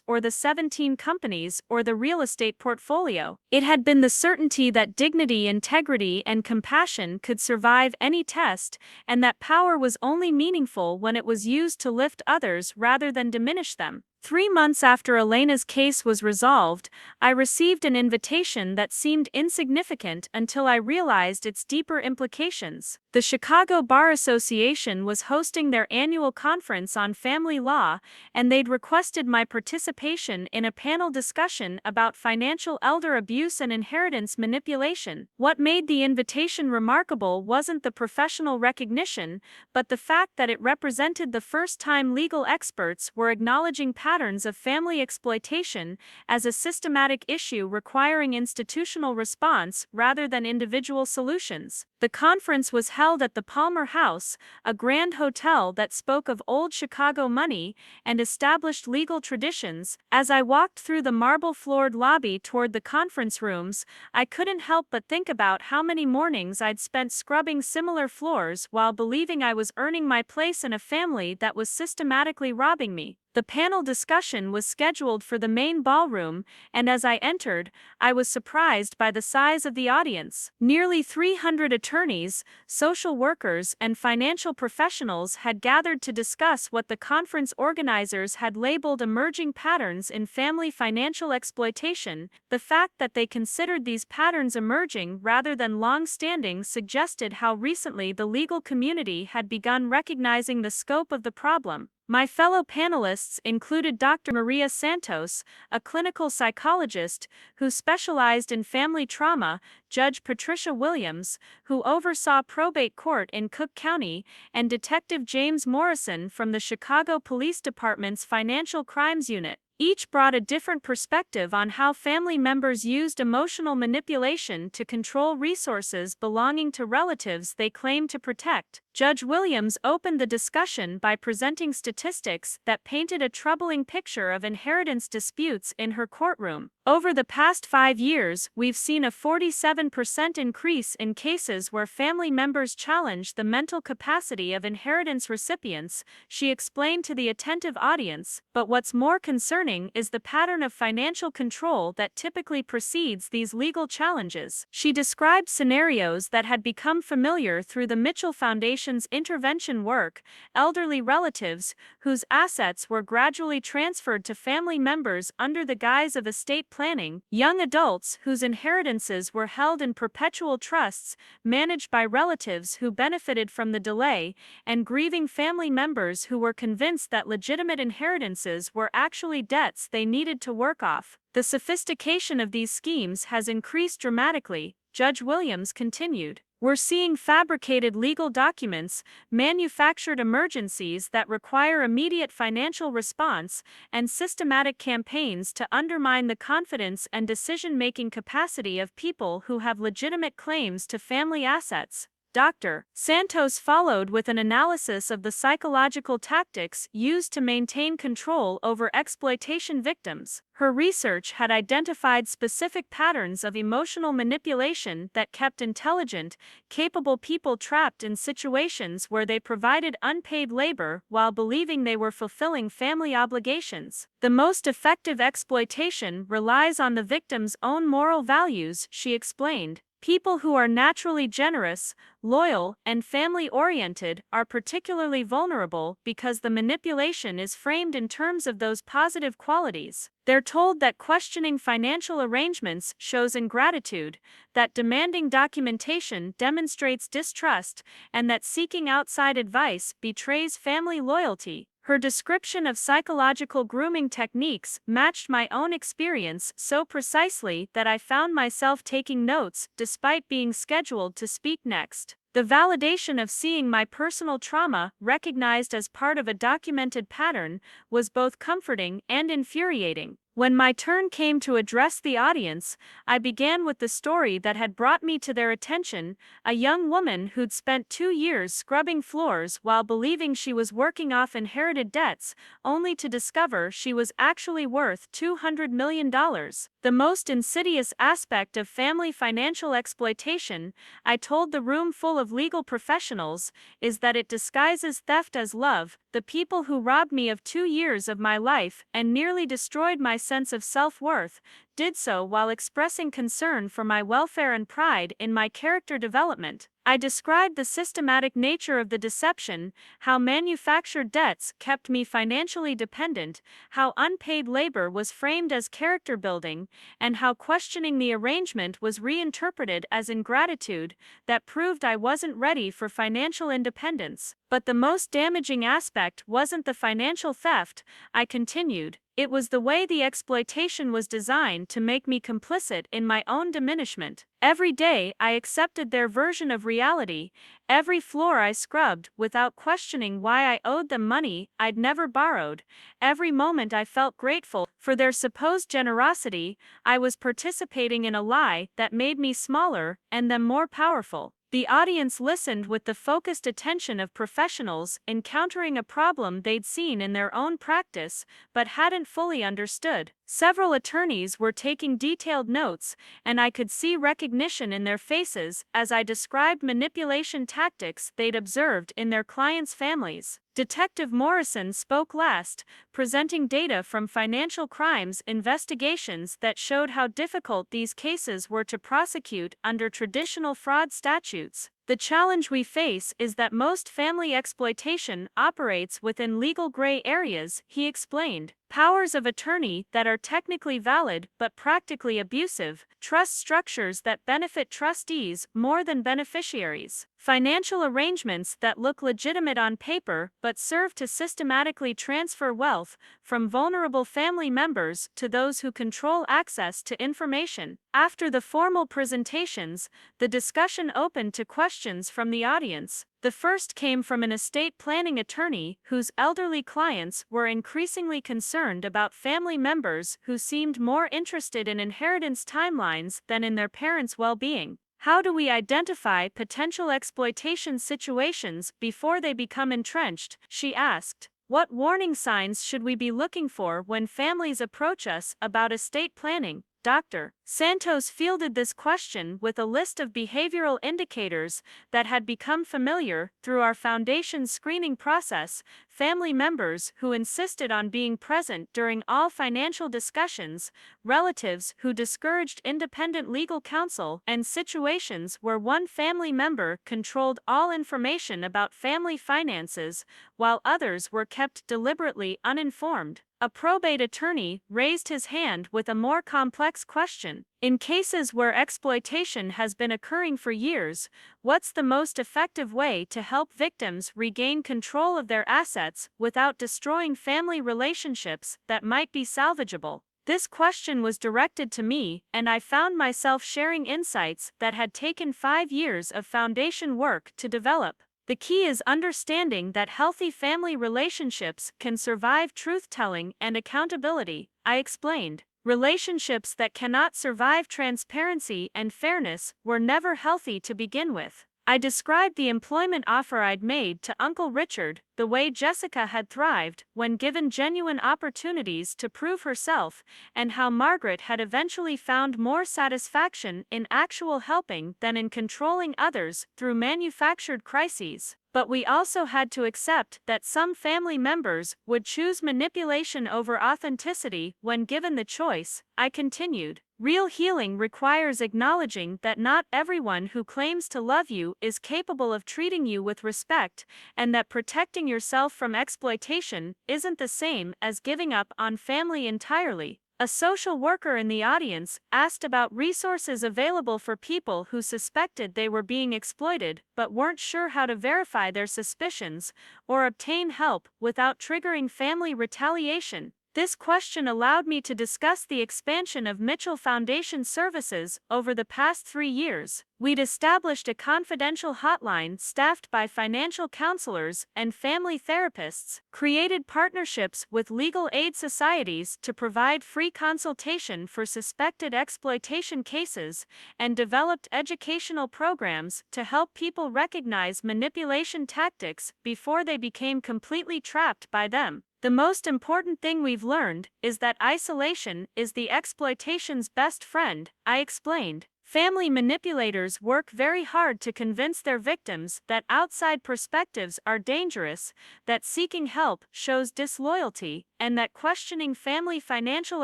or the 17 companies or the real estate portfolio. It had been the certainty that dignity, integrity, and compassion could survive any test, and that power was only meaningful when it was used to lift others rather than diminish them. 3 months after Elena's case was resolved, I received an invitation that seemed insignificant until I realized its deeper implications. The Chicago Bar Association was hosting their annual conference on family law, and they'd requested my participation in a panel discussion about financial elder abuse and inheritance manipulation. What made the invitation remarkable wasn't the professional recognition, but the fact that it represented the first time legal experts were acknowledging patterns of family exploitation as a systematic issue requiring institutional response rather than individual solutions. The conference was held at the Palmer House, a grand hotel that spoke of old Chicago money and established legal traditions. As I walked through the marble-floored lobby toward the conference rooms, I couldn't help but think about how many mornings I'd spent scrubbing similar floors while believing I was earning my place in a family that was systematically robbing me. The panel discussion was scheduled for the main ballroom, and as I entered, I was surprised by the size of the audience. Nearly 300 attorneys, social workers, and financial professionals had gathered to discuss what the conference organizers had labeled emerging patterns in family financial exploitation. The fact that they considered these patterns emerging rather than long-standing suggested how recently the legal community had begun recognizing the scope of the problem. My fellow panelists included Dr. Maria Santos, a clinical psychologist who specialized in family trauma, Judge Patricia Williams, who oversaw probate court in Cook County, and Detective James Morrison from the Chicago Police Department's Financial Crimes Unit. Each brought a different perspective on how family members used emotional manipulation to control resources belonging to relatives they claimed to protect. Judge Williams opened the discussion by presenting statistics that painted a troubling picture of inheritance disputes in her courtroom. Over the past 5 years, we've seen a 47% increase in cases where family members challenge the mental capacity of inheritance recipients, she explained to the attentive audience. But what's more concerning is the pattern of financial control that typically precedes these legal challenges. She described scenarios that had become familiar through the Mitchell Foundation's intervention work: elderly relatives whose assets were gradually transferred to family members under the guise of estate planning, young adults whose inheritances were held in perpetual trusts managed by relatives who benefited from the delay, and grieving family members who were convinced that legitimate inheritances were actually debts they needed to work off. The sophistication of these schemes has increased dramatically, Judge Williams continued. We're seeing fabricated legal documents, manufactured emergencies that require immediate financial response, and systematic campaigns to undermine the confidence and decision-making capacity of people who have legitimate claims to family assets. Dr. Santos followed with an analysis of the psychological tactics used to maintain control over exploitation victims. Her research had identified specific patterns of emotional manipulation that kept intelligent, capable people trapped in situations where they provided unpaid labor while believing they were fulfilling family obligations. The most effective exploitation relies on the victim's own moral values, she explained. People who are naturally generous, loyal, and family-oriented are particularly vulnerable because the manipulation is framed in terms of those positive qualities. They're told that questioning financial arrangements shows ingratitude, that demanding documentation demonstrates distrust, and that seeking outside advice betrays family loyalty. Her description of psychological grooming techniques matched my own experience so precisely that I found myself taking notes despite being scheduled to speak next. The validation of seeing my personal trauma recognized as part of a documented pattern was both comforting and infuriating. When my turn came to address the audience, I began with the story that had brought me to their attention: a young woman who'd spent 2 years scrubbing floors while believing she was working off inherited debts, only to discover she was actually worth $200 million. The most insidious aspect of family financial exploitation, I told the room full of legal professionals, is that it disguises theft as love. The people who robbed me of 2 years of my life and nearly destroyed my sense of self-worth did so while expressing concern for my welfare and pride in my character development. I described the systematic nature of the deception, how manufactured debts kept me financially dependent, how unpaid labor was framed as character building, and how questioning the arrangement was reinterpreted as ingratitude that proved I wasn't ready for financial independence. But the most damaging aspect wasn't the financial theft, I continued. It was the way the exploitation was designed to make me complicit in my own diminishment. Every day I accepted their version of reality, every floor I scrubbed without questioning why I owed them money I'd never borrowed, every moment I felt grateful for their supposed generosity. I was participating in a lie that made me smaller and them more powerful. The audience listened with the focused attention of professionals encountering a problem they'd seen in their own practice but hadn't fully understood. Several attorneys were taking detailed notes, and I could see recognition in their faces as I described manipulation tactics they'd observed in their clients' families. Detective Morrison spoke last, presenting data from financial crimes investigations that showed how difficult these cases were to prosecute under traditional fraud statutes. The challenge we face is that most family exploitation operates within legal gray areas, he explained. Powers of attorney that are technically valid but practically abusive, trust structures that benefit trustees more than beneficiaries, financial arrangements that look legitimate on paper but serve to systematically transfer wealth from vulnerable family members to those who control access to information. After the formal presentations, the discussion opened to questions from the audience. The first came from an estate planning attorney whose elderly clients were increasingly concerned about family members who seemed more interested in inheritance timelines than in their parents' well-being. How do we identify potential exploitation situations before they become entrenched? She asked. What warning signs should we be looking for when families approach us about estate planning? Dr. Santos fielded this question with a list of behavioral indicators that had become familiar through our foundation's screening process: family members who insisted on being present during all financial discussions, relatives who discouraged independent legal counsel, and situations where one family member controlled all information about family finances while others were kept deliberately uninformed. A probate attorney raised his hand with a more complex question. In cases where exploitation has been occurring for years, what's the most effective way to help victims regain control of their assets without destroying family relationships that might be salvageable? This question was directed to me, and I found myself sharing insights that had taken 5 years of foundation work to develop. The key is understanding that healthy family relationships can survive truth-telling and accountability, I explained. Relationships that cannot survive transparency and fairness were never healthy to begin with. I described the employment offer I'd made to Uncle Richard, the way Jessica had thrived when given genuine opportunities to prove herself, and how Margaret had eventually found more satisfaction in actual helping than in controlling others through manufactured crises. But we also had to accept that some family members would choose manipulation over authenticity when given the choice, I continued. Real healing requires acknowledging that not everyone who claims to love you is capable of treating you with respect, and that protecting yourself from exploitation isn't the same as giving up on family entirely. A social worker in the audience asked about resources available for people who suspected they were being exploited but weren't sure how to verify their suspicions or obtain help without triggering family retaliation. This question allowed me to discuss the expansion of Mitchell Foundation services over the past 3 years. We'd established a confidential hotline staffed by financial counselors and family therapists, created partnerships with legal aid societies to provide free consultation for suspected exploitation cases, and developed educational programs to help people recognize manipulation tactics before they became completely trapped by them. The most important thing we've learned is that isolation is the exploitation's best friend, I explained. Family manipulators work very hard to convince their victims that outside perspectives are dangerous, that seeking help shows disloyalty, and that questioning family financial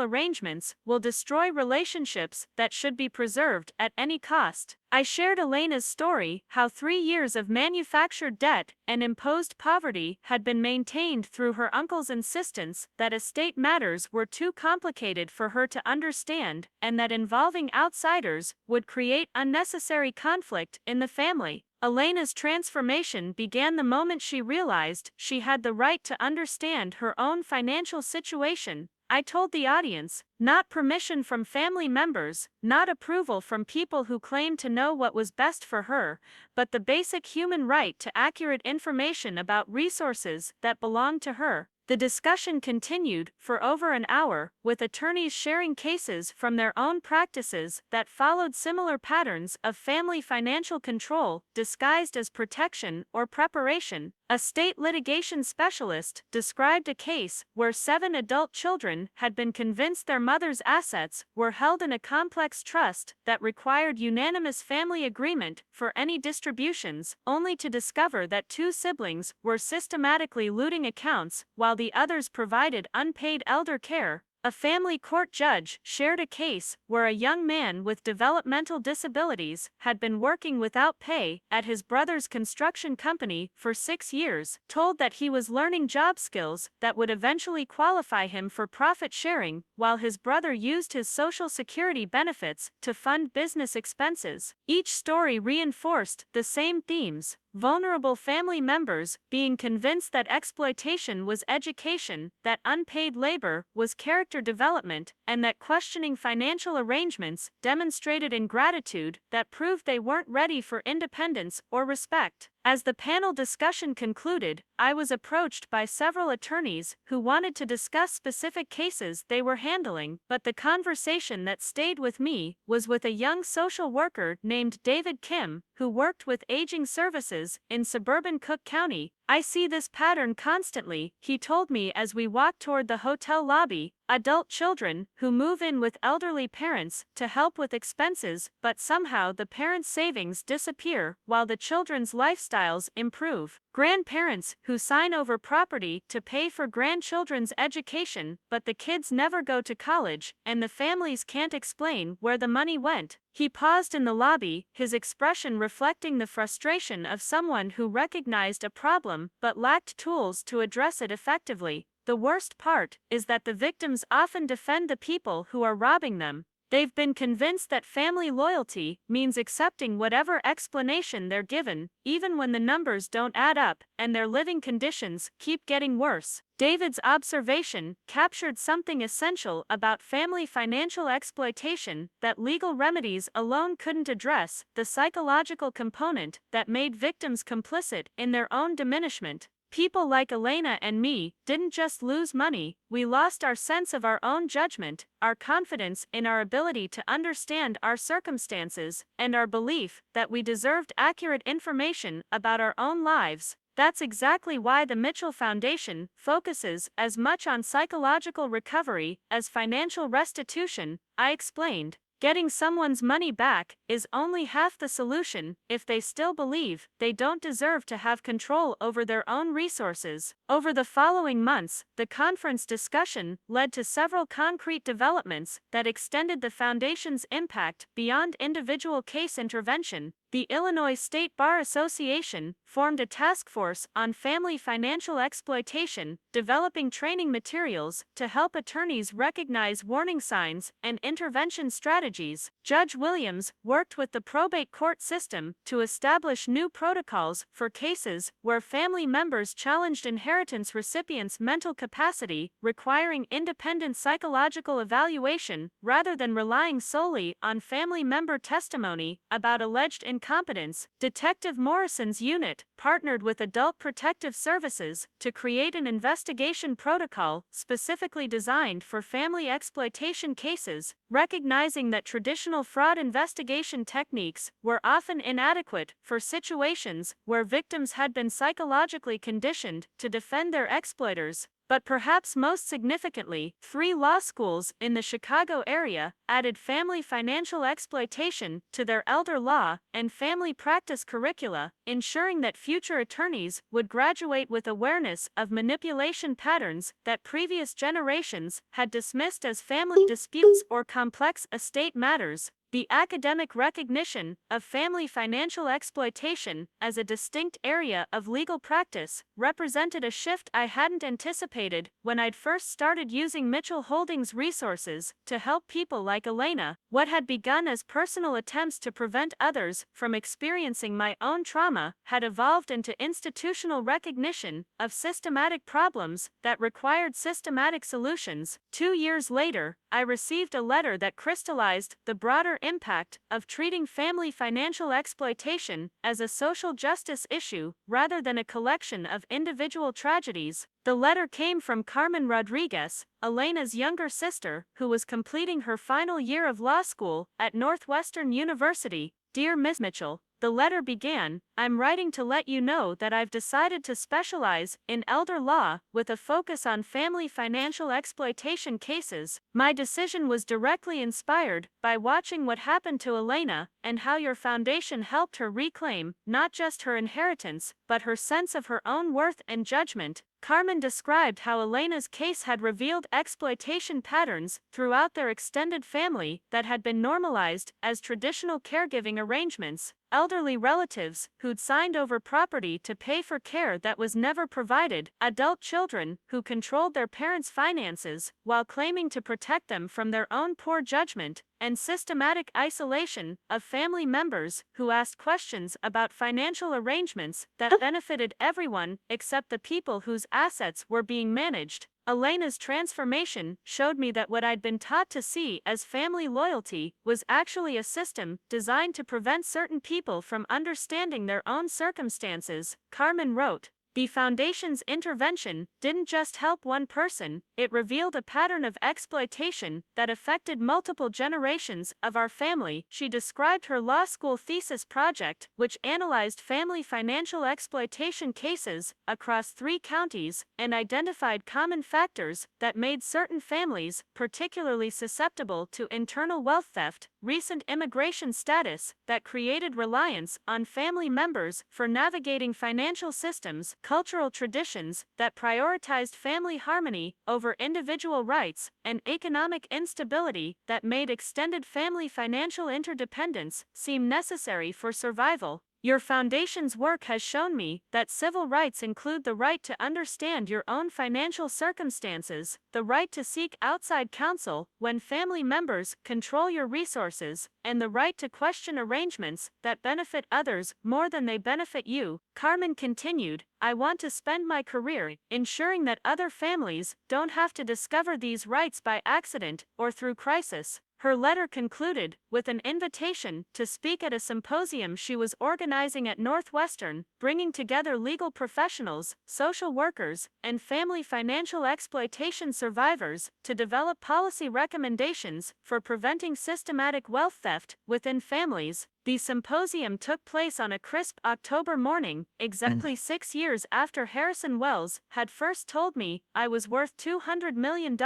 arrangements will destroy relationships that should be preserved at any cost. I shared Elena's story, how 3 years of manufactured debt and imposed poverty had been maintained through her uncle's insistence that estate matters were too complicated for her to understand, and that involving outsiders would create unnecessary conflict in the family. Elena's transformation began the moment she realized she had the right to understand her own financial situation. I told the audience, not permission from family members, not approval from people who claimed to know what was best for her, but the basic human right to accurate information about resources that belonged to her. The discussion continued for over an hour, with attorneys sharing cases from their own practices that followed similar patterns of family financial control disguised as protection or preparation. A state litigation specialist described a case where 7 adult children had been convinced their mother's assets were held in a complex trust that required unanimous family agreement for any distributions, only to discover that 2 siblings were systematically looting accounts while the others provided unpaid elder care. A family court judge shared a case where a young man with developmental disabilities had been working without pay at his brother's construction company for 6 years, told that he was learning job skills that would eventually qualify him for profit sharing, while his brother used his Social Security benefits to fund business expenses. Each story reinforced the same themes: vulnerable family members being convinced that exploitation was education, that unpaid labor was character development, and that questioning financial arrangements demonstrated ingratitude that proved they weren't ready for independence or respect. As the panel discussion concluded, I was approached by several attorneys who wanted to discuss specific cases they were handling, but the conversation that stayed with me was with a young social worker named David Kim, who worked with aging services in suburban Cook County. I see this pattern constantly, he told me as we walked toward the hotel lobby. Adult children who move in with elderly parents to help with expenses, but somehow the parents' savings disappear while the children's lifestyles improve. Grandparents who sign over property to pay for grandchildren's education, but the kids never go to college, and the families can't explain where the money went. He paused in the lobby, his expression reflecting the frustration of someone who recognized a problem but lacked tools to address it effectively. The worst part is that the victims often defend the people who are robbing them. They've been convinced that family loyalty means accepting whatever explanation they're given, even when the numbers don't add up and their living conditions keep getting worse. David's observation captured something essential about family financial exploitation that legal remedies alone couldn't address: the psychological component that made victims complicit in their own diminishment. People like Elena and me didn't just lose money, we lost our sense of our own judgment, our confidence in our ability to understand our circumstances, and our belief that we deserved accurate information about our own lives. That's exactly why the Mitchell Foundation focuses as much on psychological recovery as financial restitution, I explained. Getting someone's money back is only half the solution if they still believe they don't deserve to have control over their own resources. Over the following months, the conference discussion led to several concrete developments that extended the foundation's impact beyond individual case intervention. The Illinois State Bar Association formed a task force on family financial exploitation, developing training materials to help attorneys recognize warning signs and intervention strategies. Judge Williams worked with the probate court system to establish new protocols for cases where family members challenged inheritance recipients' mental capacity, requiring independent psychological evaluation rather than relying solely on family member testimony about alleged incompetence. Detective Morrison's unit partnered with Adult Protective Services to create an investigation protocol specifically designed for family exploitation cases, recognizing that traditional fraud investigation techniques were often inadequate for situations where victims had been psychologically conditioned to defend their exploiters. But perhaps most significantly, 3 law schools in the Chicago area added family financial exploitation to their elder law and family practice curricula, ensuring that future attorneys would graduate with awareness of manipulation patterns that previous generations had dismissed as family disputes or complex estate matters. The academic recognition of family financial exploitation as a distinct area of legal practice represented a shift I hadn't anticipated when I'd first started using Mitchell Holdings resources to help people like Elena. What had begun as personal attempts to prevent others from experiencing my own trauma had evolved into institutional recognition of systematic problems that required systematic solutions. 2 years later, I received a letter that crystallized the broader impact of treating family financial exploitation as a social justice issue rather than a collection of individual tragedies. The letter came from Carmen Rodriguez, Elena's younger sister, who was completing her final year of law school at Northwestern University. Dear Ms. Mitchell, the letter began, I'm writing to let you know that I've decided to specialize in elder law with a focus on family financial exploitation cases. My decision was directly inspired by watching what happened to Elena and how your foundation helped her reclaim not just her inheritance, but her sense of her own worth and judgment. Carmen described how Elena's case had revealed exploitation patterns throughout their extended family that had been normalized as traditional caregiving arrangements. Elderly relatives who'd signed over property to pay for care that was never provided, adult children who controlled their parents' finances while claiming to protect them from their own poor judgment, and systematic isolation of family members who asked questions about financial arrangements that benefited everyone except the people whose assets were being managed. Elena's transformation showed me that what I'd been taught to see as family loyalty was actually a system designed to prevent certain people from understanding their own circumstances. Carmen wrote, "The Foundation's intervention didn't just help one person, it revealed a pattern of exploitation that affected multiple generations of our family." She described her law school thesis project, which analyzed family financial exploitation cases across 3 counties and identified common factors that made certain families particularly susceptible to internal wealth theft, recent immigration status that created reliance on family members for navigating financial systems, cultural traditions that prioritized family harmony over individual rights, and economic instability that made extended family financial interdependence seem necessary for survival. Your foundation's work has shown me that civil rights include the right to understand your own financial circumstances, the right to seek outside counsel when family members control your resources, and the right to question arrangements that benefit others more than they benefit you. Carmen continued, "I want to spend my career ensuring that other families don't have to discover these rights by accident or through crisis." Her letter concluded with an invitation to speak at a symposium she was organizing at Northwestern, bringing together legal professionals, social workers, and family financial exploitation survivors to develop policy recommendations for preventing systematic wealth theft within families. The symposium took place on a crisp October morning, exactly 6 years after Harrison Wells had first told me I was worth $200 million.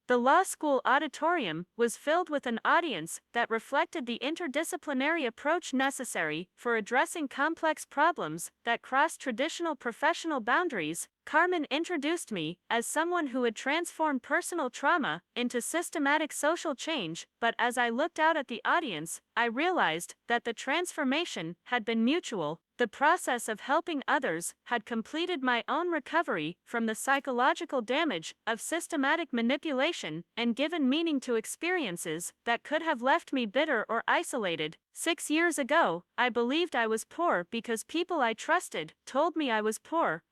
The law school auditorium was filled with an audience that reflected the interdisciplinary approach necessary for addressing complex problems that cross traditional professional boundaries. Carmen introduced me as someone who had transformed personal trauma into systematic social change, but as I looked out at the audience, I realized that the transformation had been mutual. The process of helping others had completed my own recovery from the psychological damage of systematic manipulation and given meaning to experiences that could have left me bitter or isolated. 6 years ago, I believed I was poor because people I trusted told me I was poor.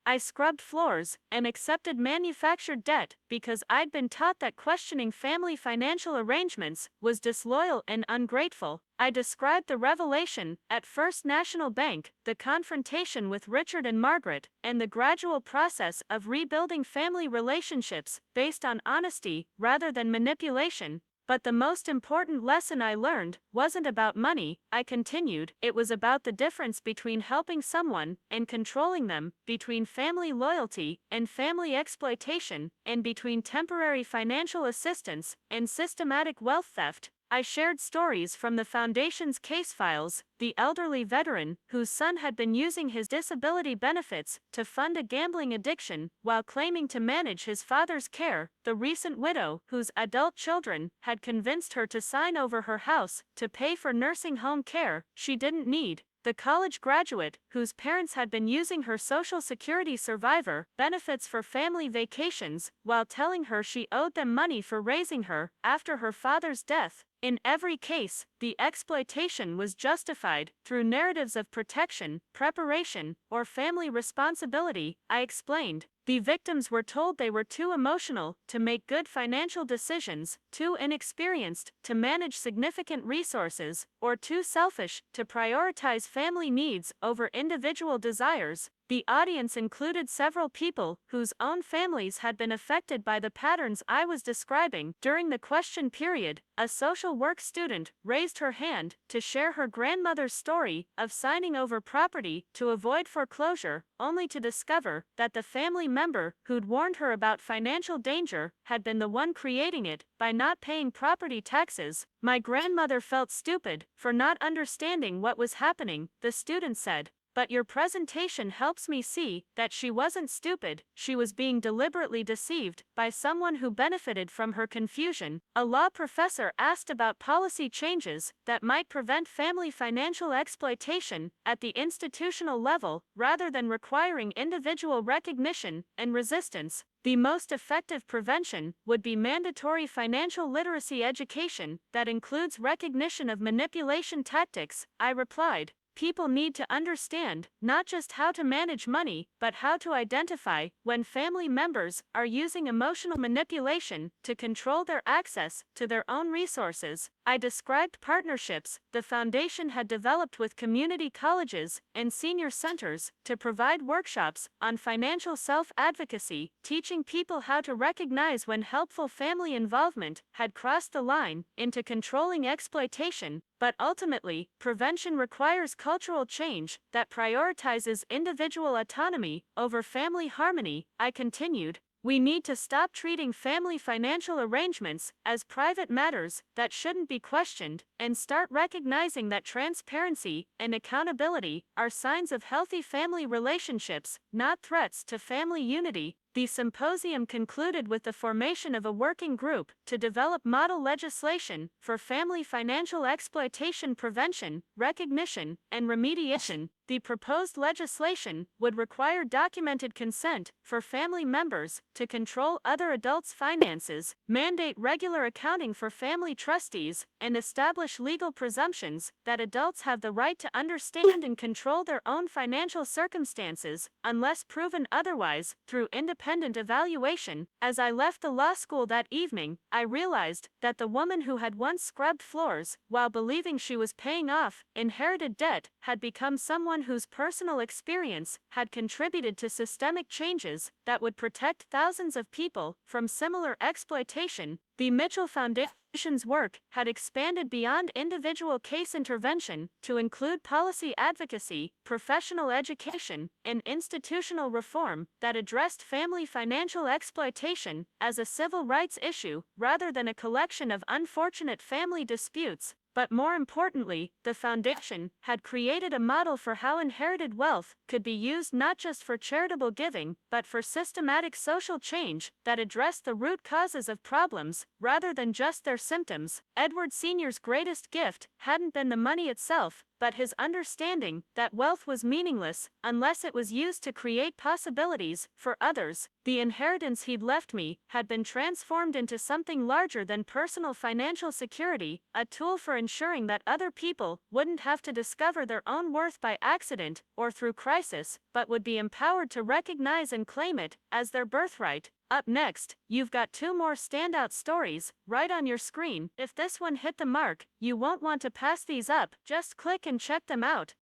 I scrubbed floors and accepted manufactured debt because I'd been taught that questioning family financial arrangements was disloyal and ungrateful. I described the revelation at First National Bank, the confrontation with Richard and Margaret, and the gradual process of rebuilding family relationships based on honesty rather than manipulation. But the most important lesson I learned wasn't about money, I continued. It was about the difference between helping someone and controlling them, between family loyalty and family exploitation, and between temporary financial assistance and systematic wealth theft. I shared stories from the Foundation's case files, the elderly veteran whose son had been using his disability benefits to fund a gambling addiction while claiming to manage his father's care, the recent widow whose adult children had convinced her to sign over her house to pay for nursing home care she didn't need, the college graduate whose parents had been using her Social Security survivor benefits for family vacations while telling her she owed them money for raising her after her father's death. In every case, the exploitation was justified through narratives of protection, preparation, or family responsibility, I explained. The victims were told they were too emotional to make good financial decisions, too inexperienced to manage significant resources, or too selfish to prioritize family needs over individual desires. The audience included several people whose own families had been affected by the patterns I was describing. During the question period, a social work student raised her hand to share her grandmother's story of signing over property to avoid foreclosure, only to discover that the family member who'd warned her about financial danger had been the one creating it by not paying property taxes. "My grandmother felt stupid for not understanding what was happening," the student said. "But your presentation helps me see that she wasn't stupid, she was being deliberately deceived by someone who benefited from her confusion." A law professor asked about policy changes that might prevent family financial exploitation at the institutional level rather than requiring individual recognition and resistance. The most effective prevention would be mandatory financial literacy education that includes recognition of manipulation tactics, I replied. people need to understand not just how to manage money, but how to identify when family members are using emotional manipulation to control their access to their own resources. I described partnerships the foundation had developed with community colleges and senior centers to provide workshops on financial self-advocacy, teaching people how to recognize when helpful family involvement had crossed the line into controlling exploitation. But ultimately, prevention requires cultural change that prioritizes individual autonomy over family harmony. I continued. We need to stop treating family financial arrangements as private matters that shouldn't be questioned, and start recognizing that transparency and accountability are signs of healthy family relationships, not threats to family unity. The symposium concluded with the formation of a working group to develop model legislation for family financial exploitation prevention, recognition, and remediation. The proposed legislation would require documented consent for family members to control other adults' finances, mandate regular accounting for family trustees, and establish legal presumptions that adults have the right to understand and control their own financial circumstances, unless proven otherwise, through independent evaluation. As I left the law school that evening, I realized that the woman who had once scrubbed floors while believing she was paying off inherited debt had become someone whose personal experience had contributed to systemic changes that would protect thousands of people from similar exploitation. The Mitchell Foundation's work had expanded beyond individual case intervention to include policy advocacy, professional education, and institutional reform that addressed family financial exploitation as a civil rights issue rather than a collection of unfortunate family disputes. But more importantly, the foundation had created a model for how inherited wealth could be used not just for charitable giving, but for systematic social change that addressed the root causes of problems, rather than just their symptoms. Edward Sr.'s greatest gift hadn't been the money itself, but his understanding that wealth was meaningless unless it was used to create possibilities for others. The inheritance he'd left me had been transformed into something larger than personal financial security, a tool for ensuring that other people wouldn't have to discover their own worth by accident or through crisis, but would be empowered to recognize and claim it as their birthright. Up next, you've got two more standout stories right on your screen. If this one hit the mark, you won't want to pass these up. Just click and check them out.